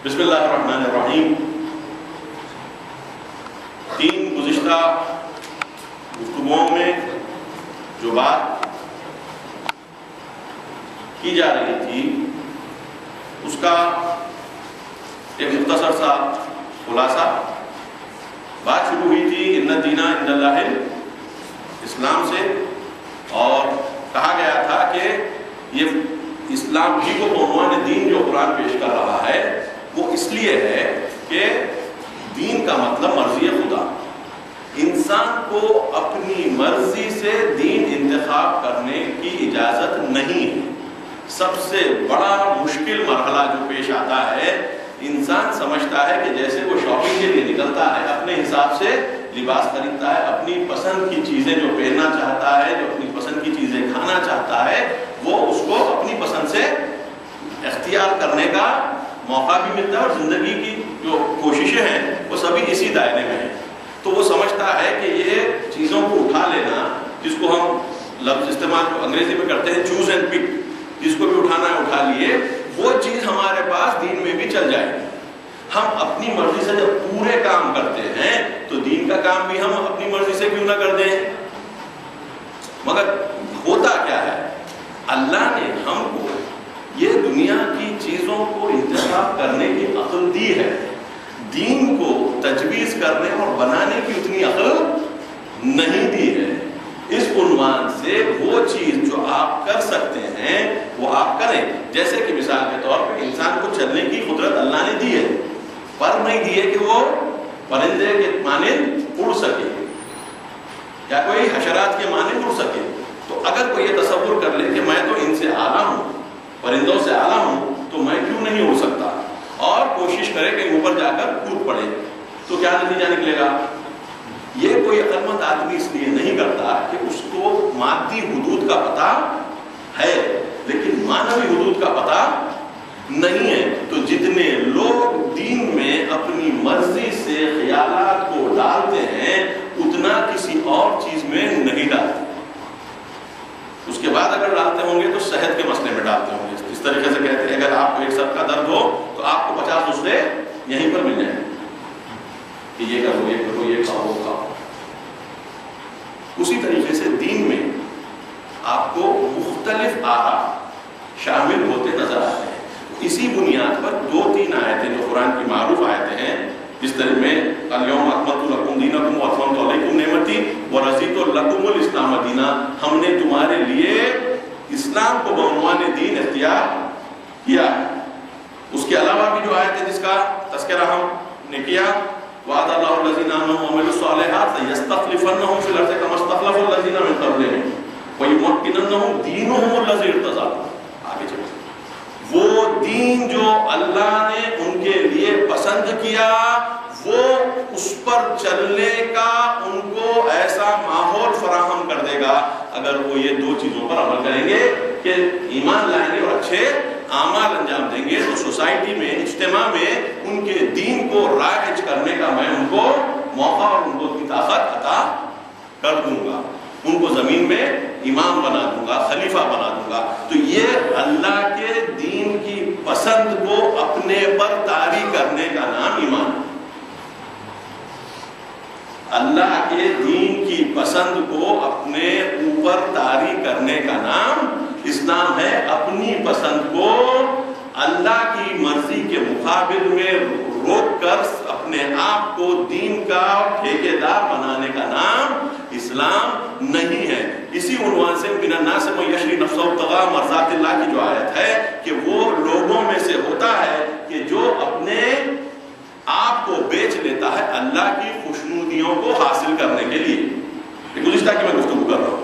بسم اللہ الرحمن الرحیم. 3 گزشتہ گفتگوؤں میں جو بات کی جا رہی تھی اس کا ایک مختصر سا خلاصہ. بات شروع ہوئی تھی ان الدین عند اللہ اسلام سے، اور کہا گیا تھا کہ یہ اسلام ہی کو عنوان دین جو قرآن پیش کر رہا ہے وہ اس لیے ہے کہ دین کا مطلب مرضی خدا. انسان کو اپنی مرضی سے دین انتخاب کرنے کی اجازت نہیں ہے. سب سے بڑا مشکل مرحلہ جو پیش آتا ہے، انسان سمجھتا ہے کہ جیسے وہ شاپنگ کے لیے نکلتا ہے، اپنے حساب سے لباس خریدتا ہے، اپنی پسند کی چیزیں جو پہننا چاہتا ہے، جو اپنی پسند کی چیزیں کھانا چاہتا ہے، وہ اس کو اپنی پسند سے اختیار کرنے کا موقع بھی ملتا ہے، اور زندگی کی جو کوششیں ہیں وہ سبھی اسی دائرے میں ہیں. تو وہ سمجھتا ہے کہ یہ چیزوں کو اٹھا لینا، جس کو ہم لفظ استعمال انگریزی میں کرتے ہیں چوز اینڈ پک، جس کو بھی اٹھانا ہے اٹھا لیے، وہ چیز ہمارے پاس دین میں بھی چل جائے گی. ہم اپنی مرضی سے جب پورے کام کرتے ہیں تو دین کا کام بھی ہم اپنی مرضی سے کیوں نہ کر دیں. مگر ہوتا کیا ہے، اللہ نے ہم کو یہ دنیا کی چیزوں کو انتخاب کرنے کی عقل دی ہے، دین کو تجویز کرنے اور بنانے کی اتنی عقل نہیں دی ہے. اس عنوان سے وہ چیز جو آپ کر سکتے ہیں وہ آپ کریں. جیسے کہ مثال کے طور پہ انسان کو چلنے کی قدرت اللہ نے دی ہے، پر نہیں دی ہے کہ وہ پرندے کے مانند اڑ سکے یا کوئی حشرات کے مانند اڑ سکے. تو اگر کوئی یہ تصور کر لے کہ میں تو ان سے اعلیٰ ہوں، پرندوں سے اعلیٰ ہوں، تو میں کیوں نہیں اڑ سکتا، اور کوشش کرے کہ اوپر جا کر کود پڑے، تو کیا نتیجہ نکلے گا؟ یہ کوئی عقل مند آدمی اس لیے نہیں کرتا کہ اس کو مادی حدود کا پتہ ہے لیکن معنوی حدود کا پتہ نہیں ہے. تو جتنے لوگ دین میں اپنی مرضی سے خیالات کو ڈالتے ہیں اتنا کسی اور چیز میں نہیں ڈالتے. اس کے بعد اگر ڈالتے ہوں گے تو صحت کے مسئلے میں ڈالتے ہوں گے. اس طریقے سے کہتے ہیں اگر آپ کو ایک سر کا درد ہو تو آپ کو 50 نسخے یہیں پر مل جائیں گے کہ یہ کرو، یہ کرو، یہ کھاؤ، وہ کھاؤ. اسی طریقے سے دین میں آپ کو مختلف آراء شامل ہوتے نظر آتے ہیں. اسی بنیاد پر 2-3 آیتیں جو قرآن کی معروف آیتیں ہیں، جس طرح میں الیوم اکملت لکم دینکم واتممت علیکم نعمتی ورضیت لکم الاسلام دینا، ہم نے تمہارے لیے اسلام کو بعنوان دین اختیار کیا ہے. اس کے علاوہ بھی جو آیت ہے جس کا تذکرہ ہم نے کیا، وعد اللہ الذین آمنوا وعملوا الصالحات لیستخلفنہم فی الارض کما استخلف الذین من قبلہم ویمکننہم دینہم الذی ارتضی. آگے چلیں. وہ دین جو اللہ نے ان کے لیے پسند کیا، وہ اس پر چلنے کا ان کو ایسا ماحول فراہم کر دے گا اگر وہ یہ 2 چیزوں پر عمل کریں گے کہ ایمان لائیں گے اور اچھے اعمال انجام دیں گے. تو سوسائٹی میں، اجتماع میں ان کے دین کو رائج کرنے کا میں ان کو موقع اور ان کو طاقت عطا کر دوں گا، ان کو زمین میں امام بنا دوں گا، خلیفہ بنا دوں گا. تو یہ اللہ کے دین کی پسند کو اپنے پر طاری کرنے کا نام ایمان ہے. اللہ کے دین کی پسند کو اپنے اوپر طاری کرنے کا نام اسلام ہے. اپنی پسند کو اللہ کی مرضی کے مقابل میں روک کر اپنے آپ کو دین کا ٹھیکیدار بنانے کا نام اسلام نہیں ہے. اسی عنوان سے من الناس من یشری نفسہ ابتغاء مرضات اللہ کی جو آیت ہے کہ وہ لوگوں میں سے ہوتا ہے کہ جو اپنے آپ کو بیچ لیتا ہے اللہ کی خوشنودیوں کو حاصل کرنے کے لیے. گزشتہ کی میں گفتگو کر رہا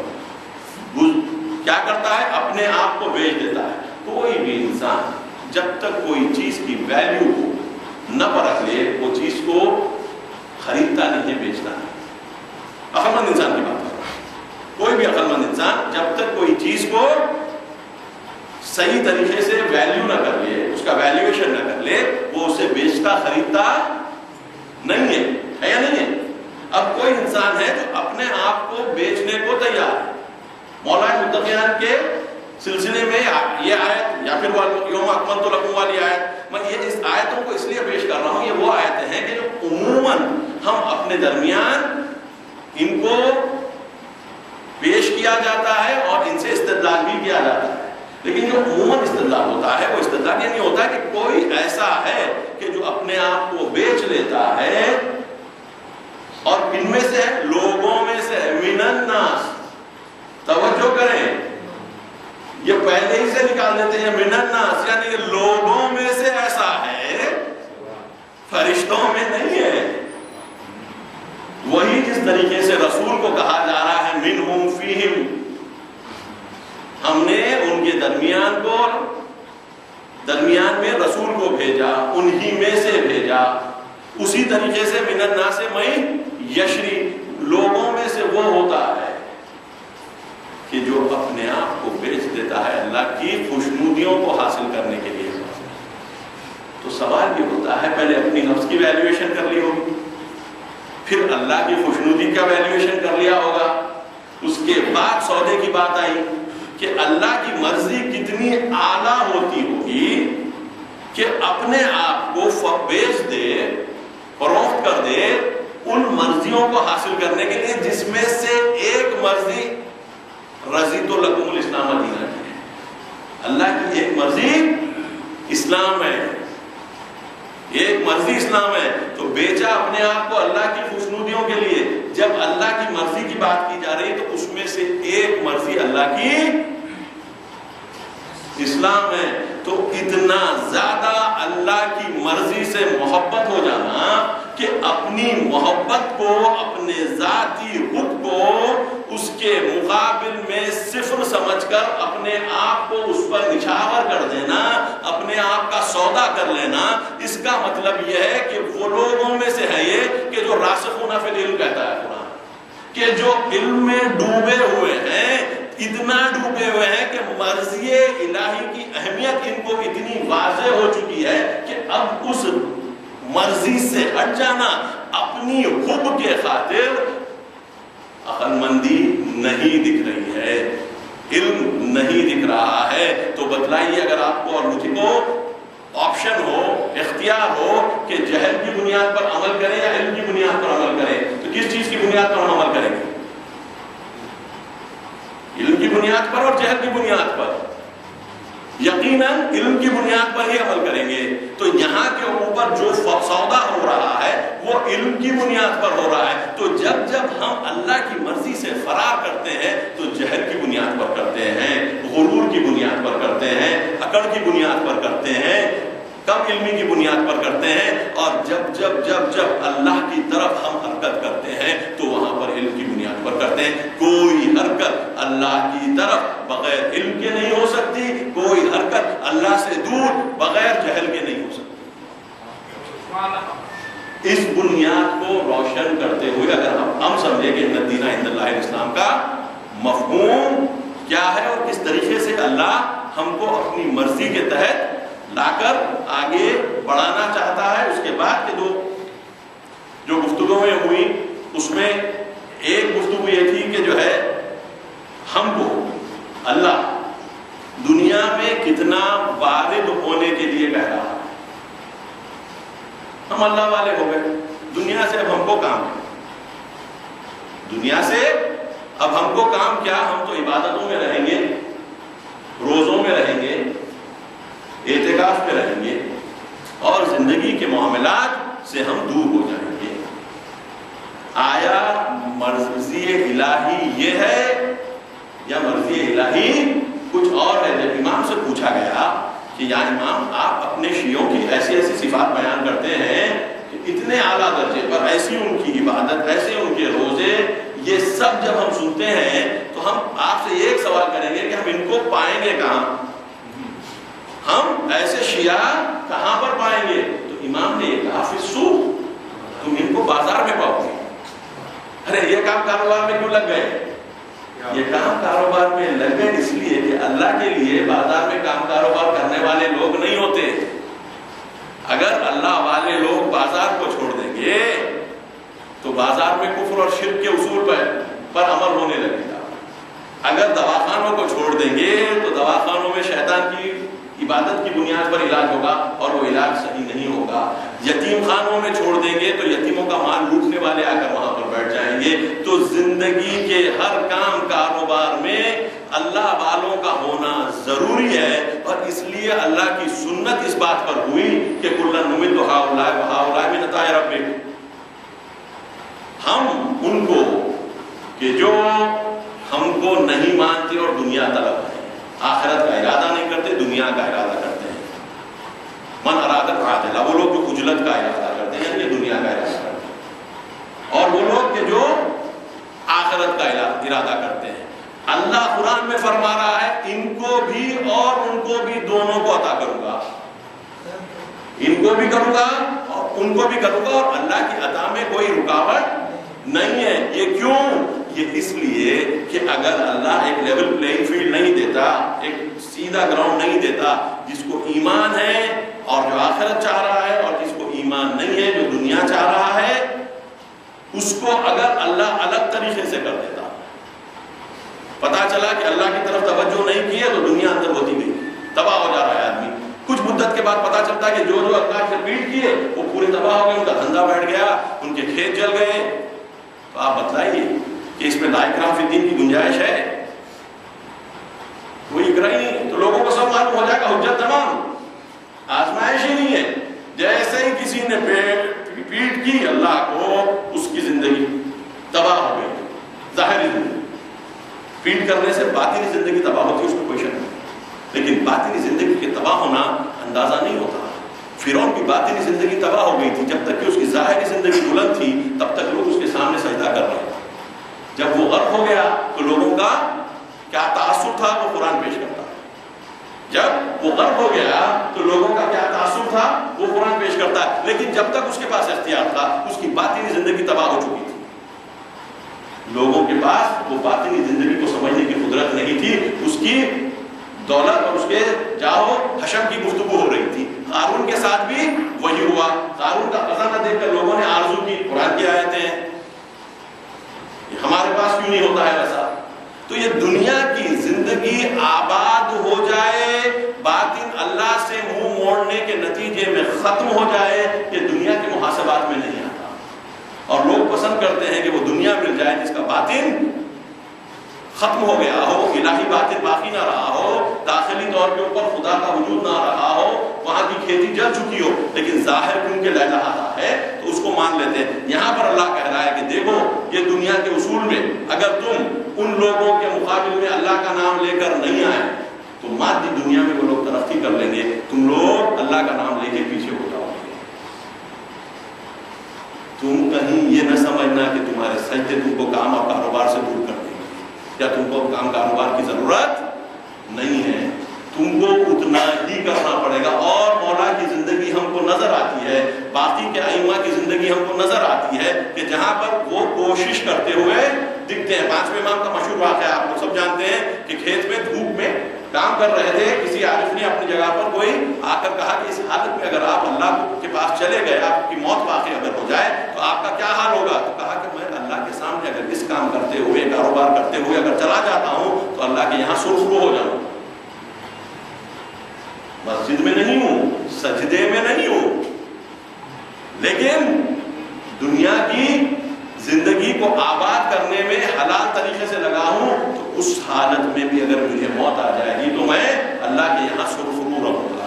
ہوں. کیا کرتا ہے؟ اپنے آپ کو بیچ دیتا ہے. کوئی بھی انسان جب تک کوئی چیز کی ویلیو کو نہ پرکھ لے وہ چیز کو خریدتا نہیں ہے، بیچتا نہیں. عقل مند انسان کی بات کر رہا ہوں. کوئی بھی عقل مند انسان جب تک کوئی چیز کو صحیح طریقے سے ویلیو نہ کر لے، اس کا ویلیویشن نہ کر لے، وہ اسے بیچتا خریدتا نہیں ہے یا نہیں ہے؟ اب کوئی انسان ہے جو اپنے آپ کو بیچنے کو تیار ہے. مولا متقیان کے سلسلے میں یہ آیت یا پھر یوم اکملت لکم والی آیت، میں یہ اس آیتوں کو اس لیے پیش کر رہا ہوں، یہ وہ آیتیں ہیں کہ جو عموماً ہم اپنے درمیان ان کو پیش کیا جاتا ہے اور ان سے استدلال بھی کیا جاتا ہے، لیکن جو عموماً استدلال ہوتا ہے وہ استدلال یہ نہیں ہوتا کہ کوئی ایسا ہے کہ جو اپنے آپ کو بیچ لیتا ہے، اور ان میں سے لوگوں میں سے من الناس، توجہ کریں، یہ پہلے ہی سے نکال دیتے ہیں من الناس، یعنی لوگوں میں سے ایسا ہے، فرشتوں میں نہیں ہے۔ وہی جس طریقے سے رسول کو کہا جا رہا ہے منہم فیہم، ہم نے ان کے درمیان میں رسول کو بھیجا، انہی میں سے بھیجا، اسی طریقے سے من الناس من یشری، لوگوں میں سے وہ ہوتا ہے کہ جو اپنے آپ کو بیچ دیتا ہے اللہ کی خوشنودیوں کو حاصل کرنے کے لیے۔ تو سوال یہ ہوتا ہے، پہلے اپنی نفس کی ویلیویشن کر لی ہوگی، پھر اللہ کی خوشنودی کا ویلیویشن کر لیا ہوگا، اس کے بعد سودے کی بات آئی کہ اللہ کی مرضی کتنی اعلیٰ ہوتی ہوگی کہ اپنے آپ کو بیچ دے، فروخت کر دے ان مرضیوں کو حاصل کرنے کے لیے جس میں سے ایک مرضی رضیت لکم الاسلام دینا کی ہے۔ اللہ کی ایک مرضی اسلام ہے، ایک مرضی اسلام ہے، تو بیچا اپنے آپ کو اللہ کی خوشنودیوں کے لیے۔ جب اللہ کی مرضی کی بات کی جا رہی ہے تو اس میں سے ایک مرضی اللہ کی اسلام ہے، تو اتنا زیادہ اللہ کی مرضی سے محبت ہو جانا کہ اپنی محبت کو، اپنے ذاتی حب کو اس کے مقابل میں صفر سمجھ کر اپنے آپ کو اس پر نچھاور کر دینا، اپنے آپ کا سودا کر لینا، اس کا مطلب یہ ہے کہ وہ لوگوں میں سے ہے یہ کہ جو راسخون فی العلم کہتا ہے قرآن، کہ جو علم میں ڈوبے ہوئے ہیں، اتنا ڈوبے ہوئے ہیں کہ مرضی الہی کی اہمیت ان کو اتنی واضح ہو چکی ہے کہ اب اس مرضی سے ہٹ جانا اپنی حب کے خاطر عقل مندی نہیں دکھ رہی ہے، علم نہیں دکھ رہا ہے۔ تو بتلائیے، اگر آپ کو اور مجھ کو آپشن ہو، اختیار ہو کہ جہل کی بنیاد پر عمل کریں یا علم کی بنیاد پر عمل کریں، تو کس چیز کی بنیاد پر ہم عمل کریں گے؟ علم کی بنیاد پر اور جہل کی بنیاد پر؟ یقیناً علم کی بنیاد پر ہی عمل کریں گے۔ تو یہاں کے اوپر جو سودا ہو رہا ہے وہ علم کی بنیاد پر ہو رہا ہے۔ تو جب جب ہم اللہ کی مرضی سے فرار کرتے ہیں تو جہل کی بنیاد پر کرتے ہیں، غرور کی بنیاد پر کرتے ہیں، اکڑ کی بنیاد پر کرتے ہیں، کم علمی کی بنیاد پر کرتے ہیں، اور جب جب جب جب اللہ کی طرف ہم حرکت کرتے ہیں تو وہاں پر علم کی بنیاد پر کرتے ہیں۔ کوئی حرکت اللہ کی طرف بغیر علم کے نہیں ہو سکتی، کوئی حرکت اللہ سے دور بغیر جہل کے نہیں ہو سکتی۔ اس بنیاد کو روشن کرتے ہوئے اگر ہم سمجھیں کہ ان الدین عند اللہ الاسلام کا مفہوم کیا ہے اور کس طریقے سے اللہ ہم کو اپنی مرضی کے تحت لا کر آگے بڑھانا چاہتا ہے، اس کے بعد کے جو گفتگویں ہوئی اس میں ایک گفتگو یہ تھی کہ جو ہے ہم کو اللہ دنیا میں کتنا وارد ہونے کے لیے کہہ رہا ہے۔ ہم اللہ والے ہو گئے، دنیا سے اب ہم کو کام ہے، دنیا سے اب ہم کو کام کیا؟ ہم تو عبادتوں میں رہیں گے، روزوں میں رہیں گے، اعتکاف میں رہیں گے، اور زندگی کے معاملات سے ہم دور ہو جائیں گے۔ آیا مرضی الہی یہ ہے یا مرضی الہی کچھ اور ہے؟ جب امام سے پوچھا گیا کہ یا امام آپ اپنے شیعوں کی ایسی ایسی صفات بیان کرتے ہیں کہ اتنے اعلیٰ درجے پر ایسی ان کی عبادت، ایسے ان کے روزے، یہ سب جب ہم سنتے ہیں تو ہم آپ سے ایک سوال کریں گے کہ ہم ان کو پائیں گے کہاں؟ ہم ایسے شیعہ کہاں پر پائیں گے؟ تو امام نے یہ کہا فی السوق، تم ان کو بازار میں پاؤ گے۔ ارے یہ کام کاروبار میں کیوں لگ گئے؟ یہ کام کاروبار میں لگ گئے اس لیے کہ اللہ کے لیے بازار میں کام کاروبار کرنے والے لوگ نہیں ہوتے۔ اگر اللہ والے لوگ بازار کو چھوڑ دیں گے تو بازار میں کفر اور شرک کے اصول پر عمل ہونے لگے گا۔ اگر دواخانوں کو چھوڑ دیں گے تو دواخانوں میں شیطان کی عبادت کی بنیاد پر علاج ہوگا اور وہ علاج صحیح نہیں ہوگا. یتیم خانوں میں چھوڑ دیں گے تو یتیموں کا مال لوٹنے والے آ کر وہاں پر بیٹھ جائیں گے. تو زندگی کے ہر کام کاروبار میں اللہ والوں کا ہونا ضروری ہے، اور اس لیے اللہ کی سنت اس بات پر ہوئی کہ کُلًّا نُمِدُّ ہؤلاء وہؤلاء من عطاء ربک. ہم ان کو کہ جو ہم کو نہیں مانتے اور دنیا طلب ہے، آخرت کا ارادہ نہیں کرتے، دنیا کا ارادہ کرتے ہیں. من اراد العاجلہ، وہ لوگ جو عجلت کا ارادہ کرتے ہیں یعنی دنیا کا ارادہ کرتے ہیں، اور وہ لوگ کہ جو آخرت کا ارادہ کرتے ہیں. اللہ قرآن میں فرما رہا ہے ان کو بھی اور ان کو بھی، دونوں کو عطا کروں گا. ان کو بھی کروں گا اور ان کو بھی کروں گا، اور اللہ کی عطا میں کوئی رکاوٹ نہیں ہے. یہ کیوں؟ یہ اس لیے کہ اگر اللہ ایک لیول پلینگ فیلڈ نہیں دیتا، ایک سیدھا گراؤنڈ نہیں دیتا، جس کو ایمان ہے اور جو آخرت چاہ رہا ہے، اور جس کو ایمان نہیں ہے جو دنیا چاہ رہا ہے، اس کو اگر اللہ الگ طریقے سے کر دیتا، پتا چلا کہ اللہ کی طرف توجہ نہیں کی ہے تو دنیا اندر ہوتی گئی، تباہ ہو جا رہا ہے آدمی. کچھ مدت کے بعد پتا چلتا ہے کہ جو اللہ سے پیٹ کیے وہ پورے تباہ ہو گئے، ان کا دھندا بیٹھ گیا، ان کے کھیت جل گئے. تو آپ بتلائیے کہ اس میں لا اکراہ فی الدین کی گنجائش ہے؟ کوئی اکراہ ہی نہیں. تو لوگوں کو سب معلوم ہو جائے گا حجت تمام، آزمائش ہی نہیں ہے. جیسے ہی کسی نے پیٹ کی اللہ کو، اس کی زندگی تباہ ہو گئی. ظاہری زندگی پیٹ کرنے سے باطنی زندگی تباہ ہوتی ہے، اس میں کوئی شک نہیں، لیکن باطنی زندگی کے تباہ ہونا اندازہ نہیں ہوتا. فرعون کی باطنی زندگی تباہ ہو گئی تھی، جب تک کہ اس کی ظاہری زندگی بلند تھی تب تک لوگ اس کے سامنے سجدہ کر رہے تھے. جب وہ غرق ہو گیا تو لوگوں کا کیا تاثر تھا وہ قرآن پیش کرتا ہے. جب وہ غرق ہو گیا تو لوگوں کا کیا تاثر تھا وہ قرآن پیش کرتا ہے. لیکن جب تک اس کے پاس اختیار تھا اس کی باطنی زندگی تباہ ہو چکی تھی. لوگوں کے پاس وہ باطنی زندگی کو سمجھنے کی قدرت نہیں تھی. اس کی دولت اور اس کے جاہو حشم کی گفتگو ہو رہی تھی. قارون کے ساتھ بھی وہی ہوا. قارون کا خزانہ دیکھ کر لوگوں نے آرزو کی. قرآن کی آیتیں ہیں، ہمارے پاس کیوں نہیں ہوتا ہے ویسا. تو یہ دنیا کی زندگی آباد ہو جائے، باطن اللہ سے منہ موڑنے کے نتیجے میں ختم ہو جائے، یہ دنیا کے محاسبات میں نہیں آتا. اور لوگ پسند کرتے ہیں کہ وہ دنیا مل جائے جس کا باطن ختم ہو گیا ہو، الہی باطن باقی نہ رہا ہو، داخلی طور کے اوپر خدا کا وجود نہ رہا ہو، وہاں کی کھیتی جل چکی ہو، لیکن ظاہر کیونکہ لہلہاتا ہے تو اس کو مان لیتے ہیں. یہاں پر اللہ کہہ رہا ہے کہ دیکھو یہ دنیا کے اصول میں اگر تم ان لوگوں کے مقابل میں اللہ کا نام لے کر نہیں آئے تو مادی دنیا میں وہ لوگ ترقی کر لیں گے، تم لوگ اللہ کا نام لے کے پیچھے ہو جاؤ گے. تم کہیں یہ نہ سمجھنا کہ تمہارے سجدے تم کو کام اور کاروبار سے دور کر دیں گے، یا تم کو کام کاروبار کی ضرورت نہیں ہے. تم کو اتنا ہی کرنا پڑے گا. اور مولا کی زندگی ہم کو نظر آتی ہے، باقی کے ائمہ کی زندگی ہم کو نظر آتی ہے کہ جہاں پر وہ کوشش کرتے ہوئے دکھتے ہیں. پانچویں امام کا مشہور واقعہ آپ لوگ سب جانتے ہیں کہ کھیت میں دھوپ میں کام کر رہے تھے. کسی عارف نے اپنی جگہ پر کوئی آ کر کہا کہ اس حالت میں اگر آپ اللہ کے پاس چلے گئے، آپ کی موت واقع اگر ہو جائے تو آپ کا کیا حال ہوگا؟ تو کہا کہ میں اللہ کے سامنے اگر اس کام کرتے ہوئے، کاروبار کرتے ہوئے اگر چلا جاتا ہوں تو اللہ کے یہاں سرخرو ہو جاؤں. مسجد میں نہیں ہوں، سجدے میں نہیں ہوں، لیکن دنیا کی زندگی کو آباد کرنے میں حلال طریقے سے لگا ہوں. تو اس حالت میں بھی اگر مجھے موت آ جائے گی تو میں اللہ کے یہاں سرخرو رہوں گا.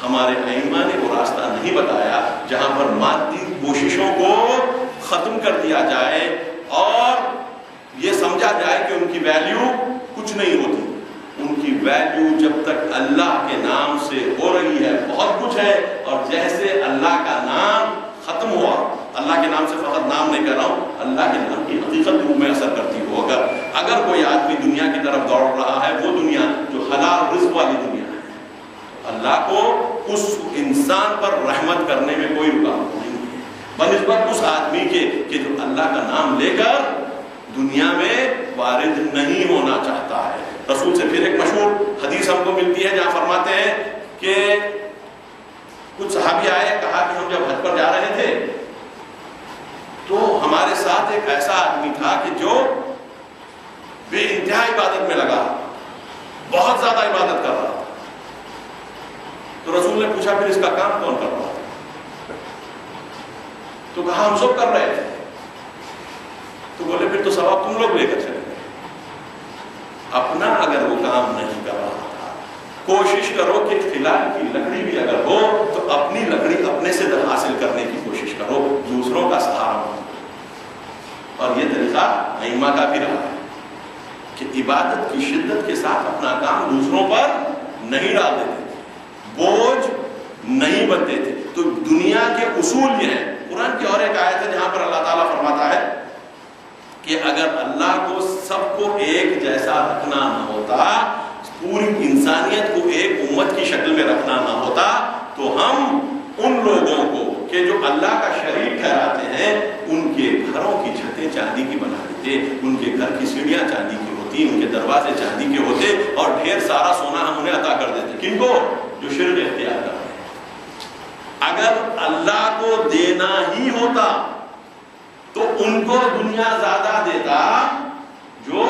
ہمارے ائمہ نے وہ راستہ نہیں بتایا جہاں پر مادی کوششوں کو ختم کر دیا جائے اور یہ سمجھا جائے کہ ان کی ویلیو کچھ نہیں ہوتی. ان کی ویلیو جب تک اللہ کے نام سے ہو رہی ہے بہت کچھ ہے. اور جیسے اللہ کا نام ختم ہوا، اللہ کے نام سے فقط نام نہیں کر رہا ہوں، اللہ کے نام کی حقیقت روح میں اثر کرتی ہو. اگر کوئی آدمی دنیا کی طرف دوڑ رہا ہے، وہ دنیا جو حلال رزق والی دنیا ہے، اللہ کو اس انسان پر رحمت کرنے میں کوئی رکاوٹ نہیں ہے بنسبت اس آدمی کے کہ جو اللہ کا نام لے کر دنیا میں وارد نہیں ہونا چاہتا ہے. رسول سے پھر ایک مشہور حدیث ہم کو ملتی ہے جہاں فرماتے ہیں کہ کچھ صحابی آئے، کہا کہ ہم جب حج پر جا رہے تھے تو ہمارے ساتھ ایک ایسا آدمی تھا کہ جو بے انتہا عبادت میں لگا، بہت زیادہ عبادت کر رہا تھا. تو رسول نے پوچھا پھر اس کا کام کون کر رہا تھا؟ تو کہا ہم سب کر رہے تھے. تو بولے پھر تو ثواب تم لوگ لے کر چلے گئے. اپنا اگر وہ کام نہیں کر رہا تھا، کوشش کرو کہ خلال کی لکڑی بھی اگر ہو تو اپنی لکڑی اپنے سے حاصل کرنے کی کوشش کرو، دوسروں کا سہارا ہو. اور یہ طریقہ ائمہ کا بھی رہا ہے کہ عبادت کی شدت کے ساتھ اپنا کام دوسروں پر نہیں ڈال دیتے تھے، بوجھ نہیں بنتے تھے. تو دنیا کے اصول یہ ہیں. قرآن کی اور ایک آیت ہے جہاں پر اللہ تعالیٰ فرماتا ہے کہ اگر اللہ کو سب کو ایک جیسا رکھنا نہ ہوتا، پوری انسانیت کو ایک امت کی شکل میں رکھنا نہ ہوتا، تو ہم ان لوگوں کو کہ جو اللہ کا شریک ٹھہراتے ہیں ان کے گھروں کی چھتیں چاندی کی بنا دیتے، ان کے گھر کی سیڑھیاں چاندی کی ہوتی، ان کے دروازے چاندی کے ہوتے، اور ڈھیر سارا سونا ہم انہیں عطا کر دیتے. کن کو؟ جو شرک اختیار کرتے ہیں. اگر اللہ کو دینا ہی ہوتا تو ان کو دنیا زیادہ دیتا جو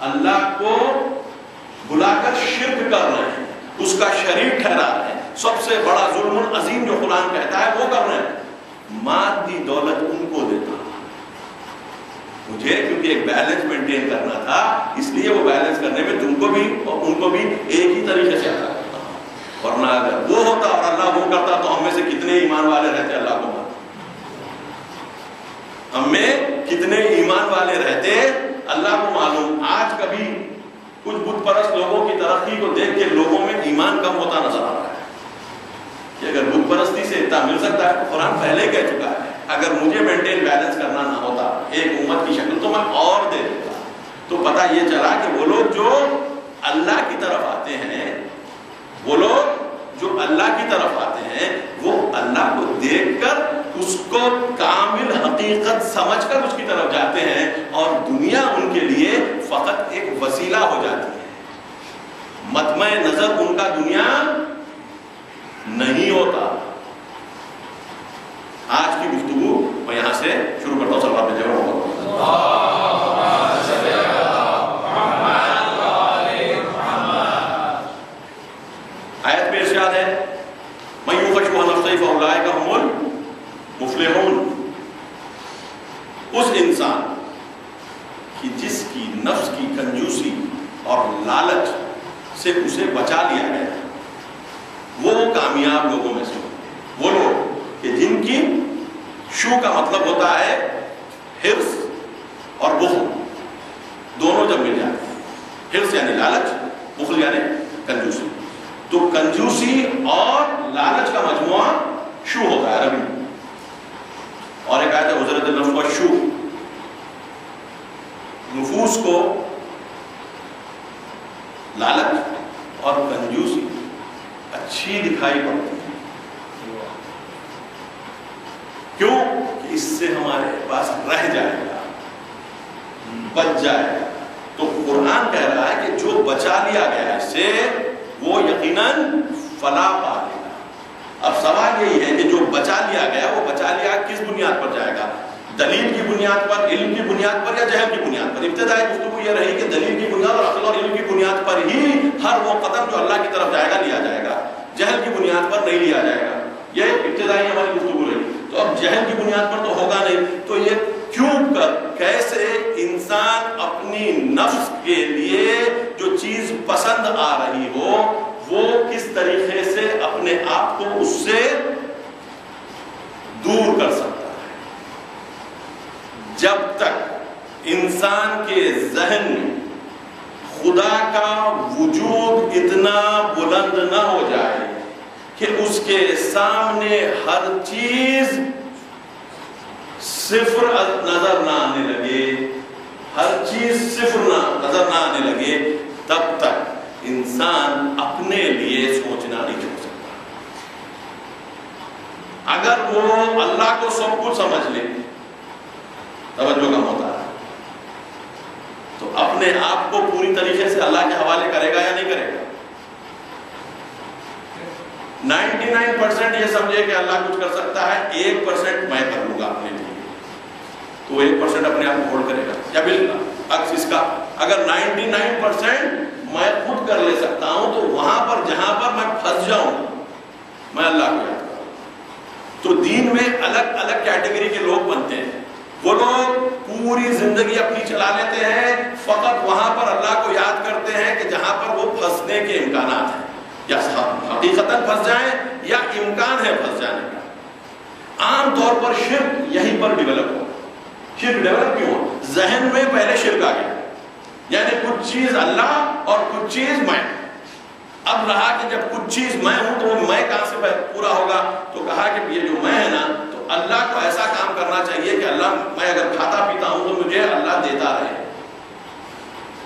اللہ کو بلا کر شرک کر رہے ہیں، اس کا شریک ٹھہرا رہے ہیں. سب سے بڑا ظلم عظیم جو قرآن کہتا ہے وہ کر رہے ہیں. مادی دولت ان کو دیتا، مجھے کیونکہ ایک بیلنس مینٹین کرنا تھا، اس لیے وہ بیلنس کرنے میں تم کو بھی اور ان کو بھی ایک ہی طریقے سے عطا کرتا. ورنہ اگر وہ ہوتا اور اللہ وہ کرتا تو ہم میں سے کتنے ایمان والے رہتے اللہ کو مانتے، ہم میں کتنے ایمان والے رہتے اللہ کو معلوم. آج کبھی کچھ بت پرست لوگوں کی ترقی کو دیکھ کے لوگوں میں ایمان کم ہوتا نظر آ رہا ہے کہ اگر بت پرستی سے اتنا مل سکتا ہے تو قرآن پہلے کہہ چکا ہے اگر مجھے مینٹین بیلنس کرنا نہ ہوتا ایک امت کی شکل تو میں اور دے دیتا. تو پتہ یہ چلا کہ وہ لوگ جو اللہ کی طرف آتے ہیں، وہ لوگ جو اللہ کی طرف آتے ہیں، وہ اللہ کو دیکھ کر اس کو کامل حقیقت سمجھ کر اس کی طرف جاتے ہیں، اور دنیا ان کے لیے فقط ایک وسیلہ ہو جاتی ہے. مطمع نظر ان کا دنیا نہیں ہوتا. آج کی گفتگو میں یہاں سے شروع کرتا ہوں. صلی اللہ علیہ وسلم. آیت میں ارشاد ہے مَن یوق شُحَّ نَفْسِهِ فَأُولَٰئِکَ هُمُ الْمُفْلِحُونَ. اس انسان کی جس کی نفس کی کنجوسی اور لالچ سے اسے بچا لیا گیا وہ کامیاب لوگوں میں سے. وہ لوگ کہ جن کی شو کا مطلب ہوتا ہے حرص اور بخل، دونوں جب مل جاتے ہیں. حرص یعنی لالچ، بخل یعنی کنجوسی. تو کنجوسی اور لالچ کا مجموعہ شو ہوتا ہے عربی میں. اور ایک آیت ہے حضرت النفس و شو. نفوس کو لالچ اور کنجوسی اچھی دکھائی پڑتی ہے. کیوں؟ کہ اس سے ہمارے پاس رہ جائے گا، بچ جائے گا. تو قرآن کہہ رہا ہے کہ جو بچا لیا گیا اس سے وہ یقیناً فلاح پا لے گا. اب سوال یہی ہے کہ جو بچا لیا گیا وہ بچا لیا کس بنیاد پر جائے گا؟ دلیل کی بنیاد پر، علم کی بنیاد پر، یا جہل کی بنیاد پر؟ ابتدائی گفتگو یہ رہی کہ دلیل کی بنیاد اور عقل اور علم کی بنیاد پر ہی ہر وہ قدم جو اللہ کی طرف جائے گا لیا جائے گا، جہل کی بنیاد پر نہیں لیا جائے گا. یہ ابتدائی ہماری گفتگو رہی. تو اب جہل کی بنیاد پر تو ہوگا نہیں. تو یہ کیوں کر کیسے انسان اپنی نفس کے لیے جو چیز پسند آ رہی ہو وہ کس طریقے سے اپنے آپ کو اس سے دور کر سکتا ہے. جب تک انسان کے ذہن میں خدا کا وجود اتنا بلند نہ ہو جائے کہ اس کے سامنے ہر چیز صفر نظر نہ آنے لگے، ہر چیز صفر نظر نہ آنے لگے، تب تک انسان اپنے لیے سوچنا نہیں چھوڑ سکتا. اگر وہ اللہ کو سب کچھ سمجھ لے، توجہ کم ہوتا ہے، تو اپنے آپ کو پوری طریقے سے اللہ کے حوالے کرے گا یا نہیں کرے گا؟ 99% یہ سمجھے کہ اللہ کچھ کر سکتا ہے، 1% میں کر لوں گا اپنے لیے، تو 1% اپنے آپ کو ہولڈ کرے گا. یا بالکل عکس اس کا اگر 99% میں خود کر لے سکتا ہوں تو وہاں پر جہاں پر میں پھنس جاؤں میں اللہ کو یاد کروں. تو دین میں الگ الگ کیٹیگری کے لوگ بنتے ہیں. وہ لوگ پوری زندگی اپنی چلا لیتے ہیں, فقط وہاں پر اللہ کو یاد کرتے ہیں کہ جہاں پر وہ پھنسنے کے امکانات ہیں, یا حقیقتاً پھنس جائیں یا امکان ہے پھنس جانے کا. عام طور پر شرک یہیں پر ڈیولپ ہو. شرک ڈیولپ کیوں ہو؟ ذہن میں پہلے شرک آ گیا, یعنی کچھ چیز اللہ اور کچھ چیز میں. اب رہا کہ جب کچھ چیز میں ہوں تو وہ میں کہاں سے پورا ہوگا؟ تو کہا کہ یہ جو میں ہے نا, تو اللہ کو ایسا کام کرنا چاہیے کہ اللہ, میں اگر کھاتا پیتا ہوں تو مجھے اللہ دیتا رہے,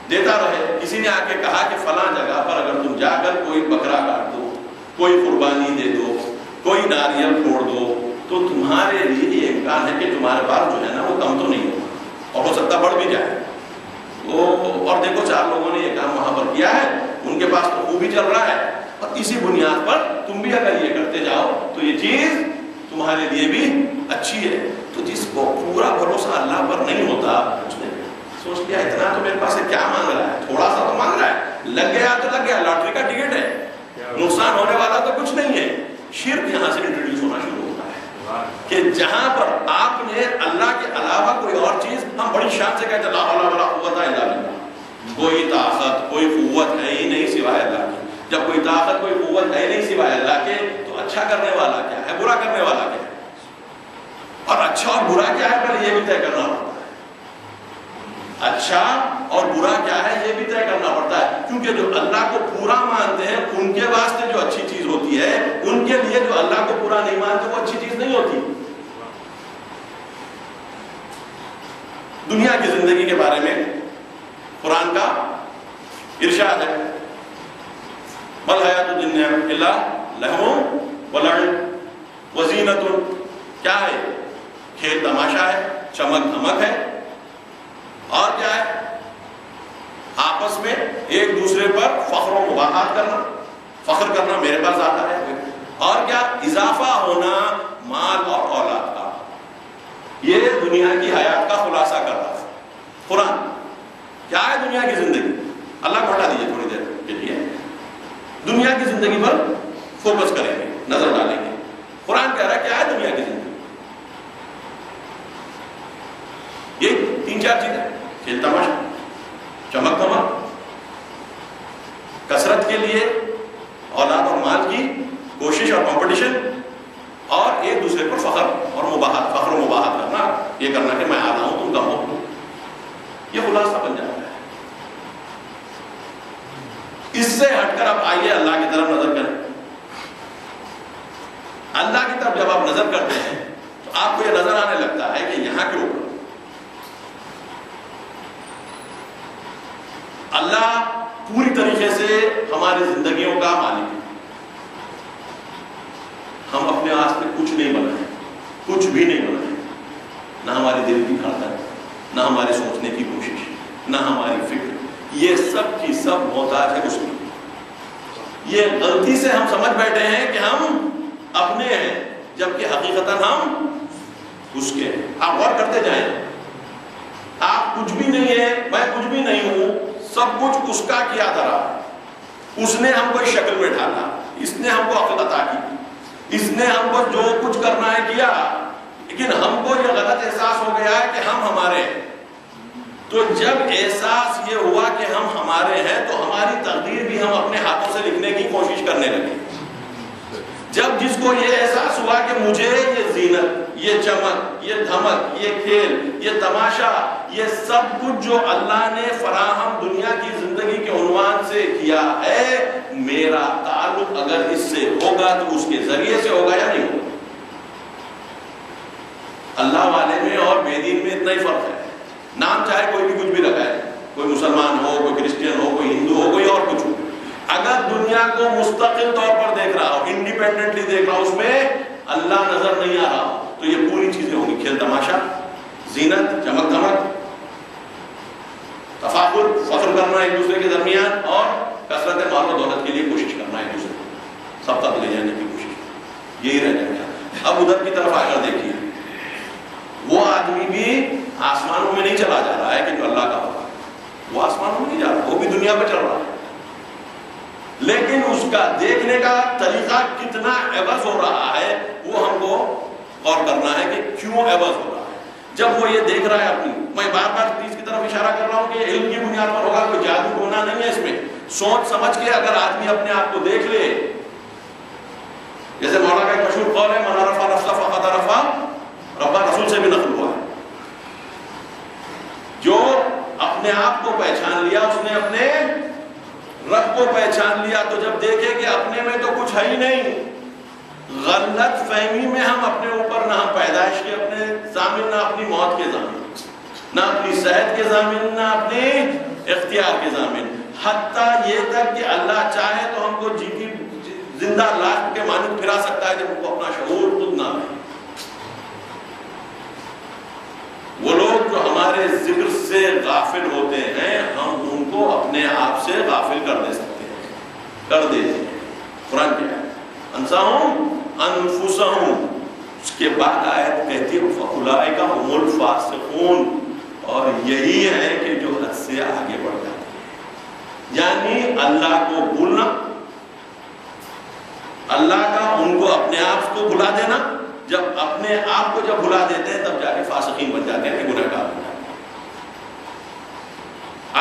دیتا رہے. کسی نے آ کے کہا کہ فلاں جگہ پر اگر تم جا کر کوئی بکرا کاٹ دو, کوئی قربانی دے دو, کوئی ناریل پھوڑ دو, تو تمہارے لیے یہ امکان ہے کہ تمہارے پاس جو ہے نا وہ کم تو نہیں ہوگا, اور ہو سکتا بڑھ بھی جائے. اور دیکھو 4 لوگوں نے یہ کام وہاں پر کیا ہے, ان کے پاس تو وہ بھی چل رہا ہے, اور اسی بنیاد پر تم بھی اگر یہ کرتے جاؤ تو یہ چیز تمہارے لیے بھی اچھی ہے. تو جس کو پورا بھروسہ اللہ پر نہیں ہوتا, اس نے سوچ لیا اتنا تو میرے پاس سے کیا مانگ رہا ہے, تھوڑا سا تو مانگ رہا ہے, لگ گیا تو لگ گیا, لاٹری کا ٹکٹ ہے, نقصان ہونے والا تو کچھ نہیں ہے. شرک یہاں سے انٹروڈیوس ہونا شروع ہوتا ہے کہ جہاں پر آپ نے اللہ کے علاوہ کوئی اور چیز, ہم بڑی شان سے کہتے ہیں لا حول ولا قوت الا باللہ, کوئی طاقت کوئی قوت ہے ہی نہیں سوائے اللہ کی. جب کوئی طاقت کوئی قوت ہے نہیں سوائے اللہ کے, تو اچھا کرنے والا کیا ہے, برا کرنے والا کیا ہے, اور اچھا اور برا کیا ہے پہلے یہ بھی طے کرنا پڑتا ہے. اچھا اور برا کیا ہے یہ بھی طے کرنا پڑتا ہے, کیونکہ جو اللہ کو پورا مانتے ہیں ان کے واسطے جو اچھی چیز ہوتی ہے, ان کے لیے جو اللہ کو پورا نہیں مانتے وہ اچھی چیز نہیں ہوتی. دنیا کی زندگی کے بارے میں قرآن کا ارشاد ہے, بل حیات الدنیا الا لہو ولعب وزینۃ. کیا ہے؟ کھیل تماشا ہے, چمک دھمک ہے, اور کیا ہے؟ آپس میں ایک دوسرے پر فخر و مباحات کرنا, فخر کرنا میرے پاس آتا ہے, اور کیا؟ اضافہ ہونا مال اور اولاد کا. یہ دنیا کی حیات کا خلاصہ کر رہا ہے قرآن. کیا ہے دنیا کی زندگی؟ اللہ کو ہٹا دیجیے تھوڑی دیر کے لیے, دنیا کی زندگی پر فوکس کریں گے, نظر ڈالیں گے. قرآن کہہ رہا ہے کیا ہے دنیا کی زندگی؟ یہ 3-4 چیزیں: کھیل تماشا, چمک دمک, کثرت کے لیے اولاد اور مال کی کوشش اور کمپٹیشن, اور ایک دوسرے پر فخر اور مباحات, فخر و مباحات کرنا, یہ کرنا کہ میں آدھا ہوں تم کم ہو. یہ خلاصہ بن جاتا ہے. اس سے ہٹ کر آپ آئیے اللہ کی طرف نظر کریں. اللہ کی طرف جب آپ نظر کرتے ہیں تو آپ کو یہ نظر آنے لگتا ہے کہ یہاں کے اوپر اللہ پوری طریقے سے ہماری زندگیوں کا مالک ہے. ہم اپنے واسطے کچھ نہیں بنائے, کچھ بھی نہیں بنائے, نہ ہماری دل کی دھڑکن, نہ ہمارے سوچنے کی کوشش, نہ ہماری فکر, یہ سب کی سب محتاج ہے اس میں. یہ غلطی سے ہم سمجھ بیٹھے ہیں کہ ہم اپنے ہیں, جبکہ حقیقتاً ہم اس کے ہیں. آپ غور کرتے جائیں, آپ کچھ بھی نہیں ہے, میں کچھ بھی نہیں ہوں, سب کچھ اس کا کیا دھرا ہے. اس نے ہم کو اس شکل میں ڈالا, اس نے ہم کو عقل عطا کی, اس نے ہم کو جو کچھ کرنا ہے کیا, لیکن ہم کو یہ غلط احساس ہو گیا ہے کہ ہم ہمارے ہیں. تو جب احساس یہ ہوا کہ ہم ہمارے ہیں تو ہماری تقدیر بھی ہم اپنے ہاتھوں سے لکھنے کی کوشش کرنے لگے. جب جس کو یہ احساس ہوا کہ مجھے یہ زینت, یہ چمک, یہ دھمک, یہ کھیل, یہ تماشا, یہ سب کچھ جو اللہ نے فراہم دنیا کی زندگی کے عنوان سے کیا ہے, میرا تعلق اگر اس سے ہوگا تو اس کے ذریعے سے ہوگا یا نہیں ہوگا. اللہ والے میں اور بے دین میں اتنا ہی فرق ہے. نام چاہے کوئی بھی کچھ بھی لگائے, کوئی مسلمان ہو, کوئی کرسچین ہو, کوئی ہندو ہو, کوئی اور کچھ ہو, اگر دنیا کو مستقل طور پر دیکھ رہا ہو, انڈیپینڈنٹلی دیکھ رہا ہو, اس میں اللہ نظر نہیں آ رہا ہو, تو یہ پوری چیزیں ہوں گی: کھیل تماشا, زینت, چمک دھمک, تفاخر, فخر کرنا ایک دوسرے کے درمیان, اور کثرت مال و دولت کے لیے کوشش کرنا ایک دوسرے کو سب تک لے جانے کی کوشش. یہی رہ جائے گا. اب ادھر کی طرف آ کر دیکھیے, وہ آدمی بھی آسمانوں میں نہیں چلا جا رہا ہے کہ جو اللہ کا ہوگا, وہ آسمان غور کرنا ہے کہ کیوں عوض ہو رہا ہے. جب وہ یہ دیکھ رہا ہے اپنی، میں بار بار چیز کی طرف اشارہ کر رہا ہوں کہ علم کی بنیاد پر ہوگا، کوئی جادو ٹونا نہیں ہے اس میں. سوچ سمجھ کے اگر آدمی اپنے آپ کو دیکھ لے، جیسے مولانا کا ایک مشہور قول ہے من عرف نفسہ فقد عرف ربہ، رسول سے بھی نقل ہوا ہے. جو اپنے آپ کو پہچان لیا اس نے اپنے رب کو پہچان لیا. تو جب دیکھے کہ اپنے میں تو کچھ ہے ہی نہیں، غلط فہمی میں ہم اپنے اوپر، نہ ہم پیدائش کے اپنے ضامن، نہ اپنی موت کے ضامن، نہ اپنی صحت کے ضامن، نہ اپنے اختیار کے ضامن، حتیٰ یہ تک کہ اللہ چاہے تو ہم کو جیتی زندہ لاش کے مانند پھرا سکتا ہے جب ان کو اپنا شعور خود نہ رہے. وہ لوگ جو ہمارے ذکر سے غافل ہوتے ہیں، ہم ان کو اپنے آپ سے غافل کر دے سکتے ہیں، کر دیتے ہیں. قرآن کیا ہے؟ انساہم انفسہم. اس کے بعد آیت کہتی ہے فاولئک هم الفاسقون، اور یہی ہے کہ جو حد سے آگے بڑھ جاتے ہیں. یعنی اللہ کو بھولنا، اللہ کا ان کو اپنے آپ کو بھلا دینا. جب اپنے آپ کو جب بھلا دیتے ہیں تب جا کے فاسقین بن جاتے ہیں، گنہگار بن جاتے ہیں.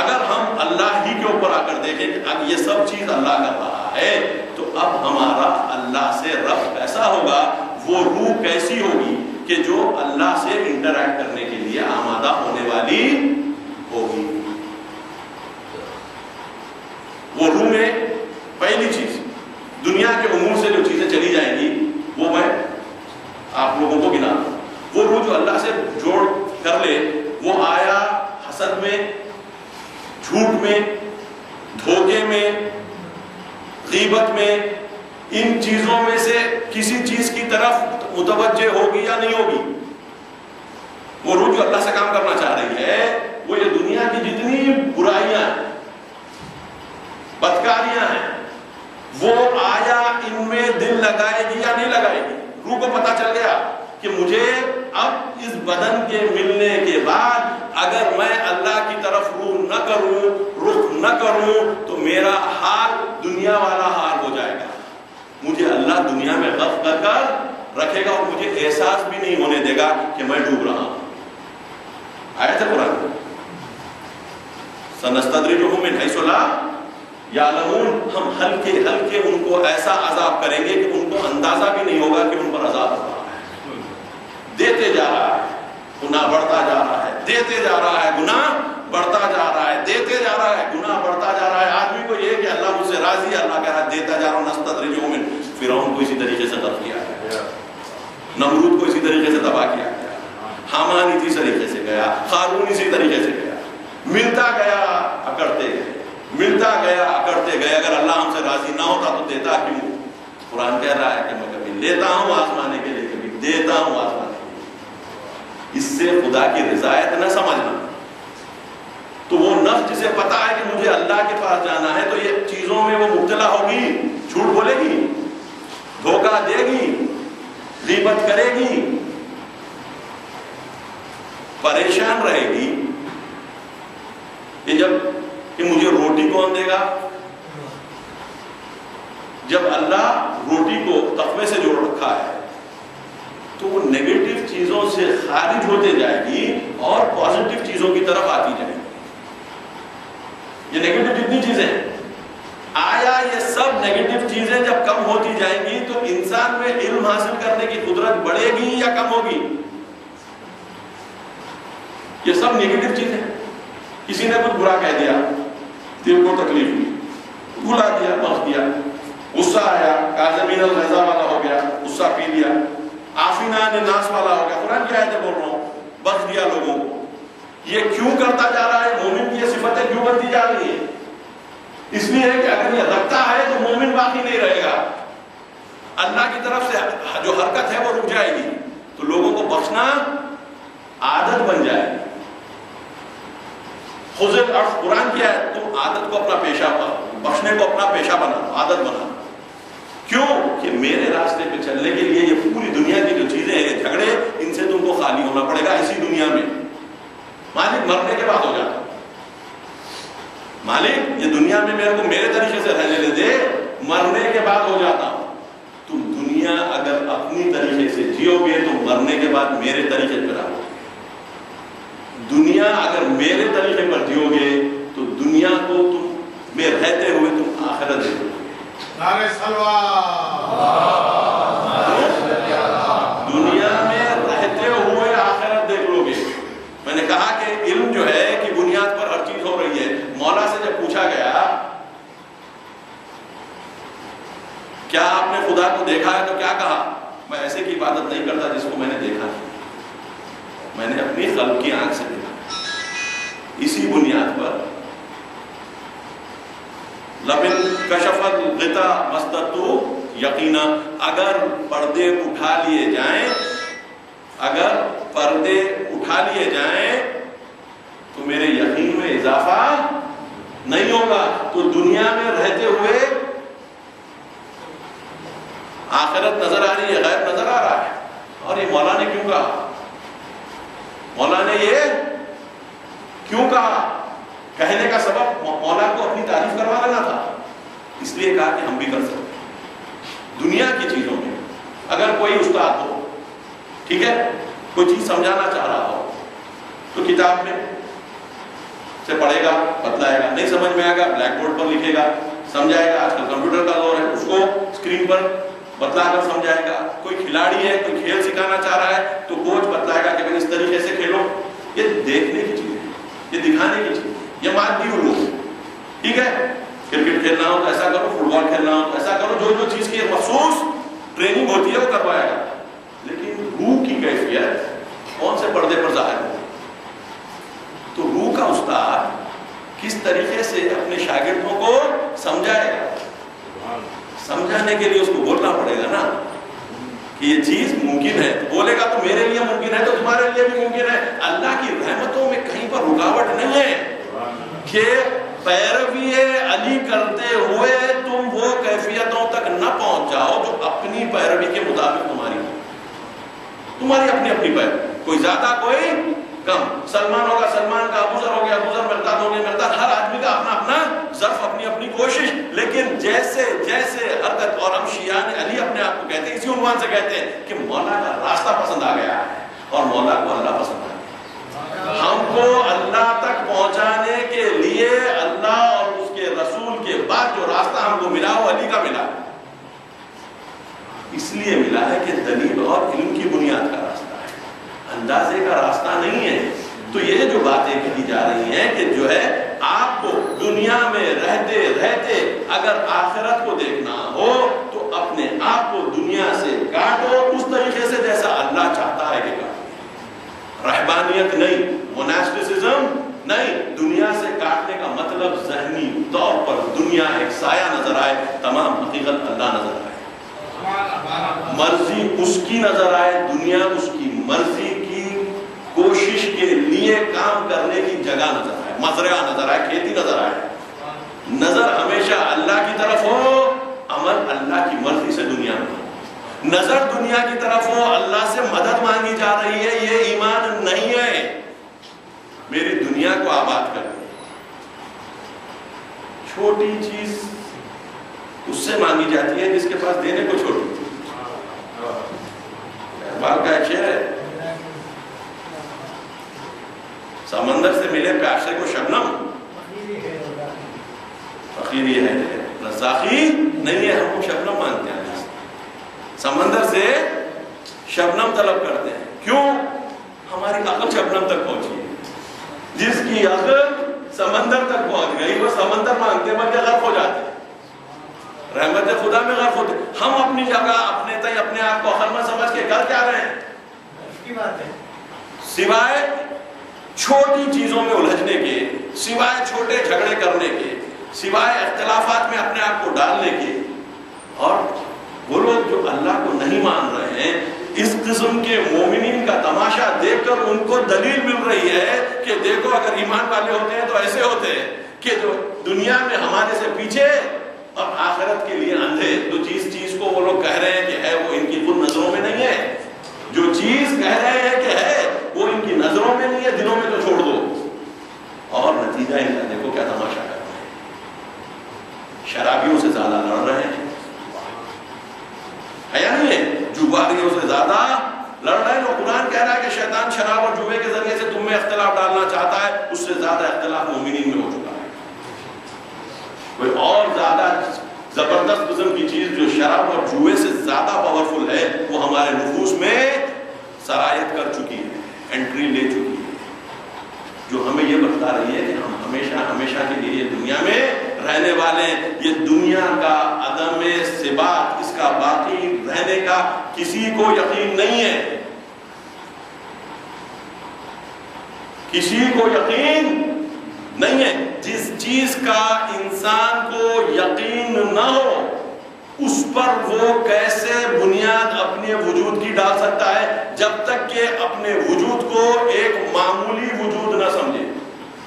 اگر ہم اللہ ہی کے اوپر آ کر دیکھیں کہ اب یہ سب چیز اللہ کر رہا ہے، تو اب ہمارا اللہ سے ربط کیسا ہوگا، وہ روح کیسی ہوگی کہ جو اللہ سے انٹریکٹ کرنے کے لیے آمادہ ہونے والی ہوگی. وہ روح میں پہلی چیز، دنیا کے امور سے جو چیزیں چلی جائیں گی وہ میں آپ لوگوں کو گنا دوں. وہ روح جو اللہ سے جوڑ کر لے، وہ آیا حسد میں، جھوٹ میں، دھوکے میں، غیبت میں، ان چیزوں میں سے کسی چیز کی طرف متوجہ ہوگی یا نہیں ہوگی. وہ روح جو اللہ سے کام کرنا چاہ رہی ہے، وہ یہ دنیا کی جتنی برائیاں ہیں، بدکاریاں ہیں، وہ آیا ان میں دل لگائے گی یا نہیں لگائے گی. روح کو پتا چل گیا کہ مجھے اب اس بدن کے ملنے کے بعد اگر میں اللہ کی طرف روح نہ کروں، رخ نہ کروں، تو میرا حال دنیا والا حال ہو جائے گا. مجھے اللہ دنیا میں غرق کر رکھے گا اور مجھے احساس بھی نہیں ہونے دے گا کہ میں ڈوب رہا ہوں. آیت ہے قرآن سنستدرجہم من حیث لا یعلمون. ہم ہلکے ہلکے ان کو ایسا عذاب کریں گے کہ ان کو اندازہ بھی نہیں ہوگا کہ ان پر عذاب ہو رہا ہے. دیتے جا رہا ہے، گناہ بڑھتا جا رہا ہے، دیتے جا رہا ہے، گناہ بڑھتا جا رہا ہے، دیتے جا رہا ہے، گناہ بڑھتا جا رہا ہے. آدمی کو یہ کہ اللہ مجھ سے راضی ہے، اللہ کہہ رہا ہے دیتا جا رہا ہوں. نستدرجہم من، فرعون کو اسی طریقے سے غرق کیا گیا، نمرود کو اسی طریقے سے تباہ کیا گیا، حامان اسی طریقے سے گیا، قارون اسی طریقے سے گیا. ملتا گیا اکڑتے گئے، ملتا گیا اکڑتے گئے. اگر اللہ ہم سے راضی نہ ہوتا تو دیتا کیوں؟ قرآن کہہ رہا ہے کہ میں کبھی لیتا ہوں آزمانے کے لیے، کبھی دیتا ہوں آزمانے کے لیے. اس سے خدا کی رضایت نہ سمجھنا. تو وہ نفس جسے پتا ہے کہ مجھے اللہ کے پاس جانا ہے، تو یہ چیزوں میں وہ مبتلا ہوگی، جھوٹ بولے گی، دھوکہ دے گی، غیبت کرے گی، پریشان رہے گی کہ مجھے روٹی کون دے گا. جب اللہ روٹی کو تقوی سے جوڑ رکھا ہے تو وہ نیگیٹو چیزوں سے خارج ہوتے جائے گی اور پازیٹو چیزوں کی طرف آتی جائے گی. یہ نیگیٹو جتنی چیزیں آیا، یہ سب نیگیٹو چیزیں جب کم ہوتی جائیں گی تو انسان میں علم حاصل کرنے کی قدرت بڑھے گی یا کم ہوگی؟ یہ سب نیگیٹو چیزیں. کسی نے کچھ برا کہہ دیا، دل کو تکلیف ہوئی، بھلا دیا، بخش دیا. غصہ آیا، کاظمین الغیظ والا ہو گیا، غصہ پی لیا. عافین عن الناس والا ہو گیا. قرآن کی آیتیں بول رہا ہوں، بخش دیا لوگوں کو. یہ کیوں کرتا جا رہا ہے؟ مومن کی یہ صفتیں کیوں بنتی جا رہی ہیں؟ اس لیے کہ اگر یہ رکھتا ہے تو مومن باقی نہیں رہے گا. اللہ کی طرف سے جو حرکت ہے وہ رک جائے گی، تو لوگوں کو بخشنا عادت بن جائے گی. خذ العفو، قرآن کیا ہے؟ تم عادت کو اپنا پیشہ، بخشنے کو اپنا پیشہ بنا، عادت بنا. کیوں؟ کہ میرے راستے پہ چلنے کے لیے یہ پوری دنیا کی جو چیزیں ہیں، جھگڑے، ان سے تم کو خالی ہونا پڑے گا اسی دنیا میں. مالک مرنے کے بعد ہو جاتا، مالک یہ دنیا میں میرے کو میرے طریقے سے رہنے دے، مرنے کے بعد ہو جاتا ہوں. تم دنیا دنیا اگر اپنی طریقے سے جیو گے تو مرنے کے بعد میرے طریقے پر آؤ. دنیا اگر میرے طریقے پر جیو گے تو دنیا کو تم میں رہتے ہوئے تم آخرت دیکھو گے. نعرہ صلوات. دنیا میں رہتے ہوئے آخرت دیکھ لو گے. میں نے کہا کہ علم جو ہے کہ بنیاد پر ہر چیز ہو رہی ہے. مولا سے جب پوچھا گیا کیا آپ نے خدا کو دیکھا ہے تو کیا کہا؟ میں ایسے کی عبادت نہیں کرتا جس کو میں نے دیکھا ہے، میں نے اپنی قلب کی آنکھ سے دیکھا. اسی بنیاد پر لبن کشف الغطاء مستتو یقینا، اگر پردے اٹھا لیے جائیں، اگر پردے اٹھا لیے جائیں تو میرے یقین میں اضافہ نہیں ہوگا. تو دنیا میں رہتے ہوئے آخرت نظر آ رہی ہے، غیب نظر آ رہا ہے. اور یہ مولا نے کیوں کہا؟ مولا نے یہ کیوں کہا؟ کہنے کا سبب مولا کو اپنی تعریف کروا لینا تھا، اس لیے کہا کہ ہم بھی کر سکتے. دنیا کی چیزوں میں اگر کوئی استاد ہو، ٹھیک ہے، کوئی چیز سمجھانا چاہ رہا ہو تو کتاب میں سے پڑھے گا، بتلائے گا. نہیں سمجھ میں آئے گا بلیک بورڈ پر لکھے گا، سمجھائے گا. آج کل کمپیوٹر کا دور ہے، اس کو اسکرین پر بتلا کر سمجھائے گا. کوئی کھلاڑی ہے، کوئی کھیل سکھانا چاہ رہا ہے تو کوچ بتلائے گا کہ بھائی اس طریقے سے کھیلو. یہ دیکھنے کی چیز ہے، یہ دکھانے کی چیز ہے، یہ مادی علوم. ٹھیک ہے، کرکٹ کھیلنا ہو تو ایسا کرو، فٹ بال کھیلنا ہو تو ایسا کرو. جو چیز کی مخصوص ٹریننگ ہوتی ہے وہ کروائے گا. لیکن روح کی کیفیت کون سے پردے پر ظاہر ہو؟ تو روح کا استاد کس طریقے سے اپنے شاگردوں کو سمجھائے گا؟ سمجھانے کے لیے اس کو بولنا پڑے گا نا کہ یہ چیز ممکن ہے. تو بولے گا تو میرے لیے ممکن ہے تو تمہارے لیے بھی ممکن ہے. اللہ کی رحمتوں میں کہیں پر رکاوٹ نہیں ہے کہ پیروی علی کرتے ہوئے تم وہ کیفیتوں تک نہ پہنچ جاؤ جو اپنی پیروی کے مطابق تمہاری اپنی اپنی پیروی. کوئی زیادہ کوئی کم. سلمان ہوگا سلمان کا، ابو ذر ہو گیا ابو ذر، مقداد ہو گیا مقداد. ہر آدمی کا اپنا اپنا ظرف، اپنی اپنی کوشش. لیکن جیسے جیسے حرکت، اور ہم شیعان علی اپنے آپ کو کہتے ہیں، اسی عنوان سے کہتے ہیں کہ مولا کا راستہ پسند آ گیا ہے اور مولا کو اللہ پسند آ گیا. ہم کو اللہ تک پہنچانے کے لیے اللہ اور اس کے رسول کے بعد جو راستہ ہم کو ملا وہ علی کا ملا. اس لیے ملا ہے کہ دلیل اور علم کی بنیاد کا راستہ ہے، اندازے کا راستہ نہیں ہے. تو یہ جو باتیں کہی جا رہی ہیں کہ جو ہے آپ کو دنیا میں رہتے رہتے اگر آخرت کو دیکھنا ہو تو اپنے آپ کو دنیا سے کاٹو اس طریقے سے جیسا اللہ چاہتا ہے کہ کاٹو. رہبانیت نہیں، موناسٹسزم نہیں. دنیا سے کاٹنے کا مطلب ذہنی طور پر دنیا ایک سایہ نظر آئے، تمام حقیقت اللہ نظر آئے، مرضی اس کی نظر آئے، دنیا اس کی مرضی کی کوشش کے لیے کام کرنے کی جگہ نظر آئے، مزرعہ نظر آئے، کھیتی نظر آئے. نظر ہمیشہ اللہ کی طرف ہو، عمل اللہ کی مرضی سے دنیا میں. نظر دنیا کی طرف ہو، اللہ سے مدد مانگی جا رہی ہے، یہ ایمان نہیں ہے. میری دنیا کو آباد کر دیں. چھوٹی چیز اس سے مانگی جاتی ہے جس کے پاس دینے کو چھوٹی چیز. اقبال کا ایک شعر ہے، سمندر سے ملے پیاسے کو شبنم، فقیر یہ ہے رزاقی نہیں ہے، ہم شبنم مانگتے ہیں. سمندر سے شبنم طلب کرتے ہیں. کیوں؟ ہماری عقل شبنم تک پہنچی ہے. جس کی عقل سمندر تک پہنچ گئی وہ سمندر مانگتے بلکہ غرق ہو جاتے. رحمت خدا میں غرق ہوتے. ہم اپنی جگہ اپنے تئیں اپنے آپ کو عقل مند سمجھ کے کر کیا رہے ہیں؟ سوائے چھوٹی چیزوں میں الجھنے کے، سوائے چھوٹے جھگڑے کرنے کے، سوائے اختلافات میں اپنے آپ کو ڈالنے کے. اور وہ لوگ جو اللہ کو نہیں مان رہے ہیں، اس قسم کے مومنین کا تماشا دیکھ کر ان کو دلیل مل رہی ہے کہ دیکھو اگر ایمان والے ہوتے ہیں تو ایسے ہوتے ہیں کہ جو دنیا میں ہمارے سے پیچھے اور آخرت کے لیے اندھے. تو جس چیز کو وہ لوگ کہہ رہے ہیں کہ ہے وہ ان کی خود نظروں میں نہیں ہے. جو چیز کہہ رہے ہیں کہ ہے وہ ان کی نظروں میں نہیں ہے، دلوں میں تو چھوڑ دو. اور نتیجہ ان کا دیکھو کیا تماشا کر رہے ہیں. شرابیوں سے زیادہ لڑ رہے ہیں، ہے یا نہیں ہے؟ بیماریوں سے زیادہ لڑ رہے ہیں. اور قرآن کہہ رہا ہے کہ شیطان شراب اور جوئے کے ذریعے سے تم میں اختلاف ڈالنا چاہتا ہے, اس سے زیادہ اختلاف مومنین میں ہو چکا ہے. کوئی اور زیادہ زبردست قسم کی چیز جو شراب اور جوئے سے زیادہ پاورفل ہے وہ ہمارے نفوس میں سرایت کر چکی ہے, انٹری لے چکی ہے, جو ہمیں یہ بتا رہی ہے کہ ہم ہمیشہ کے لیے یہ دنیا میں رہنے والے ہیں. یہ دنیا کا عدم ثبات, اس کا باقی رہنے کا کسی کو یقین نہیں ہے, کسی کو یقین نہیں ہے. جس چیز کا انسان کو یقین نہ ہو اس پر وہ کیسے بنیاد اپنے وجود کی ڈال سکتا ہے جب تک کہ اپنے وجود کو ایک معمولی وجود نہ سمجھے.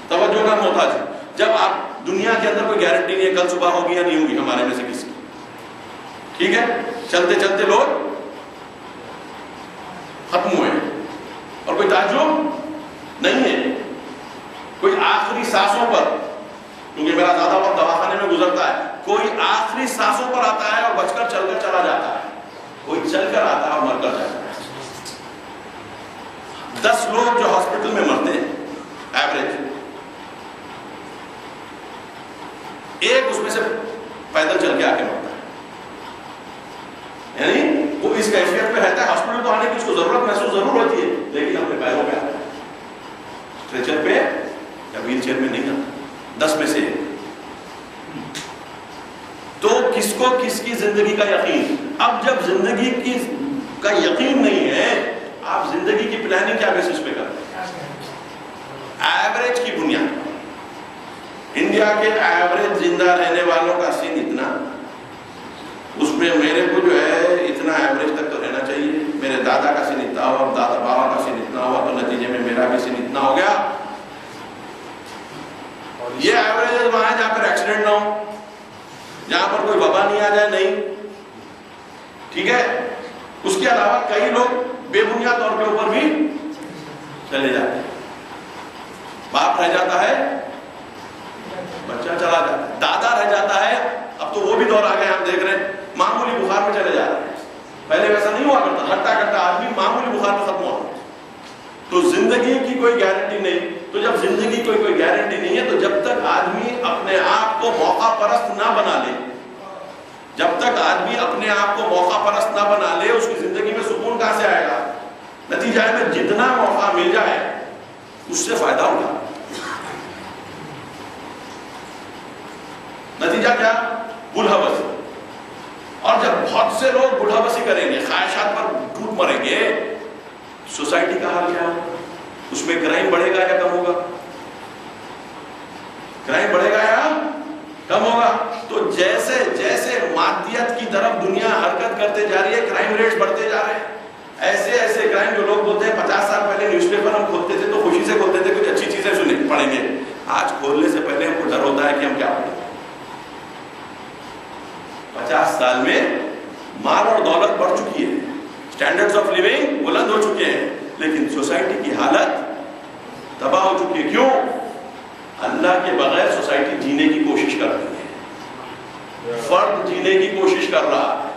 توجہ کا محتاج ہے. جب آپ دنیا کے اندر کوئی گارنٹی نہیں ہے کل صبح ہوگی یا نہیں ہوگی ہمارے میں سے کسی کی, ٹھیک ہے, چلتے چلتے لوگ ختم ہوئے اور کوئی تعجب نہیں ہے. کوئی آخری سانسوں پر, کیونکہ میرا زیادہ وقت دواخانے میں گزرتا ہے, کوئی آخری سانسوں پر آتا ہے اور بچ کر چل کر چلا جاتا ہے, کوئی چل کر آتا ہے اور مر کر جاتا ہے. 10 لوگ جو ہاسپٹل میں مرتے ہیں ایوریج, ایک اس میں سے پیدل چل کے آ کے مرتا ہے. یعنی وہ اس کیفیت پہ رہتا ہے, ہاسپٹل تو آنے کی اس کو ضرورت محسوس ضرور ہوتی ہے, لیکن اپنے پیروں پہ آتا ہے, اسٹریچر پہ یا ویل چیئر میں نہیں آتا. 10 میں سے ایک. تو کس کو کس کی زندگی کا یقین. اب جب زندگی کی کا یقین نہیں ہے, آپ زندگی کی پلاننگ کیا بیسس پہ کرتے ہیں؟ ایوریج کی بنیاد. انڈیا کے ایوریج زندہ رہنے والوں کا سن اتنا, اس میں میرے کو جو ہے اتنا ایوریج تک تو رہنا چاہیے, میرے دادا کا سن اتنا ہوا, دادا بابا کا سن اتنا ہوا, تو نتیجے میں میرا بھی سن اتنا ہو گیا. یہ ایوریج وہاں ہے جہاں پر ایکسیڈنٹ نہ ہو, جہاں پر کوئی وبا نہیں آ جائے, نہیں, ٹھیک ہے. اس کے علاوہ کئی لوگ بے بنیاد طور کے اوپر بھی چلے جاتے ہیں. باپ رہ جاتا ہے, بچہ چلا جاتا ہے, دادا رہ جاتا ہے. اب تو وہ بھی دور آ گئے, ہم دیکھ رہے ہیں معمولی بخار میں چلے جا رہے ہیں. پہلے ویسا نہیں ہوا کرتا, ہٹا کٹا آدمی معمولی بخار میں ختم ہوا. تو زندگی کی کوئی گارنٹی نہیں. تو جب زندگی کی کوئی گارنٹی نہیں ہے, تو جب تک آدمی اپنے آپ کو موقع پرست نہ بنا لے, جب تک آدمی اپنے آپ کو موقع پرست نہ بنا لے, اس کی زندگی میں سکون کہاں سے آئے گا؟ نتیجہ ہے میں جتنا موقع مل جائے اس سے فائدہ اٹھا. نتیجہ کیا؟ بڑھاپسی. اور جب بہت سے لوگ بڑھاپسی کریں گے, خواہشات پر ٹوٹ مریں گے, سوسائٹی کا حال کیا ہوگا؟ اس میں کرائم بڑھے گا یا کم ہوگا؟ کرائم بڑھے گا یا کم ہوگا؟ تو جیسے جیسے مادیت کی طرف دنیا حرکت کرتے جا رہی ہے, کرائم ریٹس بڑھتے جا رہے ہیں. ایسے کرائم جو لوگ بولتے ہیں 50 سال پہلے نیوز پیپر ہم کھولتے تھے تو خوشی سے کھولتے تھے, کچھ اچھی چیزیں سنیں پڑھیں گے. آج کھولنے سے پہلے ہم کو ڈر ہوتا ہے کہ ہم کیا پڑھیں. 50 سال میں مال اور دولت بڑھ چکی ہے, اسٹینڈرڈز آف لیونگ بلند ہو چکے ہیں, لیکن سوسائٹی کی حالت تباہ ہو چکی ہے. کیوں؟ اللہ کے بغیر سوسائٹی جینے کی کوشش کر رہی ہے, فرد جینے کی کوشش کر رہا ہے.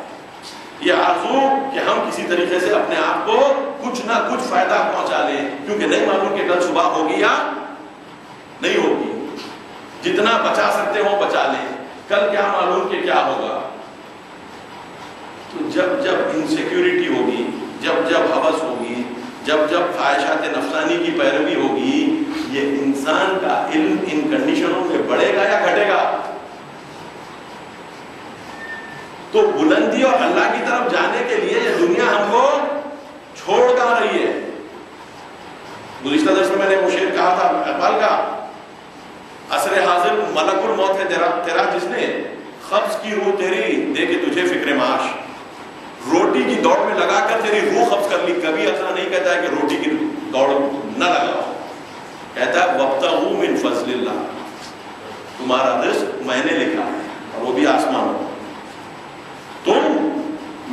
یہ آرزو کہ ہم کسی طریقے سے اپنے آپ کو کچھ نہ کچھ فائدہ پہنچا لیں, کیونکہ نہیں معلوم کہ کل صبح ہوگی یا نہیں ہوگی. جتنا بچا سکتے ہو بچا لیں, کل کیا معلوم کہ کیا ہوگا. تو جب جب انسیکیورٹی ہوگی, جب جب ہوس ہوگی, جب جب خواہشات نفسانی کی پیروی ہوگی, یہ انسان کا علم ان کنڈیشنوں میں بڑھے گا یا گھٹے گا؟ تو بلندی اور اللہ کی طرف جانے کے لیے یہ دنیا ہم کو چھوڑ کر رہی ہے. گزشتہ درس میں نے وہ شعر کہا تھا اقبال کا, عصر حاضر ملک الموت ہے تیرا جس نے قبض کی روح تیری دے کے تجھے فکر معاش. روٹی کی دوڑ میں لگا کر تیری روح قبض کر لی. کبھی ایسا نہیں کہتا ہے کہ روٹی کی دوڑ نہ لگاؤ, کہتا ہے وابتغوا من فضل اللہ, تمہارا رزق میں نے لکھا ہے اور وہ بھی آسمان میں, تم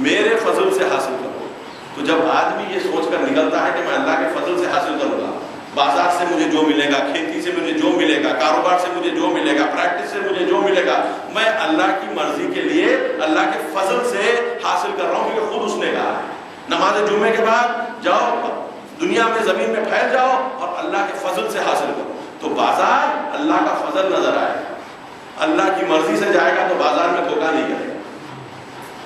میرے فضل سے حاصل کرو. تو جب آدمی یہ سوچ کر نکلتا ہے کہ میں اللہ کے فضل سے حاصل کروں گا, بازار سے مجھے جو ملے گا, کھیتی سے مجھے جو ملے گا, کاروبار سے مجھے جو ملے گا, پریکٹس سے مجھے جو ملے گا, میں اللہ کی مرضی کے لیے اللہ کے فضل سے حاصل کر رہا ہوں, کیونکہ خود اس نے کہا ہے. نماز جمعے کے بعد جاؤ دنیا میں زمین میں پھیل جاؤ اور اللہ کے فضل سے حاصل کرو، تو بازار اللہ کا فضل نظر آئے گا. اللہ کی مرضی سے جائے گا تو بازار میں دھوکہ نہیں کرے گا،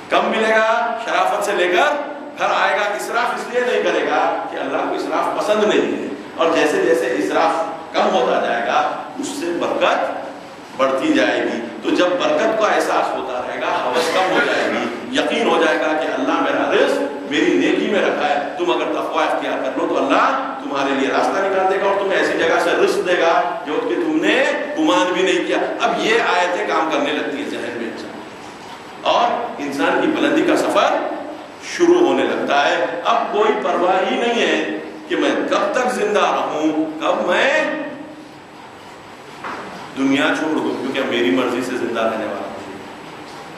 کم ملے گا شرافت سے لے کر گھر آئے گا. اسراف اس لیے نہیں کرے گا کہ اللہ کو اسراف پسند نہیں ہے، اور جیسے جیسے اسراف کم ہوتا جائے گا اس سے برکت بڑھتی جائے گی. تو جب برکت کا احساس ہوتا رہے گا ہوس کم ہو جائے گی، یقین ہو جائے گا کہ اللہ میرا رزق میری نیکی میں رکھا ہے. تم اگر تقوی اختیار کر لو تو اللہ تمہارے لیے راستہ نکال دے گا اور تمہیں ایسی جگہ سے رزق دے گا جو کہ تم نے گمان بھی نہیں کیا. اب یہ آیتیں کام کرنے لگتی ہیں ذہن میں اور انسان کی بلندی کا سفر شروع ہونے لگتا ہے. اب کوئی پرواہ ہی نہیں ہے کہ میں کب تک زندہ رہوں، کب میں دنیا چھوڑ دوں، کیونکہ میری مرضی سے زندہ رہنے والا ہوں.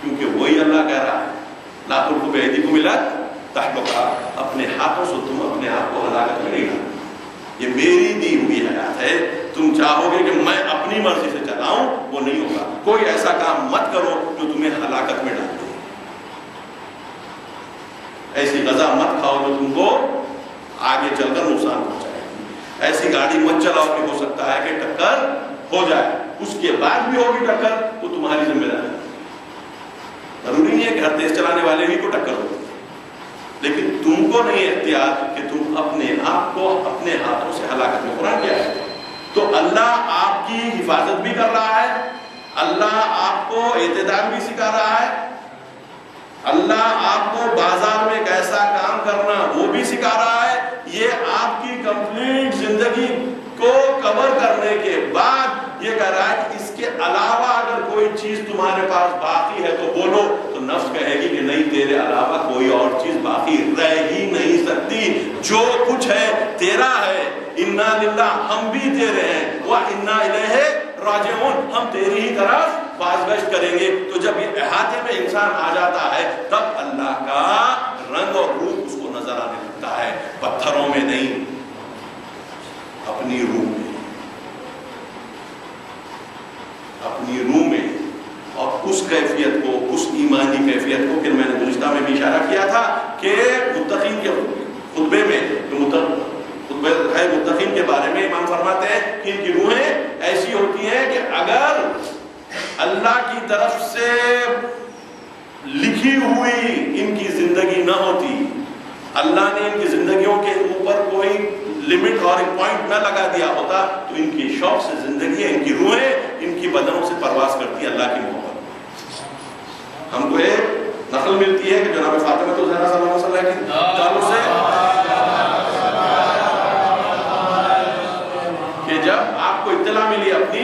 کیونکہ وہی اللہ کہہ رہا ہے لا تلقوا بأيديكم إلى التهلكة، اپنے ہاتھوں سے تم اپنے آپ کو ہلاکت میں نہیں ڈالو. یہ میری دی ہوئی حیات ہے، تم چاہو گے کہ میں اپنی مرضی سے چلاؤں وہ نہیں ہوگا. کوئی ایسا کام مت کرو جو تمہیں ہلاکت میں ڈال دے، ایسی غذا مت کھاؤ جو تم کو آگے چل کر نقصان پہنچائے گی، ایسی گاڑی مت چلاؤ کہ ہو سکتا ہے کہ ٹکر ہو جائے، اس کے بعد بھی ہوگی ٹکر تو تمہاری ذمہ داری. ضروری نہیں ہے کہ ہر تیز چلانے والے ہی کو ٹکر ہو، لیکن تم کو نہیں اختیار کہ تم اپنے آپ کو اپنے ہاتھوں سے ہلاکت میں. قرآن کیا ہے؟ تو اللہ آپ کی حفاظت بھی کر رہا ہے، اللہ آپ کو اعتدال بھی سکھا رہا ہے، اللہ آپ کو بازار میں کیسا کام کرنا وہ بھی سکھا رہا ہے. یہ آپ کی کمپلیٹ زندگی کو کور کرنے کے بعد یہ کہہ رہا ہے کہ اس کے علاوہ اگر کوئی چیز تمہارے پاس باقی ہے تو بولو. تو نفس کہے گی کہ نہیں، تیرے علاوہ کوئی اور چیز باقی رہ ہی نہیں سکتی، جو کچھ ہے تیرا ہے. انا للہ، ہم بھی تیرے ہیں، وانا الیہ راجعون، ہم تیری ہی طرف بازگشت کریں گے. تو جب یہ احاطے میں انسان آ جاتا ہے تب اللہ کا رنگ اور روپ اس کو نظر آنے لگتا ہے، پتھروں میں نہیں، اپنی روح میں، اپنی روح میں. اور اس کیفیت کو، اس ایمانی کیفیت کو کہ میں نے گزشتہ میں بھی اشارہ کیا تھا کہ متقین کے خطبے میں، خطبہ ہے متقین کے بارے میں امام فرماتے ہیں کہ ان کی روحیں ایسی ہوتی ہیں کہ اگر اللہ کی طرف سے لکھی ہوئی ان کی زندگی نہ ہوتی، اللہ نے ان کی زندگیوں کے اوپر کوئی لمٹ اور ایک پوائنٹ نہ لگا دیا ہوتا تو ان کی شوق سے زندگی، ان کی روحیں ان کی بدنوں سے پرواز کرتی ہے اللہ کی محبت. ہم کو ایک نقل ملتی ہے کہ جناب فاطمہ الزہرا صلی اللہ علیہ وسلم کی تعلق سے کہ جب آپ کو اطلاع ملی اپنی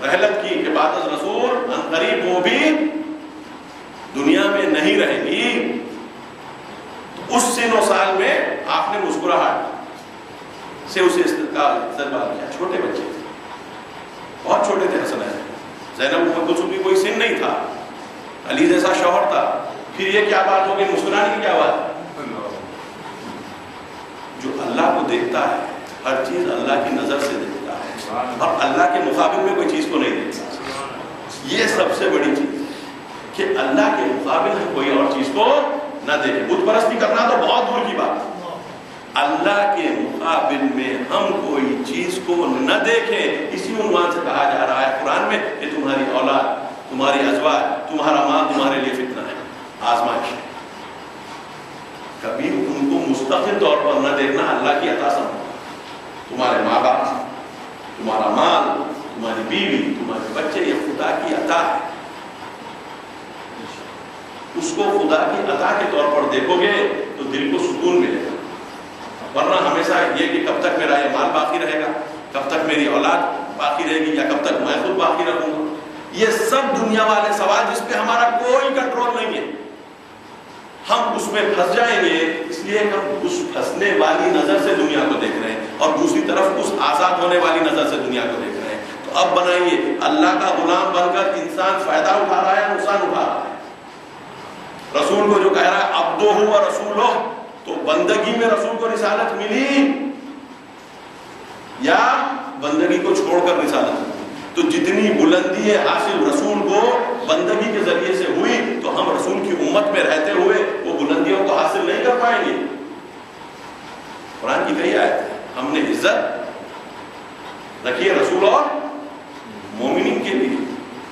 رحلت کی کہ بعد از رسول عنقریب وہ بھی دنیا میں نہیں رہے گی، تو اس سن و سال میں آپ نے مسکراہٹ سے اسے استقبال کیا. چھوٹے بچے تھے، بہت چھوٹے تھے حسن ہے، زینب ام کلثوم کی کوئی سن نہیں تھا، علی جیسا شوہر تھا. پھر یہ کیا بات ہو گئی، مسکرانے کی کیا بات؟ جو اللہ کو دیکھتا ہے ہر چیز اللہ کی نظر سے دیکھتا ہے اور اللہ کے مقابل میں کوئی چیز کو نہیں دیکھتا. یہ سب سے بڑی چیز کہ اللہ کے مقابل ہم کوئی اور چیز کو نہ دیکھیں. بت پرستی کرنا تو بہت دور کی بات ہے، اللہ کے مقابل میں ہم کوئی چیز کو نہ دیکھیں. اسی عنوان سے کہا جا رہا ہے قرآن میں کہ تمہاری اولاد، تمہاری ازواج، تمہارا مال تمہارے لیے فتنہ ہے، آزمائش ہے. کبھی ان کو مستقل طور پر نہ دیکھنا اللہ کی عطا سمجھو. تمہارے ماں باپ، تمہارا مال، تمہاری بیوی، تمہارے بچے، یہ خدا کی عطا ہے. اس کو خدا کی عطا کے طور پر دیکھو گے تو دل کو سکون ملے گا. ورنہ ہمیشہ یہ کہ کب تک میرا یہ مال باقی رہے گا، کب تک میری اولاد باقی رہے گی، یا کب تک میں خود باقی رہوں گا. یہ سب دنیا والے سوال جس پہ ہمارا کوئی کنٹرول نہیں ہے. ہم اس میں پھنس جائیں گے، اس لیے ہم اس پھنسنے والی نظر سے دنیا کو دیکھ رہے ہیں اور دوسری طرف اس آزاد ہونے والی نظر سے دنیا کو دیکھ رہے ہیں. تو اب بنائیے، اللہ کا غلام بن کر انسان فائدہ اٹھا رہا ہے، نقصان اٹھا رہا ہے. رسول کو جو کہہ رہا ہے عبدہ و رسولہ، تو بندگی میں رسول کو رسالت ملی یا بندگی کو چھوڑ کر رسالت ملی؟ تو جتنی بلندی حاصل رسول کو بندگی کے ذریعے سے ہوئی تو ہم رسول کی امت میں رہتے ہوئے وہ بلندیوں کو حاصل نہیں کر پائیں گے. قرآن کی کئی آیت ہے. ہم نے عزت رکھی ہے رسول اور مومنین کے لیے.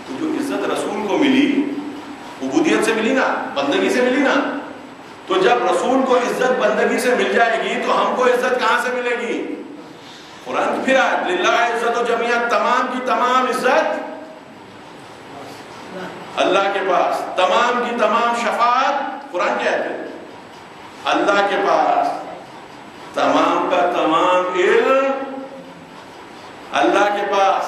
تو جو عزت رسول کو ملی عبودیت سے ملی نا, بندگی سے ملی نا. تو جب رسول کو عزت بندگی سے مل جائے گی تو ہم کو عزت کہاں سے ملے گی؟ قرآن کی پھر آیت للہ عزت و جمیعہ, تمام کی تمام عزت اللہ کے پاس, تمام کی تمام شفاعت قرآن کی آیت ہے اللہ کے پاس, تمام کا تمام علم اللہ کے پاس.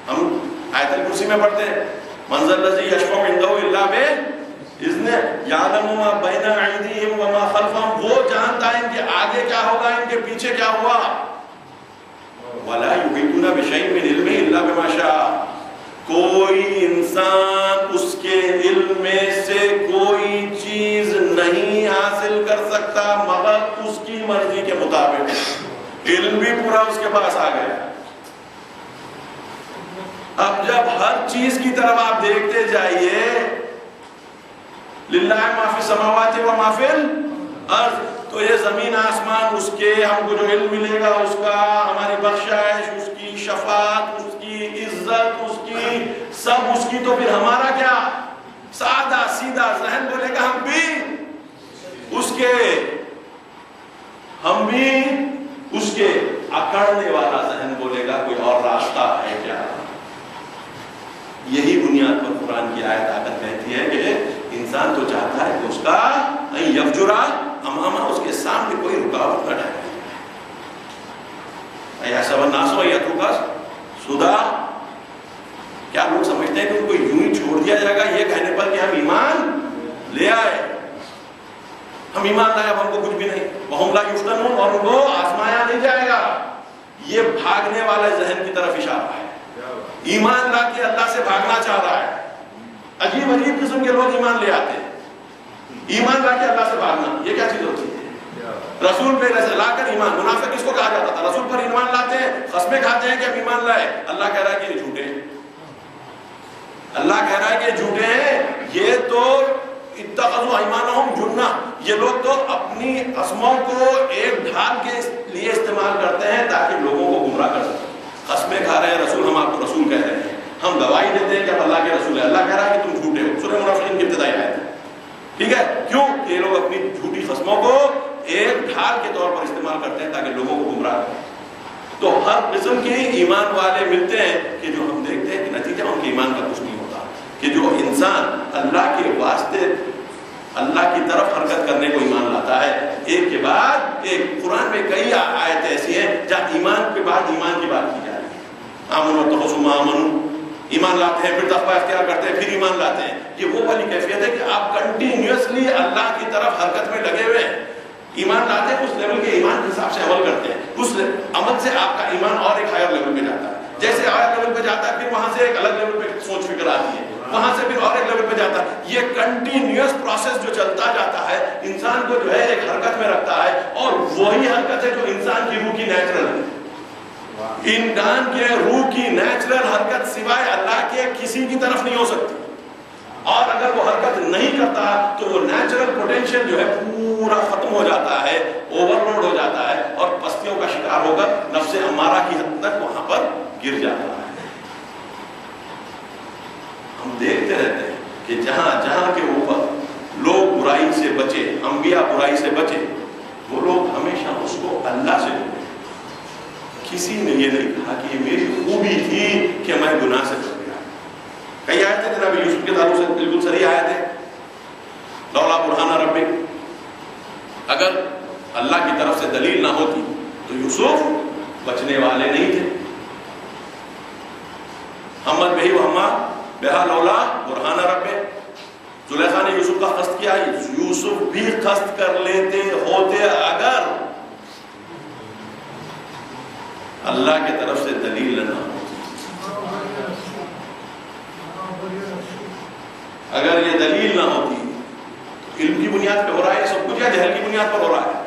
ہم آیت الکرسی میں پڑھتے ہیں من ذا الذی یشفع عنده الا باذنہ یعلم ما بین ایدیہم وما خلفہم. وہ جانتا ہے ان کے آگے کیا ہوگا, ان کے پیچھے کیا ہوا. ولا یحیطون بشیء من علمہ الا بما شاء. کوئی انسان اس کے علم میں سے کوئی چیز نہیں حاصل کر سکتا مگر اس کی مرضی کے مطابق. علم بھی پورا اس کے پاس آ گیا. اب جب ہر چیز کی طرف آپ دیکھتے جائیے للہ ما فی السماوات و ما فی الارض, تو یہ زمین آسمان اس کے, ہم کو جو علم ملے گا اس کا, ہماری بخشائش, اس کی شفاعت, اس کی عزت, اس کی سب اس کی. تو پھر ہمارا کیا سادہ سیدھا ذہن بولے گا ہم بھی اس کے, ہم بھی اس کے. اکڑنے والا ذہن بولے گا کوئی اور راستہ ہے کیا. یہی بنیاد پر قرآن کی آیت آ کر کہتی ہے کہ انسان تو چاہتا ہے کہ اس کا یفجرا امامہ, اس کے سامنے کوئی رکاوٹ نہ ڈالے. ایسا الناس یترکا سدی, کیا لوگ سمجھتے ہیں کہ ان کو یوں ہی چھوڑ دیا جائے گا یہ کہنے پر کہ ہم ایمان لے آئے, ہم ایمان لائے اب ہم کو کچھ بھی نہیں. وہم لا یفتنون, اور ان کو آزمایا نہیں جائے گا. یہ بھاگنے والے ذہن کی طرف اشارہ ہے. ایمان لا کے اللہ سے بھاگنا چاہ رہا ہے. عجیب عجیب قسم کے لوگ ایمان لے آتے ہیں. ایمان لا کے اللہ سے بھاگنا, یہ کیا چیز ہوتی ہے؟ رسول پہ لا کر ایمان. منافق کس کو کہا جاتا تھا؟ رسول پر ایمان لاتے ہیں, قسمیں کھاتے ہیں کہ ہم ایمان لائے. اللہ کہہ رہا ہے کہ یہ جھوٹے ہیں. اللہ کہہ رہا ہے کہ جھوٹے ہیں. یہ تو اتخذوا ایمانہم جنہ, یہ لوگ تو اپنی قسموں کو ایک ڈھال کے لیے استعمال کرتے ہیں تاکہ لوگوں کو گمراہ کر سکیں. قسمیں کھا رہے ہیں رسول, ہم آپ کو رسول کہہ رہے ہیں, ہم گواہی دیتے ہیں کہ اللہ کے رسول ہے. اللہ کہہ رہا ہے کہ تم جھوٹے ہو. سورہ منافقین کی ابتدائی آیت ہے. ٹھیک ہے, کیوں کہ یہ لوگ اپنی جھوٹی قسموں کو ایک ڈھال کے طور پر استعمال کرتے ہیں تاکہ لوگوں کو گمراہ کریں. تو ہر قسم کے ایمان والے ملتے ہیں کہ جو ہم دیکھتے ہیں کہ نتیجہ ان کے ایمان کا کچھ نہیں ہوتا. کہ جو انسان اللہ کے واسطے اللہ کی طرف حرکت کرنے کو ایمان لاتا ہے, ایک کے بعد ایک. قرآن میں کئی آیتیں ایسی ہیں جہاں ایمان کے بعد ایمان کی بات کی جائے. آمنوا واتقوا آمنوا, ایمان لاتے ہیں پھر تقوی اختیار کرتے ہیں پھر ایمان لاتے ہیں. یہ وہ والی کیفیت ہے کہ آپ کنٹینیوسلی اللہ کی طرف حرکت میں لگے ہوئے ہیں. ایمان لاتے ہیں, اس لیول کے ایمان کے حساب سے عمل کرتے ہیں, اس عمل سے آپ کا ایمان اور ایک ہائر لیول پہ جاتا ہے. جیسے ہائر لیول پہ جاتا ہے پھر وہاں سے ایک الگ لیول پہ سوچ فکر آتی ہے, وہاں سے پھر اور ایک لیول پہ جاتا ہے. یہ کنٹینیوس پروسیس جو چلتا جاتا ہے انسان کو جو ہے ایک حرکت میں رکھتا ہے, اور وہی حرکت ہے جو انسان کی روح کی نیچرل ہے. انسان کے روح کی نیچرل حرکت سوائے اللہ کے کسی کی طرف نہیں ہو سکتی. اور اگر وہ حرکت نہیں کرتا تو وہ نیچرل پوٹینشیل جو ہے پورا ختم ہو جاتا ہے, اوور لوڈ ہو جاتا ہے, اور پستیوں کا شکار ہو کر نفس امارہ کی حد تک وہاں پر گر جاتا ہے. ہم دیکھتے رہتے ہیں کہ جہاں جہاں کے اوپر لوگ برائی سے بچے, انبیاء برائی سے بچے, وہ لوگ ہمیشہ اس کو اللہ سے جوڑے. کسی نے یہ نہیں کہا کہ یہ میری خوبی تھی کہ میں گناہ سے بچ گیا. کئی آیتیں جناب یوسف کے تعلق سے بالکل صحیح آیت ہے. لولا برہان ربک, اگر اللہ کی طرف سے دلیل نہ ہوتی تو یوسف بچنے والے نہیں تھے. حمد بہی وہما بہا لولا برہان ربک, زلیخا نے یوسف کا قصد کیا, یوسف بھی قصد کر لیتے ہوتے اگر اللہ کی طرف سے دلیل نہ ہوتی. اگر یہ دلیل نہ ہوتی, علم کی بنیاد پہ ہو رہا ہے سب کچھ یا جہل کی بنیاد پر ہو رہا ہے؟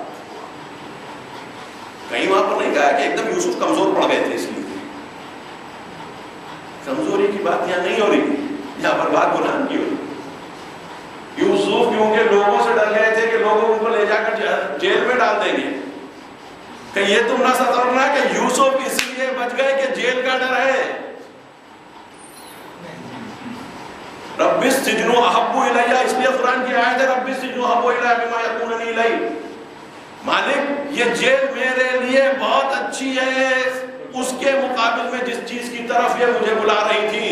کہیں وہاں پر نہیں کہا کہ ایک دم یوسف کمزور پڑ گئے تھے, اس لیے کمزوری کی بات یہاں نہیں ہو رہی, یہاں پر بات گناہ کی ہو رہی. یوسف کیونکہ لوگوں سے ڈر گئے تھے کہ لوگ ان کو لے جا کر جیل میں ڈال دیں گے, کہ یہ تم نہ سمجھنا کہ یوسف اس لیے بچ گئے کہ جیل کا ڈر ہے. رب السجن احب الی، اس لیے قرآن کی آیت ہے رب السجن احب الی مما یکوننی الی. مالک یہ جیل میرے لیے بہت اچھی ہے اس کے مقابل میں جس چیز کی طرف یہ مجھے بلا رہی تھی.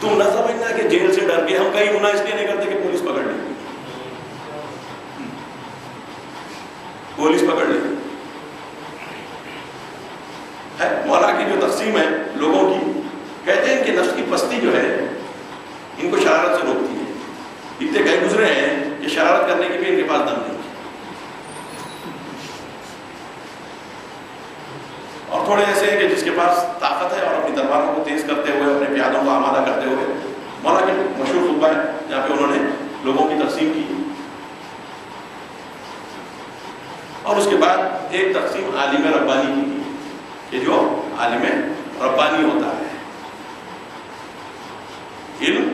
تم نہ سمجھنا کہ جیل سے ڈر کے ہم کہیں گناہ اس لیے نہیں کرتے کہ پولیس پکڑ لے. پولیس پکڑ لے ہے. مولا کی جو تقسیم ہے لوگوں کی، کہتے ہیں کہ نفس کی پستی جو ہے ان کو شرارت سے روکتی ہے. اتنے کہیں گزرے ہیں کہ شرارت کرنے کی بھی ان کے پاس دم نہیں، اور تھوڑے ایسے ہیں کہ جس کے پاس طاقت ہے اور اپنی تلواروں کو تیز کرتے ہوئے اپنے پیادوں کو آمادہ کرتے ہوئے. مولا کے مشہور خطبہ ہے جہاں پہ انہوں نے لوگوں کی تقسیم کی، اور اس کے بعد ایک تقسیم عالم ربانی کی کہ جو عالم ربانی ہوتا ہے، علم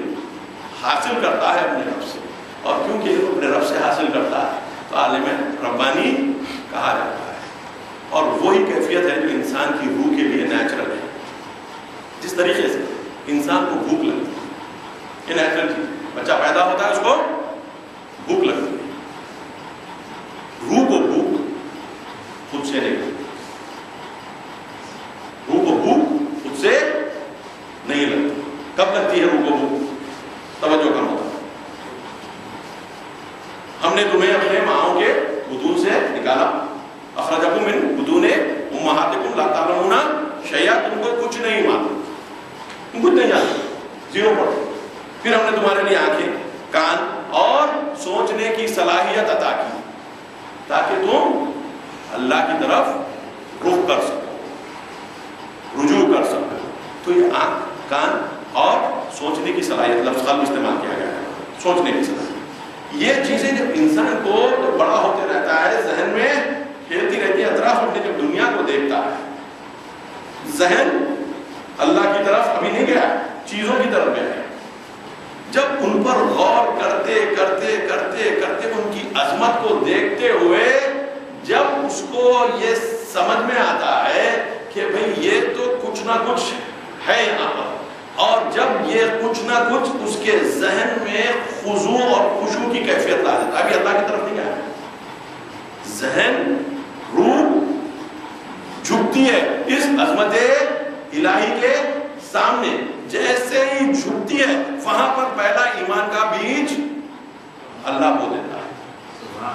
حاصل کرتا ہے اپنے رب سے، اور کیونکہ علم اپنے رب سے حاصل کرتا ہے تو عالم ربانی کہا جاتا ہے. اور وہی کیفیت ہے جو انسان کی روح کے لیے نیچرل ہے. جس طریقے سے انسان کو بھوک لگتی ہے، یہ نیچرل چیز. بچہ پیدا ہوتا ہے اس کو بھوک لگتی ہے. روح کو بھوک خود سے نہیں لگتی، روح کو بھوک خود سے نہیں لگتی. کب لگتی ہے روح کو بھوک؟ توجہ کم ہوتا ہے. ہم نے تمہیں اپنے ماؤں کے بطون سے نکالا، اخرجکم من بطون امہاتکم لا تعلمون شیئا، تم کو کچھ نہیں معلوم، تم کچھ نہیں جانتے، زیرو پر. پھر ہم نے تمہارے لیے آنکھیں، کان اور سوچنے کی صلاحیت عطا کی تاکہ تم اللہ کی طرف رخ کر سکو، رجوع کر سکو. تو یہ آنکھ، کان اور سوچنے کی صلاحیت، لفظ قلب استعمال کیا گیا ہے، سوچنے کی صلاحیت. یہ چیزیں جب انسان کو جب بڑا ہوتے رہتا ہے ذہن میں کھیلتی رہتی ہے، اطراف اپنے جب دنیا کو دیکھتا ہے، ذہن اللہ کی طرف ابھی نہیں گیا، چیزوں کی طرف گیا ہے. جب ان پر غور کرتے کرتے کرتے کرتے ان کی عظمت کو دیکھتے ہوئے جب اس کو یہ سمجھ میں آتا ہے کہ بھئی یہ تو کچھ نہ کچھ ہے یہاں پر، اور جب یہ کچھ نہ کچھ اس کے ذہن میں خضوع اور خشوع کی کیفیت لا دیتا ہے، ابھی اللہ کی طرف نہیں گیا، ذہن روح جھکتی ہے اس عظمت الہی کے سامنے. جیسے ہی جھکتی ہے وہاں پر پہلا ایمان کا بیج اللہ بو دیتا ہے.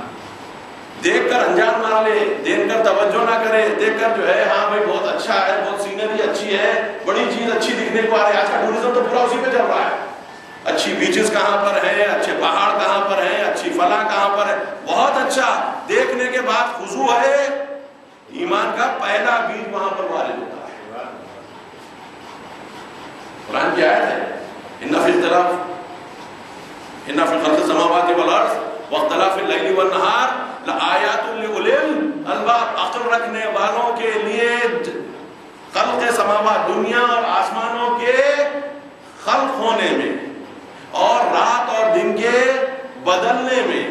دیکھ کر انجان مان لے، دیکھ کر توجہ نہ کرے، دیکھ کر جو ہے ہاں بھائی بہت اچھا ہے، بہت سینری اچھی ہے، بڑی چیز اچھی دکھنے کو آ رہی ہے. آج کا ٹورزم تو پورا اسی پہ چل رہا ہے. اچھی بیچز کہاں پر ہیں، اچھے پہاڑ کہاں پر ہیں، اچھی فلاں کہاں پر ہے، بہت اچھا. دیکھنے کے بعد خضوع ہے، ایمان کا پہلا بیج وہاں پر وارد ہوتا ہے. قرآن کی آیت ہے ان فی خلق السماوات والارض واختلاف اللیل والنہار لآیات لأولی الالباب. عقل رکھنے والوں کے لیے خلق سماوات، دنیا اور آسمانوں کے خلق ہونے میں اور رات اور دن کے بدلنے میں